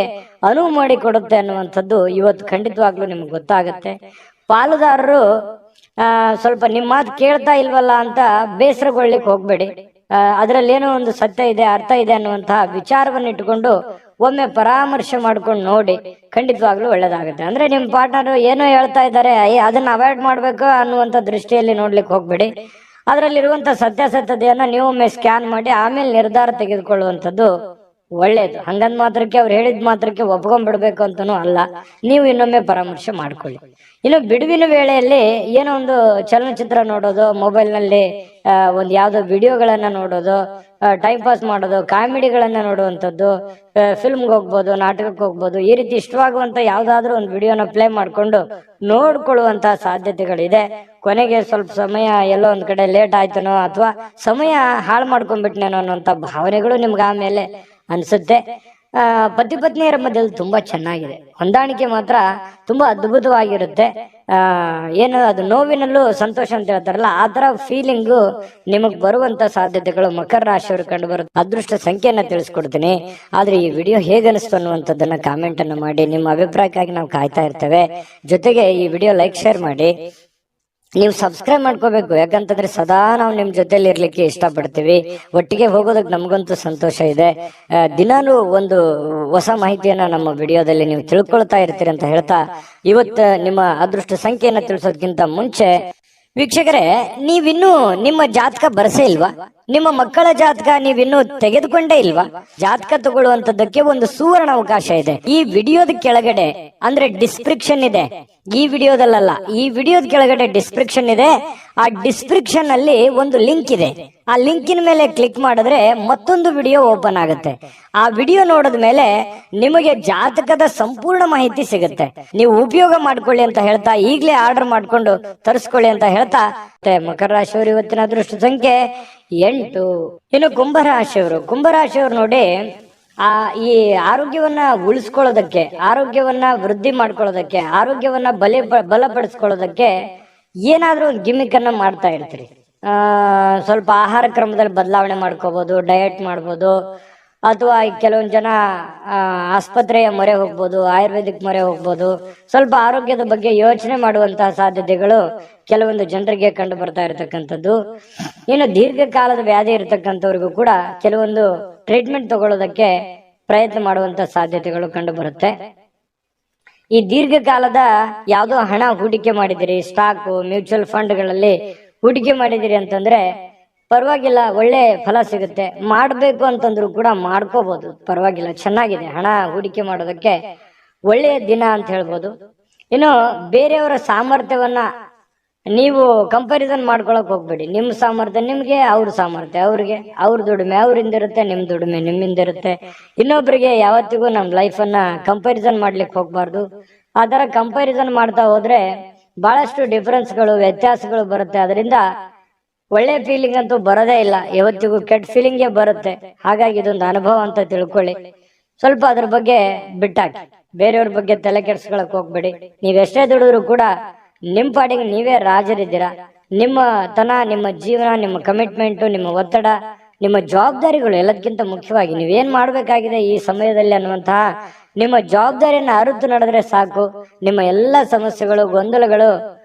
Speaker 1: ಅನುವು ಮಾಡಿಕೊಡುತ್ತೆ ಅನ್ನುವಂಥದ್ದು ಇವತ್ತು ಖಂಡಿತವಾಗ್ಲೂ ನಿಮ್ಗೆ ಗೊತ್ತಾಗುತ್ತೆ. ಪಾಲುದಾರರು ಸ್ವಲ್ಪ ನಿಮ್ಮ ಮಾತು ಕೇಳ್ತಾ ಇಲ್ವಲ್ಲ ಅಂತ ಬೇಸರಗೊಳ್ಳಿಕ್ಕೆ ಹೋಗ್ಬೇಡಿ. ಅದರಲ್ಲಿ ಏನೋ ಒಂದು ಸತ್ಯ ಇದೆ, ಅರ್ಥ ಇದೆ ಅನ್ನುವಂತಹ ವಿಚಾರವನ್ನು ಇಟ್ಟುಕೊಂಡು ಒಮ್ಮೆ ಪರಾಮರ್ಶೆ ಮಾಡ್ಕೊಂಡು ನೋಡಿ, ಖಂಡಿತವಾಗ್ಲೂ ಒಳ್ಳೇದಾಗುತ್ತೆ. ಅಂದ್ರೆ ನಿಮ್ ಪಾರ್ಟ್ನರ್ ಏನೋ ಹೇಳ್ತಾ ಇದ್ದಾರೆ, ಅದನ್ನ ಅವಾಯ್ಡ್ ಮಾಡ್ಬೇಕು ಅನ್ನುವಂಥ ದೃಷ್ಟಿಯಲ್ಲಿ ನೋಡ್ಲಿಕ್ಕೆ ಹೋಗ್ಬೇಡಿ. ಅದರಲ್ಲಿರುವಂತ ಸತ್ಯಾಸತ್ಯತೆಯನ್ನ ನೀವು ಒಮ್ಮೆ ಸ್ಕ್ಯಾನ್ ಮಾಡಿ ಆಮೇಲೆ ನಿರ್ಧಾರ ತೆಗೆದುಕೊಳ್ಳುವಂಥದ್ದು ಒಳ್ಳೇದು. ಹಂಗಂದ್ ಮಾತ್ರಕ್ಕೆ ಅವ್ರು ಹೇಳಿದ ಮಾತ್ರಕ್ಕೆ ಒಪ್ಕೊಂಡ್ಬಿಡ್ಬೇಕು ಅಂತನೂ ಅಲ್ಲ, ನೀವು ಇನ್ನೊಮ್ಮೆ ಪರಾಮರ್ಶೆ ಮಾಡ್ಕೊಳ್ಳಿ. ಇನ್ನು ಬಿಡುವಿನ ವೇಳೆಯಲ್ಲಿ ಏನೋ ಒಂದು ಚಲನಚಿತ್ರ ನೋಡೋದು, ಮೊಬೈಲ್ ನಲ್ಲಿ ಒಂದು ಯಾವ್ದೋ ವಿಡಿಯೋಗಳನ್ನ ನೋಡೋದು, ಟೈಮ್ ಪಾಸ್ ಮಾಡೋದು, ಕಾಮಿಡಿಗಳನ್ನ ನೋಡುವಂಥದ್ದು, ಫಿಲ್ಮ್ಗೆ ಹೋಗ್ಬೋದು, ನಾಟಕಕ್ಕೆ ಹೋಗ್ಬೋದು, ಈ ರೀತಿ ಇಷ್ಟವಾಗುವಂತ ಯಾವ್ದಾದ್ರು ಒಂದು ವಿಡಿಯೋನ ಪ್ಲೇ ಮಾಡ್ಕೊಂಡು ನೋಡ್ಕೊಳ್ಳುವಂತ ಸಾಧ್ಯತೆಗಳಿದೆ. ಕೊನೆಗೆ ಸ್ವಲ್ಪ ಸಮಯ ಎಲ್ಲೋ ಒಂದ್ ಕಡೆ ಲೇಟ್ ಆಯ್ತನೋ ಅಥವಾ ಸಮಯ ಹಾಳು ಮಾಡ್ಕೊಂಡ್ಬಿಟ್ನೇನೋ ಅನ್ನೋಂಥ ಭಾವನೆಗಳು ನಿಮ್ಗೆ ಆಮೇಲೆ ಅನ್ಸುತ್ತೆ. ಪತಿ ಪತ್ನಿಯರ ಮಧ್ಯದಲ್ಲಿ ತುಂಬಾ ಚೆನ್ನಾಗಿದೆ, ಹೊಂದಾಣಿಕೆ ಮಾತ್ರ ತುಂಬಾ ಅದ್ಭುತವಾಗಿರುತ್ತೆ. ಏನು ಅದು ನೋವಿನಲ್ಲೂ ಸಂತೋಷ ಅಂತ ಹೇಳ್ತಾರಲ್ಲ, ಆ ತರ ಫೀಲಿಂಗು ನಿಮಗ್ ಬರುವಂತ ಸಾಧ್ಯತೆಗಳು ಮಕರ ರಾಶಿಯವರು ಕಂಡು ಬರುತ್ತೆ. ಅದೃಷ್ಟ ಸಂಖ್ಯೆಯನ್ನ ತಿಳಿಸ್ಕೊಡ್ತೀನಿ. ಆದ್ರೆ ಈ ವಿಡಿಯೋ ಹೇಗನಿಸ್ತು ಅನ್ನುವಂಥದ್ದನ್ನ ಕಾಮೆಂಟ್ ಅನ್ನು ಮಾಡಿ, ನಿಮ್ಮ ಅಭಿಪ್ರಾಯಕ್ಕಾಗಿ ನಾವು ಕಾಯ್ತಾ ಇರ್ತೇವೆ. ಜೊತೆಗೆ ಈ ವಿಡಿಯೋ ಲೈಕ್ ಶೇರ್ ಮಾಡಿ, ನೀವು ಸಬ್ಸ್ಕ್ರೈಬ್ ಮಾಡ್ಕೋಬೇಕು. ಯಾಕಂತಂದ್ರೆ ಸದಾ ನಾವು ನಿಮ್ ಜೊತೆಲಿ ಇರ್ಲಿಕ್ಕೆ ಇಷ್ಟಪಡ್ತೀವಿ, ಒಟ್ಟಿಗೆ ಹೋಗೋದಕ್ಕೆ ನಮಗಂತೂ ಸಂತೋಷ ಇದೆ. ದಿನಾನು ಒಂದು ಹೊಸ ಮಾಹಿತಿಯನ್ನ ನಮ್ಮ ವಿಡಿಯೋದಲ್ಲಿ ನೀವು ತಿಳ್ಕೊಳ್ತಾ ಇರ್ತೀರಿ ಅಂತ ಹೇಳ್ತಾ, ಇವತ್ತು ನಿಮ್ಮ ಅದೃಷ್ಟ ಸಂಖ್ಯೆಯನ್ನ ತಿಳಿಸೋದಕ್ಕಿಂತ ಮುಂಚೆ ವೀಕ್ಷಕರೇ, ನೀವಿನ್ನೂ ನಿಮ್ಮ ಜಾತಕ ಬರಸೇ ಇಲ್ವಾ? ನಿಮ್ಮ ಮಕ್ಕಳ ಜಾತಕ ನೀವಿನ್ನೂ ತೆಗೆದುಕೊಂಡೇ ಇಲ್ವಾ? ಜಾತಕ ತಗೊಳ್ಳುವಂತದ್ದಕ್ಕೆ ಒಂದು ಸುವರ್ಣ ಅವಕಾಶ ಇದೆ. ಈ ವಿಡಿಯೋದ ಕೆಳಗಡೆ ಅಂದ್ರೆ ಡಿಸ್ಕ್ರಿಪ್ಷನ್ ಇದೆ, ಈ ವಿಡಿಯೋದಲ್ಲ, ಈ ವಿಡಿಯೋದ ಕೆಳಗಡೆ ಡಿಸ್ಕ್ರಿಪ್ಷನ್ ಇದೆ. ಆ ಡಿಸ್ಕ್ರಿಪ್ಷನ್ ಅಲ್ಲಿ ಒಂದು ಲಿಂಕ್ ಇದೆ. ಆ ಲಿಂಕಿನ ಮೇಲೆ ಕ್ಲಿಕ್ ಮಾಡಿದ್ರೆ ಮತ್ತೊಂದು ವಿಡಿಯೋ ಓಪನ್ ಆಗುತ್ತೆ. ಆ ವಿಡಿಯೋ ನೋಡಿದ ಮೇಲೆ ನಿಮಗೆ ಜಾತಕದ ಸಂಪೂರ್ಣ ಮಾಹಿತಿ ಸಿಗುತ್ತೆ. ನೀವು ಉಪಯೋಗ ಮಾಡ್ಕೊಳ್ಳಿ ಅಂತ ಹೇಳ್ತಾ, ಈಗಲೇ ಆರ್ಡರ್ ಮಾಡ್ಕೊಂಡು ತರಿಸ್ಕೊಳ್ಳಿ ಅಂತ ಹೇಳ್ತಾ, ಮಕರ ರಾಶಿಯವರು ಇವತ್ತಿನ ಅದೃಷ್ಟ ಸಂಖ್ಯೆ 8. ಇನ್ನು ಕುಂಭರಾಶಿಯವರು ನೋಡಿ, ಈ ಆರೋಗ್ಯವನ್ನ ಉಳಿಸ್ಕೊಳ್ಳೋದಕ್ಕೆ, ಆರೋಗ್ಯವನ್ನ ವೃದ್ಧಿ ಮಾಡ್ಕೊಳ್ಳೋದಕ್ಕೆ, ಆರೋಗ್ಯವನ್ನ ಬಲಪಡಿಸ್ಕೊಳ್ಳೋದಕ್ಕೆ ಏನಾದ್ರೂ ಒಂದು ಗಿಮಿಕ್ ಅನ್ನ ಮಾಡ್ತಾ ಇರ್ತೀರಿ. ಸ್ವಲ್ಪ ಆಹಾರ ಕ್ರಮದಲ್ಲಿ ಬದಲಾವಣೆ ಮಾಡ್ಕೋಬಹುದು, ಡಯಟ್ ಮಾಡ್ಬೋದು, ಅಥವಾ ಕೆಲವೊಂದು ಜನ ಆಸ್ಪತ್ರೆಯ ಮೊರೆ ಹೋಗ್ಬೋದು, ಆಯುರ್ವೇದಿಕ್ ಮೊರೆ ಹೋಗ್ಬೋದು. ಸ್ವಲ್ಪ ಆರೋಗ್ಯದ ಬಗ್ಗೆ ಯೋಚನೆ ಮಾಡುವಂತಹ ಸಾಧ್ಯತೆಗಳು ಕೆಲವೊಂದು ಜನರಿಗೆ ಕಂಡು ಬರ್ತಾ ಇರತಕ್ಕಂಥದ್ದು. ಇನ್ನು ದೀರ್ಘಕಾಲದ ವ್ಯಾಧಿ ಇರತಕ್ಕಂಥವ್ರಿಗೂ ಕೂಡ ಕೆಲವೊಂದು ಟ್ರೀಟ್ಮೆಂಟ್ ತಗೊಳ್ಳೋದಕ್ಕೆ ಪ್ರಯತ್ನ ಮಾಡುವಂತ ಸಾಧ್ಯತೆಗಳು ಕಂಡು ಬರುತ್ತೆ. ಈ ದೀರ್ಘಕಾಲದ ಯಾವುದೋ ಹಣ ಹೂಡಿಕೆ ಮಾಡಿದಿರಿ, ಸ್ಟಾಕ್, ಮ್ಯೂಚುವಲ್ ಫಂಡ್ಗಳಲ್ಲಿ ಹೂಡಿಕೆ ಮಾಡಿದಿರಿ ಅಂತಂದ್ರೆ ಪರವಾಗಿಲ್ಲ, ಒಳ್ಳೆ ಫಲ ಸಿಗುತ್ತೆ. ಮಾಡಬೇಕು ಅಂತಂದ್ರು ಕೂಡ ಮಾಡ್ಕೋಬಹುದು, ಪರವಾಗಿಲ್ಲ, ಚೆನ್ನಾಗಿದೆ. ಹಣ ಹೂಡಿಕೆ ಮಾಡೋದಕ್ಕೆ ಒಳ್ಳೆಯ ದಿನ ಅಂತ ಹೇಳ್ಬೋದು. ಇನ್ನು ಬೇರೆಯವರ ಸಾಮರ್ಥ್ಯವನ್ನ ನೀವು ಕಂಪ್ಯಾರಿಸನ್ ಮಾಡ್ಕೊಳಕ್ ಹೋಗ್ಬೇಡಿ. ನಿಮ್ಮ ಸಾಮರ್ಥ್ಯ ನಿಮ್ಗೆ, ಅವ್ರ ಸಾಮರ್ಥ್ಯ ಅವ್ರಿಗೆ, ಅವ್ರ ದುಡಿಮೆ ಅವ್ರಿಂದಿರುತ್ತೆ, ನಿಮ್ ದುಡಿಮೆ ನಿಮ್ಮಿಂದಿರುತ್ತೆ. ಇನ್ನೊಬ್ರಿಗೆ ಯಾವತ್ತಿಗೂ ನಮ್ ಲೈಫ್ ಅನ್ನ ಕಂಪ್ಯಾರಿಸನ್ ಮಾಡ್ಲಿಕ್ಕೆ ಹೋಗ್ಬಾರ್ದು. ಆ ತರ ಕಂಪ್ಯಾರಿಸನ್ ಮಾಡ್ತಾ ಹೋದ್ರೆ ಬಹಳಷ್ಟು ಡಿಫರೆನ್ಸ್ಗಳು, ವ್ಯತ್ಯಾಸಗಳು ಬರುತ್ತೆ. ಅದರಿಂದ ಒಳ್ಳೆ ಫೀಲಿಂಗ್ ಅಂತೂ ಬರೋದೇ ಇಲ್ಲ, ಯಾವತ್ತಿಗೂ ಕೆಟ್ಟ ಫೀಲಿಂಗೇ ಬರುತ್ತೆ. ಹಾಗಾಗಿ ಇದೊಂದು ಅನುಭವ ಅಂತ ತಿಳ್ಕೊಳ್ಳಿ. ಸ್ವಲ್ಪ ಅದ್ರ ಬಗ್ಗೆ ಬಿಟ್ಟಾಕಿ, ಬೇರೆಯವ್ರ ಬಗ್ಗೆ ತಲೆ ಕೆಡ್ಸ್ಕೊಳಕ್ ಹೋಗ್ಬೇಡಿ. ನೀವೆಷ್ಟೇ ದುಡಿದ್ರು ಕೂಡ ನಿಮ್ ಪಾಡಿಗೆ ನೀವೇ ರಾಜರಿದ್ದೀರಾ. ನಿಮ್ಮ ಜೀವನ, ನಿಮ್ಮ ಕಮಿಟ್ಮೆಂಟ್, ನಿಮ್ಮ ಒತ್ತಡ, ನಿಮ್ಮ ಜವಾಬ್ದಾರಿಗಳು ಎಲ್ಲದಕ್ಕಿಂತ ಮುಖ್ಯವಾಗಿ ನೀವೇನ್ ಮಾಡ್ಬೇಕಾಗಿದೆ ಈ ಸಮಯದಲ್ಲಿ ಅನ್ನುವಂತಹ ನಿಮ್ಮ ಜವಾಬ್ದಾರಿಯನ್ನ ಅರಿತು ನಡೆದ್ರೆ ಸಾಕು. ನಿಮ್ಮ ಎಲ್ಲ ಸಮಸ್ಯೆಗಳು, ಗೊಂದಲಗಳು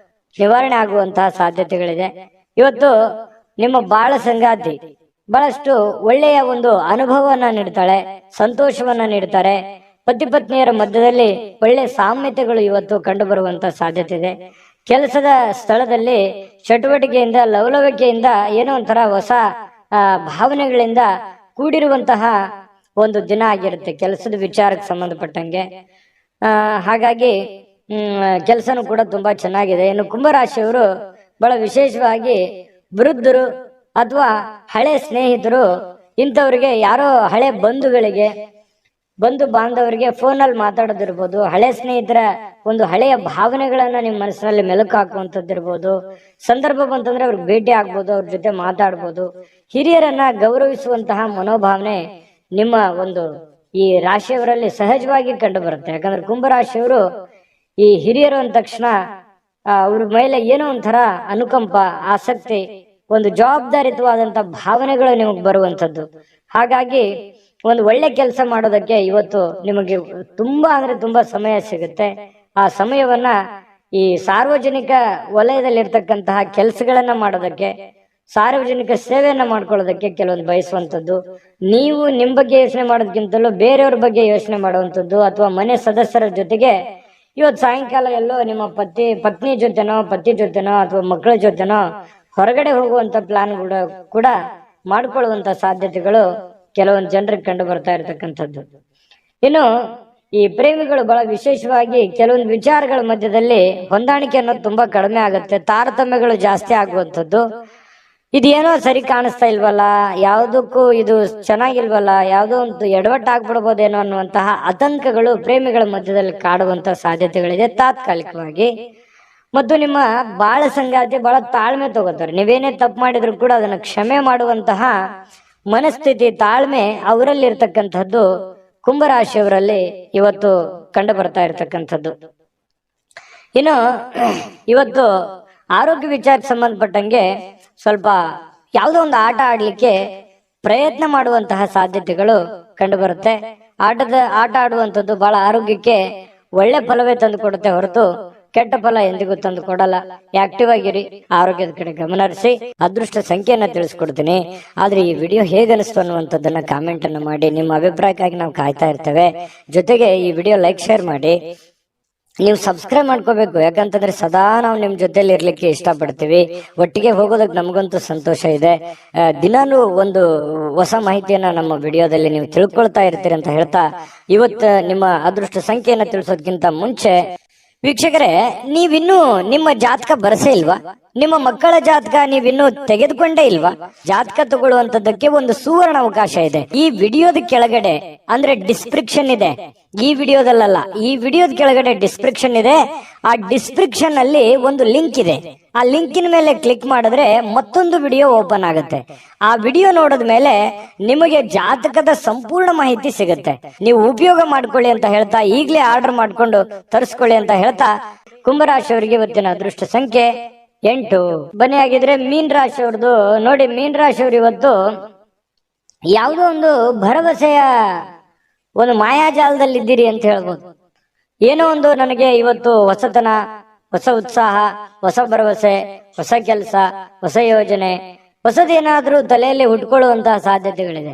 Speaker 1: ನಿವಾರಣೆ ಆಗುವಂತಹ ಸಾಧ್ಯತೆಗಳಿದೆ. ಇವತ್ತು ನಿಮ್ಮ ಬಾಳ ಸಂಗಾತಿ ಬಹಳಷ್ಟು ಒಳ್ಳೆಯ ಒಂದು ಅನುಭವವನ್ನ ನೀಡ್ತಾಳೆ, ಸಂತೋಷವನ್ನ ನೀಡ್ತಾರೆ. ಪತಿ ಪತ್ನಿಯರ ಮಧ್ಯದಲ್ಲಿ ಒಳ್ಳೆ ಸಾಮ್ಯತೆಗಳು ಇವತ್ತು ಕಂಡು ಬರುವಂತ ಸಾಧ್ಯತೆ ಇದೆ. ಕೆಲಸದ ಸ್ಥಳದಲ್ಲಿ ಚಟುವಟಿಕೆಯಿಂದ, ಲವಲವಿಕೆಯಿಂದ, ಏನೋ ಒಂಥರ ಹೊಸ ಭಾವನೆಗಳಿಂದ ಕೂಡಿರುವಂತಹ ಒಂದು ದಿನ ಆಗಿರುತ್ತೆ ಕೆಲಸದ ವಿಚಾರಕ್ಕೆ ಸಂಬಂಧಪಟ್ಟಂಗೆ. ಹಾಗಾಗಿ ಕೆಲಸನೂ ಕೂಡ ತುಂಬಾ ಚೆನ್ನಾಗಿದೆ. ಇನ್ನು ಕುಂಭರಾಶಿಯವರು ಬಹಳ ವಿಶೇಷವಾಗಿ ವೃದ್ಧರು ಅಥವಾ ಹಳೆ ಸ್ನೇಹಿತರು, ಇಂಥವ್ರಿಗೆ ಯಾರೋ ಹಳೆ ಬಂಧು ಬಾಂಧವರಿಗೆ ಫೋನಲ್ಲಿ ಮಾತಾಡೋದಿರ್ಬೋದು, ಹಳೆ ಸ್ನೇಹಿತರ ಒಂದು ಹಳೆಯ ಭಾವನೆಗಳನ್ನ ನಿಮ್ಮ ಮನಸ್ಸಿನಲ್ಲಿ ಮೆಲುಕು ಹಾಕುವಂಥದ್ದಿರ್ಬೋದು. ಸಂದರ್ಭ ಬಂತಂದ್ರೆ ಅವ್ರಿಗೆ ಭೇಟಿ ಆಗ್ಬೋದು, ಅವ್ರ ಜೊತೆ ಮಾತಾಡ್ಬೋದು. ಹಿರಿಯರನ್ನ ಗೌರವಿಸುವಂತಹ ಮನೋಭಾವನೆ ನಿಮ್ಮ ಒಂದು ಈ ರಾಶಿಯವರಲ್ಲಿ ಸಹಜವಾಗಿ ಕಂಡು ಬರುತ್ತೆ. ಯಾಕಂದ್ರೆ ಕುಂಭರಾಶಿಯವರು ಈ ಹಿರಿಯರು ಅಂದ ತಕ್ಷಣ ಅವ್ರ ಮೇಲೆ ಏನೋ ಒಂಥರ ಅನುಕಂಪ, ಆಸಕ್ತಿ, ಒಂದು ಜವಾಬ್ದಾರಿತವಾದಂತ ಭಾವನೆಗಳು ನಿಮಗೆ ಬರುವಂತದ್ದು. ಹಾಗಾಗಿ ಒಂದು ಒಳ್ಳೆ ಕೆಲಸ ಮಾಡೋದಕ್ಕೆ ಇವತ್ತು ನಿಮಗೆ ತುಂಬಾ ಅಂದ್ರೆ ತುಂಬಾ ಸಮಯ ಸಿಗುತ್ತೆ. ಆ ಸಮಯವನ್ನ ಈ ಸಾರ್ವಜನಿಕ ವಲಯದಲ್ಲಿರ್ತಕ್ಕಂತಹ ಕೆಲಸಗಳನ್ನ ಮಾಡೋದಕ್ಕೆ, ಸಾರ್ವಜನಿಕ ಸೇವೆಯನ್ನ ಮಾಡ್ಕೊಳ್ಳೋದಕ್ಕೆ ಕೆಲವೊಂದು ಬಯಸುವಂಥದ್ದು, ನೀವು ನಿಮ್ಮ ಬಗ್ಗೆ ಯೋಚನೆ ಮಾಡೋದಕ್ಕಿಂತಲೂ ಬೇರೆಯವ್ರ ಬಗ್ಗೆ ಯೋಚನೆ ಮಾಡುವಂಥದ್ದು, ಅಥವಾ ಮನೆ ಸದಸ್ಯರ ಜೊತೆಗೆ ಇವತ್ತು ಸಾಯಂಕಾಲ ಎಲ್ಲೋ ನಿಮ್ಮ ಪತ್ನಿ ಜೊತೆನೋ ಪತಿ ಜೊತೆನೋ ಅಥವಾ ಮಕ್ಕಳ ಜೊತೆನೋ ಹೊರಗಡೆ ಹೋಗುವಂತ ಪ್ಲಾನ್ ಕೂಡ ಮಾಡ್ಕೊಳ್ಳುವಂತ ಸಾಧ್ಯತೆಗಳು ಕೆಲವೊಂದು ಜನರಿಗೆ ಕಂಡು ಬರ್ತಾ ಇರತಕ್ಕಂಥದ್ದು. ಇನ್ನು ಈ ಪ್ರೇಮಿಗಳು ಬಹಳ ವಿಶೇಷವಾಗಿ ಕೆಲವೊಂದು ವಿಚಾರಗಳ ಮಧ್ಯದಲ್ಲಿ ಹೊಂದಾಣಿಕೆ ಅನ್ನೋದು ತುಂಬಾ ಕಡಿಮೆ ಆಗುತ್ತೆ, ತಾರತಮ್ಯಗಳು ಜಾಸ್ತಿ ಆಗುವಂಥದ್ದು. ಇದೇನೋ ಸರಿ ಕಾಣಿಸ್ತಾ ಇಲ್ವಲ್ಲ, ಯಾವುದಕ್ಕೂ ಇದು ಚೆನ್ನಾಗಿಲ್ವಲ್ಲ, ಯಾವುದೋ ಒಂದು ಎಡವಟ್ಟಾಗ್ಬಿಡ್ಬೋದೇನೋ ಅನ್ನುವಂತಹ ಆತಂಕಗಳು ಪ್ರೇಮಿಗಳ ಮಧ್ಯದಲ್ಲಿ ಕಾಡುವಂತಹ ಸಾಧ್ಯತೆಗಳಿದೆ ತಾತ್ಕಾಲಿಕವಾಗಿ. ಮತ್ತು ನಿಮ್ಮ ಬಾಳ ಸಂಗಾತಿ ಬಹಳ ತಾಳ್ಮೆ ತಗೋತಾರೆ. ನೀವೇನೇ ತಪ್ಪು ಮಾಡಿದ್ರು ಕೂಡ ಅದನ್ನು ಕ್ಷಮೆ ಮಾಡುವಂತಹ ಮನಸ್ಥಿತಿ, ತಾಳ್ಮೆ ಅವರಲ್ಲಿ ಇರ್ತಕ್ಕಂಥದ್ದು ಕುಂಭರಾಶಿಯವರಲ್ಲಿ ಇವತ್ತು ಕಂಡು ಬರ್ತಾ ಇರತಕ್ಕಂಥದ್ದು. ಇನ್ನು ಇವತ್ತು ಆರೋಗ್ಯ ವಿಚಾರಕ್ಕೆ ಸಂಬಂಧಪಟ್ಟಂಗೆ ಸ್ವಲ್ಪ ಯಾವುದೋ ಒಂದು ಆಟ ಆಡ್ಲಿಕ್ಕೆ ಪ್ರಯತ್ನ ಮಾಡುವಂತಹ ಸಾಧ್ಯತೆಗಳು ಕಂಡು ಬರುತ್ತೆ. ಆಟ ಆಡುವಂಥದ್ದು ಬಹಳ ಆರೋಗ್ಯಕ್ಕೆ ಒಳ್ಳೆ ಫಲವೇ ತಂದು ಕೊಡುತ್ತೆ ಹೊರತು ಕೆಟ್ಟ ಫಲ ಎಂದಿಗೂ ತಂದು ಕೊಡಲ್ಲ. ಆಕ್ಟಿವ್ ಆಗಿರಿ, ಆರೋಗ್ಯದ ಕಡೆ ಗಮನ ಹರಿಸಿ. ಅದೃಷ್ಟ ಸಂಖ್ಯೆಯನ್ನ ತಿಳಿಸ್ಕೊಡ್ತೀನಿ. ಆದ್ರೆ ಈ ವಿಡಿಯೋ ಹೇಗನಿಸ್ತು ಅನ್ನುವಂಥದ್ದನ್ನ ಕಾಮೆಂಟ್ ಅನ್ನು ಮಾಡಿ. ನಿಮ್ಮ ಅಭಿಪ್ರಾಯಕ್ಕಾಗಿ ನಾವು ಕಾಯ್ತಾ ಇರ್ತೇವೆ. ಜೊತೆಗೆ ಈ ವಿಡಿಯೋ ಲೈಕ್, ಶೇರ್ ಮಾಡಿ. ನೀವು ಸಬ್ಸ್ಕ್ರೈಬ್ ಮಾಡ್ಕೋಬೇಕು, ಯಾಕಂತಂದ್ರೆ ಸದಾ ನಾವು ನಿಮ್ ಜೊತೆಲಿ ಇರ್ಲಿಕ್ಕೆ ಇಷ್ಟಪಡ್ತೀವಿ. ಒಟ್ಟಿಗೆ ಹೋಗೋದಕ್ಕೆ ನಮಗಂತೂ ಸಂತೋಷ ಇದೆ. ದಿನಾನು ಒಂದು ಹೊಸ ಮಾಹಿತಿಯನ್ನ ನಮ್ಮ ವಿಡಿಯೋದಲ್ಲಿ ನೀವು ತಿಳ್ಕೊಳ್ತಾ ಇರ್ತೀರಿ ಅಂತ ಹೇಳ್ತಾ, ಇವತ್ತು ನಿಮ್ಮ ಅದೃಷ್ಟ ಸಂಖ್ಯೆಯನ್ನ ತಿಳಿಸೋದಕ್ಕಿಂತ ಮುಂಚೆ ವೀಕ್ಷಕರೇ, ನೀವಿನ್ನೂ ನಿಮ್ಮ ಜಾತಕ ಬರಸೇ ಇಲ್ವಾ? ನಿಮ್ಮ ಮಕ್ಕಳ ಜಾತಕ ನೀವಿನ್ನೂ ತೆಗೆದುಕೊಂಡೇ ಇಲ್ವಾ? ಜಾತಕ ತಗೊಳ್ಳುವಂತದ್ದಕ್ಕೆ ಒಂದು ಸುವರ್ಣ ಅವಕಾಶ ಇದೆ. ಈ ವಿಡಿಯೋದ ಕೆಳಗಡೆ ಅಂದ್ರೆ ಡಿಸ್ಕ್ರಿಪ್ಷನ್ ಇದೆ, ಈ ವಿಡಿಯೋದಲ್ಲ, ಈ ವಿಡಿಯೋದ ಕೆಳಗಡೆ ಡಿಸ್ಕ್ರಿಪ್ಷನ್ ಇದೆ. ಆ ಡಿಸ್ಕ್ರಿಪ್ಷನ್ ಅಲ್ಲಿ ಒಂದು ಲಿಂಕ್ ಇದೆ. ಆ ಲಿಂಕಿನ ಮೇಲೆ ಕ್ಲಿಕ್ ಮಾಡಿದ್ರೆ ಮತ್ತೊಂದು ವಿಡಿಯೋ ಓಪನ್ ಆಗುತ್ತೆ. ಆ ವಿಡಿಯೋ ನೋಡಿದ ಮೇಲೆ ನಿಮಗೆ ಜಾತಕದ ಸಂಪೂರ್ಣ ಮಾಹಿತಿ ಸಿಗುತ್ತೆ. ನೀವು ಉಪಯೋಗ ಮಾಡ್ಕೊಳ್ಳಿ ಅಂತ ಹೇಳ್ತಾ, ಈಗಲೇ ಆರ್ಡರ್ ಮಾಡ್ಕೊಂಡು ತರಿಸ್ಕೊಳ್ಳಿ ಅಂತ ಹೇಳ್ತಾ, ಕುಂಭರಾಶಿಯವರಿಗೆ ಇವತ್ತಿನ ಅದೃಷ್ಟ ಸಂಖ್ಯೆ 8. ಬನ್ನಿ ಆಗಿದ್ರೆ ಮೀನ್ ರಾಶಿಯವ್ರದ್ದು ನೋಡಿ. ಮೀನ್ ರಾಶಿಯವರು ಇವತ್ತು ಯಾವುದೋ ಒಂದು ಭರವಸೆಯ ಒಂದು ಮಾಯಾಜಾಲದಲ್ಲಿದ್ದೀರಿ ಅಂತ ಹೇಳ್ಬೋದು. ಏನೋ ಒಂದು ನನಗೆ ಇವತ್ತು ಹೊಸತನ, ಹೊಸ ಉತ್ಸಾಹ, ಹೊಸ ಭರವಸೆ, ಹೊಸ ಕೆಲಸ, ಹೊಸ ಯೋಜನೆ, ಹೊಸದೇನಾದ್ರೂ ತಲೆಯಲ್ಲಿ ಹುಟ್ಕೊಳ್ಳುವಂತಹ ಸಾಧ್ಯತೆಗಳಿದೆ.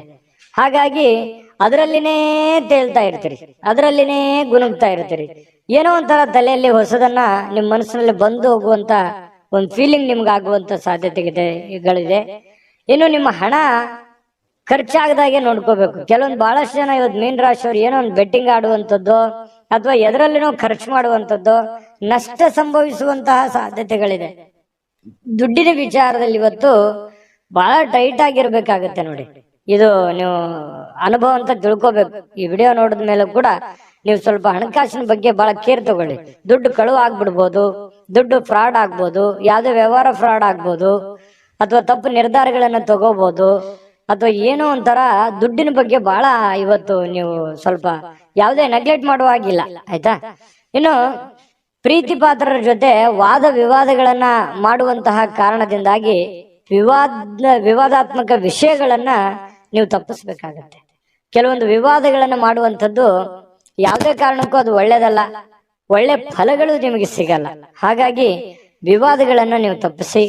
Speaker 1: ಹಾಗಾಗಿ ಅದರಲ್ಲಿನೇ ತೇಲ್ತಾ ಇರ್ತೀರಿ, ಅದರಲ್ಲಿನೇ ಗುನುಗ್ತಾ ಇರ್ತೀರಿ. ಏನೋ ಒಂಥರ ತಲೆಯಲ್ಲಿ ಹೊಸದನ್ನ ನಿಮ್ಮ ಮನಸ್ಸಿನಲ್ಲಿ ಬಂದು ಹೋಗುವಂತ ಒಂದು ಫೀಲಿಂಗ್ ನಿಮ್ಗೆ ಆಗುವಂತ ಸಾಧ್ಯತೆಗಳಿದೆ. ಇನ್ನು ನಿಮ್ಮ ಹಣ ಖರ್ಚಾಗದಾಗೆ ನೋಡ್ಕೋಬೇಕು. ಕೆಲವೊಂದು ಬಹಳಷ್ಟು ಜನ ಇವತ್ತು ಮೀನ್ ರಾಶಿಯವ್ರು ಏನೋ ಒಂದು ಬೆಟ್ಟಿಂಗ್ ಆಡುವಂಥದ್ದು ಅಥವಾ ಎದರಲ್ಲಿನೋ ಖರ್ಚು ಮಾಡುವಂಥದ್ದು, ನಷ್ಟ ಸಂಭವಿಸುವಂತಹ ಸಾಧ್ಯತೆಗಳಿದೆ. ದುಡ್ಡಿನ ವಿಚಾರದಲ್ಲಿ ಇವತ್ತು ಬಹಳ ಟೈಟ್ ಆಗಿರ್ಬೇಕಾಗತ್ತೆ ನೋಡಿ. ಇದು ನೀವು ಅನುಭವ ಅಂತ ತಿಳ್ಕೊಬೇಕು. ಈ ವಿಡಿಯೋ ನೋಡಿದ ಮೇಲೆ ಕೂಡ ನೀವು ಸ್ವಲ್ಪ ಹಣಕಾಸಿನ ಬಗ್ಗೆ ಬಹಳ ಕೇರ್ ತಗೊಳ್ಳಿ. ದುಡ್ಡು ಕಳುವು ಆಗ್ಬಿಡ್ಬೋದು, ದುಡ್ಡು ಫ್ರಾಡ್ ಆಗ್ಬೋದು, ಯಾವುದೇ ವ್ಯವಹಾರ ಫ್ರಾಡ್ ಆಗ್ಬೋದು, ಅಥವಾ ತಪ್ಪು ನಿರ್ಧಾರಗಳನ್ನ ತಗೋಬಹುದು, ಅಥವಾ ಏನೋ ಒಂಥರ ದುಡ್ಡಿನ ಬಗ್ಗೆ ಬಹಳ ಇವತ್ತು ನೀವು ಸ್ವಲ್ಪ ಯಾವುದೇ ನೆಗ್ಲೆಕ್ಟ್ ಮಾಡುವ ಹಾಗಿಲ್ಲ, ಆಯ್ತಾ? ಇನ್ನು ಪ್ರೀತಿ ಪಾತ್ರರ ಜೊತೆ ವಾದ ವಿವಾದಗಳನ್ನ ಮಾಡುವಂತಹ ಕಾರಣದಿಂದಾಗಿ ವಿವಾದಾತ್ಮಕ ವಿಷಯಗಳನ್ನ ನೀವು ತಪ್ಪಿಸ್ಬೇಕಾಗತ್ತೆ. ಕೆಲವೊಂದು ವಿವಾದಗಳನ್ನ ಮಾಡುವಂಥದ್ದು ಯಾವುದೇ ಕಾರಣಕ್ಕೂ ಅದು ಒಳ್ಳೇದಲ್ಲ, ಒಳ್ಳೆ ಫಲಗಳು ನಿಮಗೆ ಸಿಗಲ್ಲ. ಹಾಗಾಗಿ ವಿವಾದಗಳನ್ನ ನೀವು ತಪ್ಪಿಸಿ,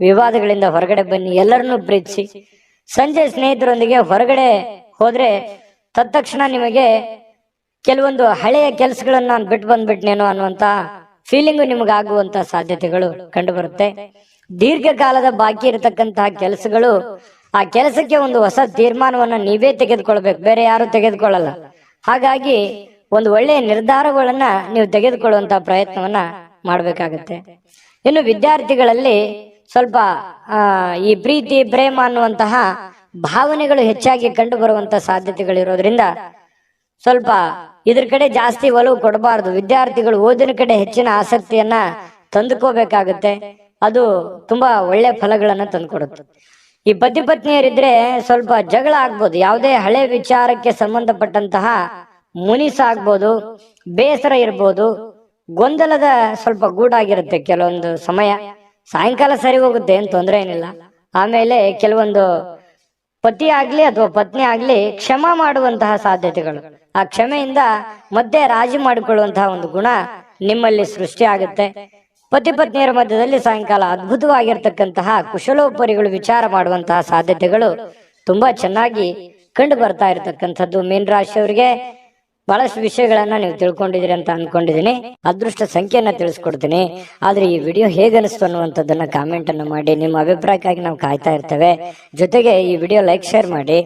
Speaker 1: ವಿವಾದಗಳಿಂದ ಹೊರಗಡೆ ಬನ್ನಿ, ಎಲ್ಲರನ್ನೂ ಪ್ರೀತಿಸಿ. ಸಂಜೆ ಸ್ನೇಹಿತರೊಂದಿಗೆ ಹೊರಗಡೆ ಹೋದ್ರೆ ತತ್ಕ್ಷಣ ನಿಮಗೆ ಕೆಲವೊಂದು ಹಳೆಯ ಕೆಲಸಗಳನ್ನ ನಾನು ಬಿಟ್ಟು ಬಂದ್ಬಿಟ್ನೇನೋ ಅನ್ನುವಂತ ಫೀಲಿಂಗು ನಿಮಗಾಗುವಂತ ಸಾಧ್ಯತೆಗಳು ಕಂಡು ಬರುತ್ತೆ. ದೀರ್ಘಕಾಲದ ಬಾಕಿ ಇರತಕ್ಕಂತಹ ಕೆಲಸಗಳು, ಆ ಕೆಲಸಕ್ಕೆ ಒಂದು ಹೊಸ ತೀರ್ಮಾನವನ್ನ ನೀವೇ ತೆಗೆದುಕೊಳ್ಬೇಕು, ಬೇರೆ ಯಾರು ತೆಗೆದುಕೊಳ್ಳಲ್ಲ. ಹಾಗಾಗಿ ಒಂದು ಒಳ್ಳೆಯ ನಿರ್ಧಾರಗಳನ್ನ ನೀವು ತೆಗೆದುಕೊಳ್ಳುವಂತಹ ಪ್ರಯತ್ನವನ್ನ ಮಾಡ್ಬೇಕಾಗತ್ತೆ. ಇನ್ನು ವಿದ್ಯಾರ್ಥಿಗಳಲ್ಲಿ ಸ್ವಲ್ಪ ಈ ಪ್ರೀತಿ ಪ್ರೇಮ ಅನ್ನುವಂತಹ ಭಾವನೆಗಳು ಹೆಚ್ಚಾಗಿ ಕಂಡು ಬರುವಂತಹ ಸಾಧ್ಯತೆಗಳಿರೋದ್ರಿಂದ ಸ್ವಲ್ಪ ಇದ್ರ ಕಡೆ ಜಾಸ್ತಿ ಒಲವು ಕೊಡಬಾರದು. ವಿದ್ಯಾರ್ಥಿಗಳು ಓದಿನ ಕಡೆ ಹೆಚ್ಚಿನ ಆಸಕ್ತಿಯನ್ನ ತಂದುಕೋಬೇಕಾಗುತ್ತೆ. ಅದು ತುಂಬಾ ಒಳ್ಳೆ ಫಲಗಳನ್ನ ತಂದುಕೊಡುತ್ತೆ. ಈ ಪತಿ ಪತ್ನಿಯರಿದ್ರೆ ಸ್ವಲ್ಪ ಜಗಳ ಆಗ್ಬೋದು, ಯಾವುದೇ ಹಳೆ ವಿಚಾರಕ್ಕೆ ಸಂಬಂಧಪಟ್ಟಂತಹ ಮುನಿಸಾಗ್ಬೋದು, ಬೇಸರ ಇರ್ಬೋದು, ಗೊಂದಲದ ಸ್ವಲ್ಪ ಗೂಡಾಗಿರುತ್ತೆ. ಕೆಲವೊಂದು ಸಮಯ ಸಾಯಂಕಾಲ ಸರಿ ಹೋಗುತ್ತೆ, ಏನ್ ತೊಂದರೆ ಏನಿಲ್ಲ. ಆಮೇಲೆ ಕೆಲವೊಂದು ಪತಿ ಆಗ್ಲಿ ಅಥವಾ ಪತ್ನಿ ಆಗ್ಲಿ ಕ್ಷಮ ಮಾಡುವಂತಹ ಸಾಧ್ಯತೆಗಳು, ಆ ಕ್ಷಮೆಯಿಂದ ಮತ್ತೆ ರಾಜಿ ಮಾಡಿಕೊಳ್ಳುವಂತಹ ಒಂದು ಗುಣ ನಿಮ್ಮಲ್ಲಿ ಸೃಷ್ಟಿ ಆಗುತ್ತೆ. ಪತಿ ಪತ್ನಿಯರ ಮಧ್ಯದಲ್ಲಿ ಸಾಯಂಕಾಲ ಅದ್ಭುತವಾಗಿರ್ತಕ್ಕಂತಹ ಕುಶಲೋಪರಿಗಳು ವಿಚಾರ ಮಾಡುವಂತಹ ಸಾಧ್ಯತೆಗಳು ತುಂಬಾ ಚೆನ್ನಾಗಿ ಕಂಡು ಬರ್ತಾ ಇರತಕ್ಕಂಥದ್ದು. ಮೀನರಾಶಿಯವರಿಗೆ ಬಹಳಷ್ಟು ವಿಷಯಗಳನ್ನ ನೀವು ತಿಳ್ಕೊಂಡಿದ್ದೀರಿ ಅಂತ ಅನ್ಕೊಂಡಿದೀನಿ. ಅದೃಷ್ಟ ಸಂಖ್ಯೆಯನ್ನ ತಿಳಿಸ್ಕೊಡ್ತೀನಿ. ಆದ್ರೆ ಈ ವಿಡಿಯೋ ಹೇಗನಿಸ್ತು ಅನ್ನುವಂಥದ್ದನ್ನ ಕಾಮೆಂಟ್ ಅನ್ನು ಮಾಡಿ. ನಿಮ್ಮ ಅಭಿಪ್ರಾಯಕ್ಕಾಗಿ ನಾವು ಕಾಯ್ತಾ ಇರ್ತೇವೆ. ಜೊತೆಗೆ ಈ ವಿಡಿಯೋ ಲೈಕ್ ಶೇರ್ ಮಾಡಿ.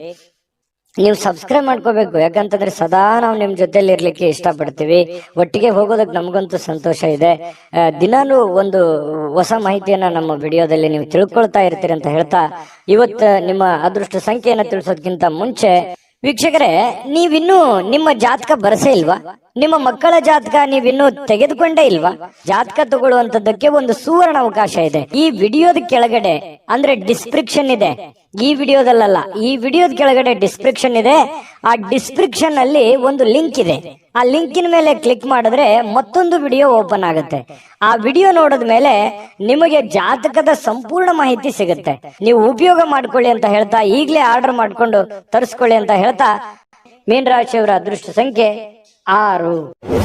Speaker 1: ನೀವು ಸಬ್ಸ್ಕ್ರೈಬ್ ಮಾಡ್ಕೋಬೇಕು, ಯಾಕಂತಂದ್ರೆ ಸದಾ ನಾವು ನಿಮ್ ಜೊತೆಲಿ ಇರ್ಲಿಕ್ಕೆ ಇಷ್ಟಪಡ್ತೀವಿ. ಒಟ್ಟಿಗೆ ಹೋಗೋದಕ್ಕೆ ನಮಗಂತೂ ಸಂತೋಷ ಇದೆ. ದಿನಾನು ಒಂದು ಹೊಸ ಮಾಹಿತಿಯನ್ನ ನಮ್ಮ ವಿಡಿಯೋದಲ್ಲಿ ನೀವು ತಿಳ್ಕೊಳ್ತಾ ಇರ್ತೀರಿ ಅಂತ ಹೇಳ್ತಾ, ಇವತ್ತು ನಿಮ್ಮ ಅದೃಷ್ಟ ಸಂಖ್ಯೆಯನ್ನ ತಿಳಿಸೋದಕ್ಕಿಂತ ಮುಂಚೆ ವೀಕ್ಷಕರೇ, ನೀವಿನ್ನೂ ನಿಮ್ಮ ಜಾತಕ ಬರಸೇ ಇಲ್ವಾ? ನಿಮ್ಮ ಮಕ್ಕಳ ಜಾತಕ ನೀವಿನ್ನೂ ತೆಗೆದುಕೊಂಡೇ ಇಲ್ವಾ? ಜಾತಕ ತಗೊಳ್ಳುವಂತದ್ದಕ್ಕೆ ಒಂದು ಸುವರ್ಣ ಅವಕಾಶ ಇದೆ. ಈ ವಿಡಿಯೋದ ಕೆಳಗಡೆ ಅಂದ್ರೆ ಡಿಸ್ಕ್ರಿಪ್ಷನ್ ಇದೆ. ಈ ವಿಡಿಯೋದಲ್ಲ, ಈ ವಿಡಿಯೋದ ಕೆಳಗಡೆ ಡಿಸ್ಕ್ರಿಪ್ಷನ್ ಇದೆ. ಆ ಡಿಸ್ಕ್ರಿಪ್ಷನ್ ಅಲ್ಲಿ ಒಂದು ಲಿಂಕ್ ಇದೆ. ಆ ಲಿಂಕಿನ ಮೇಲೆ ಕ್ಲಿಕ್ ಮಾಡಿದ್ರೆ ಮತ್ತೊಂದು ವಿಡಿಯೋ ಓಪನ್ ಆಗುತ್ತೆ. ಆ ವಿಡಿಯೋ ನೋಡಿದ ಮೇಲೆ ನಿಮಗೆ ಜಾತಕದ ಸಂಪೂರ್ಣ ಮಾಹಿತಿ ಸಿಗುತ್ತೆ. ನೀವು ಉಪಯೋಗ ಮಾಡ್ಕೊಳ್ಳಿ ಅಂತ ಹೇಳ್ತಾ, ಈಗಲೇ ಆರ್ಡರ್ ಮಾಡ್ಕೊಂಡು ತರಿಸ್ಕೊಳ್ಳಿ ಅಂತ ಹೇಳ್ತಾ, ಮೀನರಾಶಿಯವರ ಅದೃಷ್ಟ ಸಂಖ್ಯೆ 6.